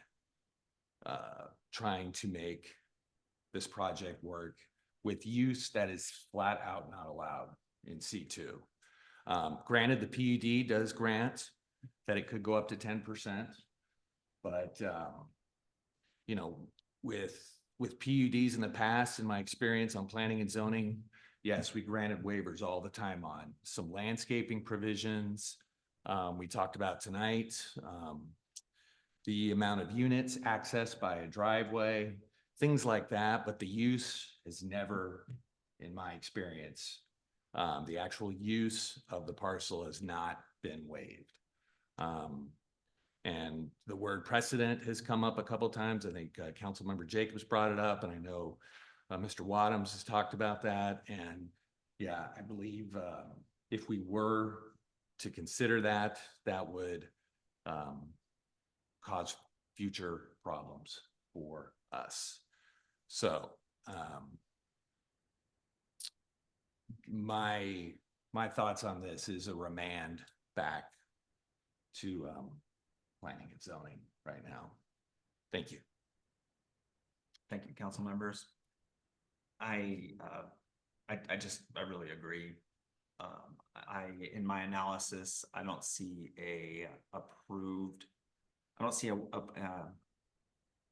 trying to make this project work with use that is flat out not allowed in C2. Granted, the PUD does grant that it could go up to 10%, but you know, with PUDs in the past, in my experience on planning and zoning, yes, we granted waivers all the time on some landscaping provisions. We talked about tonight, the amount of units accessed by a driveway, things like that, but the use is never, in my experience, the actual use of the parcel has not been waived. And the word precedent has come up a couple of times. I think Councilmember Jacobs brought it up, and I know Mr. Wadhams has talked about that. And yeah, I believe if we were to consider that, that would cause future problems for us. So my thoughts on this is a remand back to planning and zoning right now. Thank you. Thank you, council members. I really agree. In my analysis, I don't see a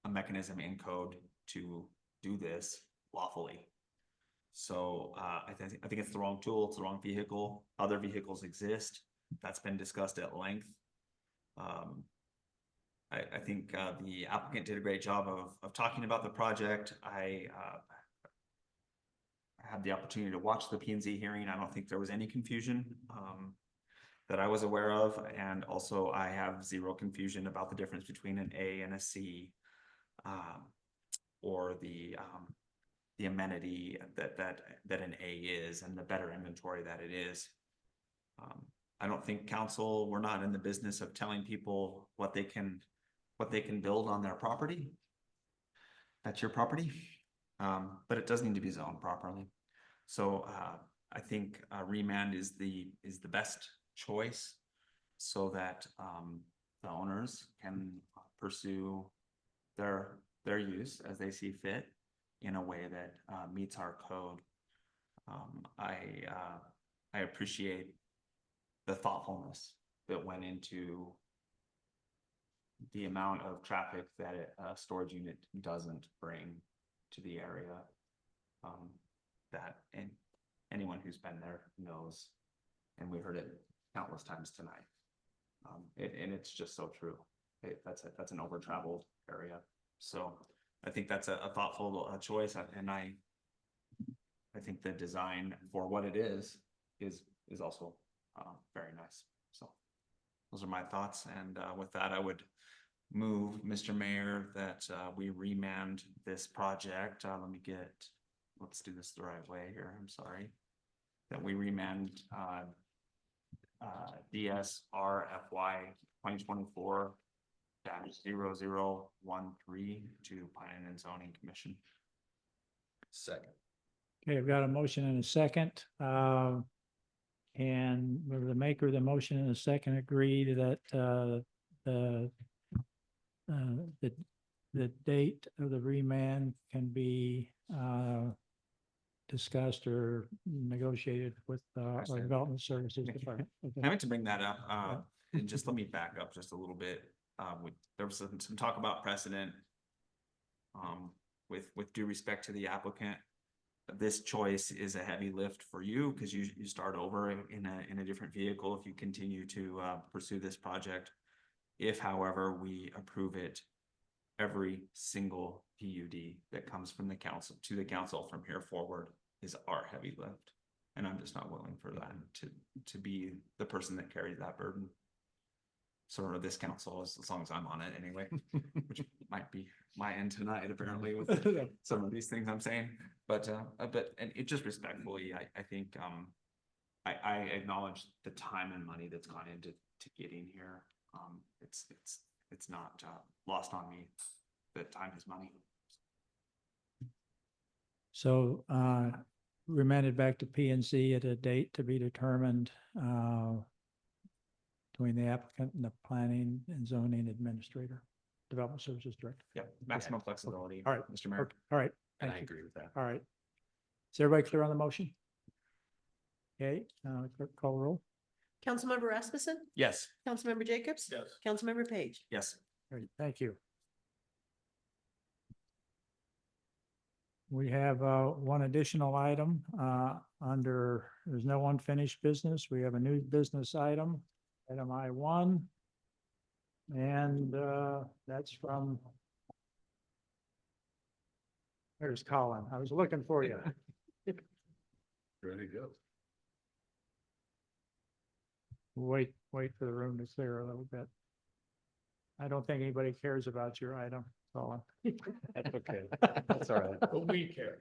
mechanism in code to do this lawfully. So I think it's the wrong tool, it's the wrong vehicle. Other vehicles exist. That's been discussed at length. I think the applicant did a great job of talking about the project. I had the opportunity to watch the P&Z hearing. I don't think there was any confusion that I was aware of. And also I have zero confusion about the difference between an A and a C, or the amenity that an A is, and the better inventory that it is. I don't think council, we're not in the business of telling people what they can build on their property. That's your property, but it does need to be zoned properly. So I think remand is the best choice, so that the owners can pursue their use as they see fit in a way that meets our code. I appreciate the thoughtfulness that went into the amount of traffic that a storage unit doesn't bring to the area. And anyone who's been there knows, and we heard it countless times tonight. And it's just so true. That's an over-traveled area. So I think that's a thoughtful choice, and I I think the design for what it is also very nice. So those are my thoughts. And with that, I would move, Mr. Mayor, that we remand this project. Let's do this the right way here. I'm sorry. That we remand DSRFY 2024-0013 to Planning and Zoning Commission. Second. Okay, I've got a motion and a second. And the maker of the motion and the second agreed that the date of the remand can be discussed or negotiated with our Development Services Department. Okay. I meant to bring that up, and just let me back up just a little bit. There was some talk about precedent. With due respect to the applicant, this choice is a heavy lift for you because you start over in a different vehicle if you continue to pursue this project. If, however, we approve it, every single PUD that comes from the council to the council from here forward is our heavy lift. And I'm just not willing for that to be the person that carries that burden. Sort of this council, as long as I'm on it anyway, which might be my end tonight, apparently, with some of these things I'm saying. But and it just respectfully, I think I acknowledge the time and money that's gone into getting here. It's not lost on me that time is money. So remanded back to PNC at a date to be determined between the applicant and the Planning and Zoning Administrator, Development Services Director. Yeah, maximum flexibility. All right, Mr. Mayor. Okay. All right. And Thank I you. agree with that. All right. Is everybody clear on the motion? Okay, clerk call roll. Councilmember Rasmussen? Yes. Councilmember Jacobs? Yes. Councilmember Page? Yes. Great, thank you. We have one additional item there's no unfinished business. We have a new business item I-1. And that's from, there's Colin. I was looking for you. Ready to go. Wait for the room to clear a little bit. I don't think anybody cares about your item, Colin. That's okay. That's all right. But we care.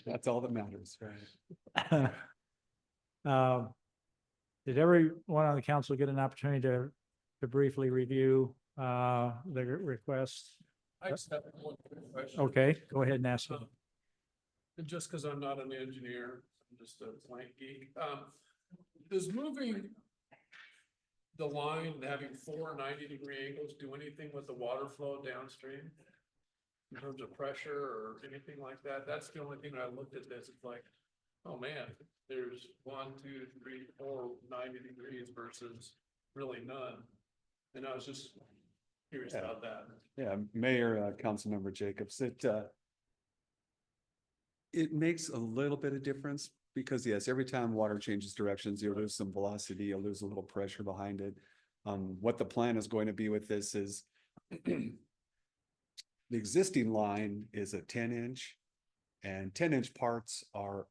That's all that matters, right? Did everyone on the council get an opportunity to briefly review the request? I just have one quick question. Okay, go ahead and ask it. And just because I'm not an engineer, I'm just a blank geek. Does moving the line and having 4 90-degree angles do anything with the water flow downstream? In terms of pressure or anything like that? That's the only thing I looked at this. It's like, oh man, there's 1, 2, 3, 4 90 degrees versus really none. And I was just curious about that. Yeah, Mayor, Councilmember Jacobs, it makes a little bit of difference because yes, every time water changes directions, you lose some velocity, you lose a little pressure behind it. What the plan is going to be with this is the existing line is a 10-inch and 10-inch parts are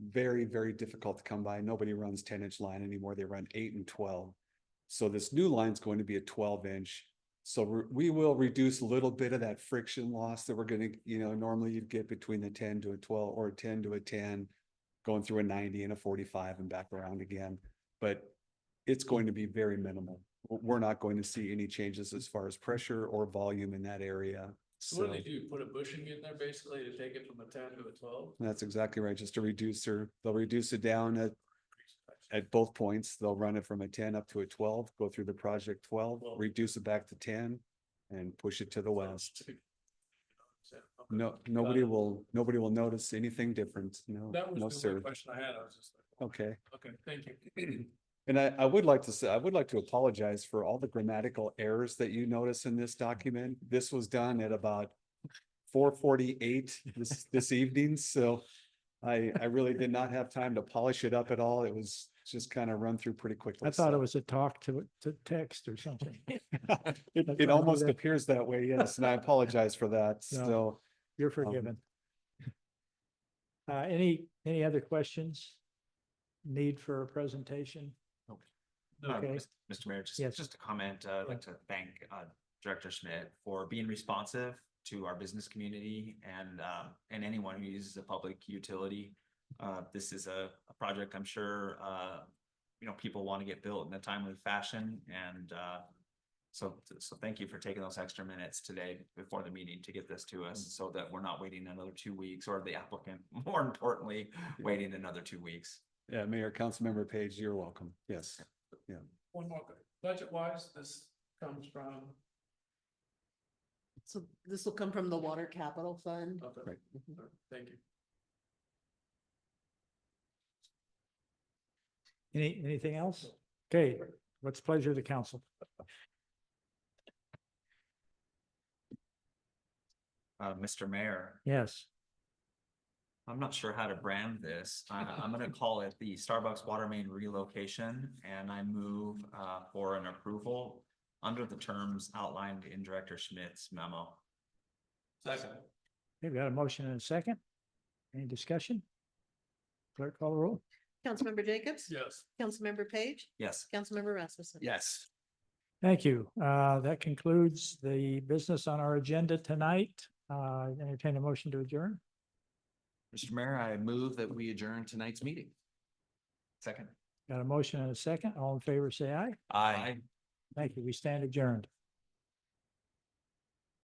very, very difficult to come by. Nobody runs 10-inch line anymore. They run 8 and 12. So this new line is going to be a 12-inch. So we will reduce a little bit of that friction loss that we're going to, normally you'd get between the 10 to a 12 or a 10 to a 10, going through a 90 and a 45 and back around again. But it's going to be very minimal. We're not going to see any changes as far as pressure or volume in that area. So what do they do? Put a bushing in there basically to take it from a 10 to a 12? That's exactly right. Just a reducer. They'll reduce it down at both points. They'll run it from a 10 up to a 12, go through the project 12, reduce it back to 10 and push it to the west. No, nobody will notice anything different. No, That was no, the sir. only question I had. I was just like, Okay. okay, thank you. And I would like to say, I would like to apologize for all the grammatical errors that you notice in this document. This was done at about 4:48 this evening. So I really did not have time to polish it up at all. It was just kind of run through pretty quickly. I thought it was a talk to text or something. It almost appears that way, yes, and I apologize for that. No, So you're forgiven. Any other questions? Need for a presentation? Okay. Mr. Mayor, Yes. just a comment. I'd like to thank Director Schmidt for being responsive to our business community and anyone who uses a public utility. This is a project I'm sure people want to get built in a timely fashion, and so thank you for taking those extra minutes today before the meeting to get this to us, so that we're not waiting another 2 weeks, or the applicant, more importantly, waiting another 2 weeks. Yeah, Mayor, Councilmember Page, you're welcome. Yes, yeah. One more, budget wise, this comes from. So this will come from the Water Capital Fund. Okay. Right. Thank you. Anything else? Okay, what's the pleasure of the council? Mr. Mayor, Yes. I'm not sure how to brand this. I'm gonna call it the Starbucks water main relocation, and I move for an approval under the terms outlined in Director Schmidt's memo. Second. We've got a motion and a second. Any discussion? Clerk, call the roll. Councilmember Jacobs? Yes. Councilmember Page? Yes. Councilmember Rasmussen? Yes. Thank you. That concludes the business on our agenda tonight. Entertain a motion to adjourn. Mr. Mayor, I move that we adjourn tonight's meeting. Second. Got a motion and a second. All in favor, say aye. Aye. Thank you. We stand adjourned.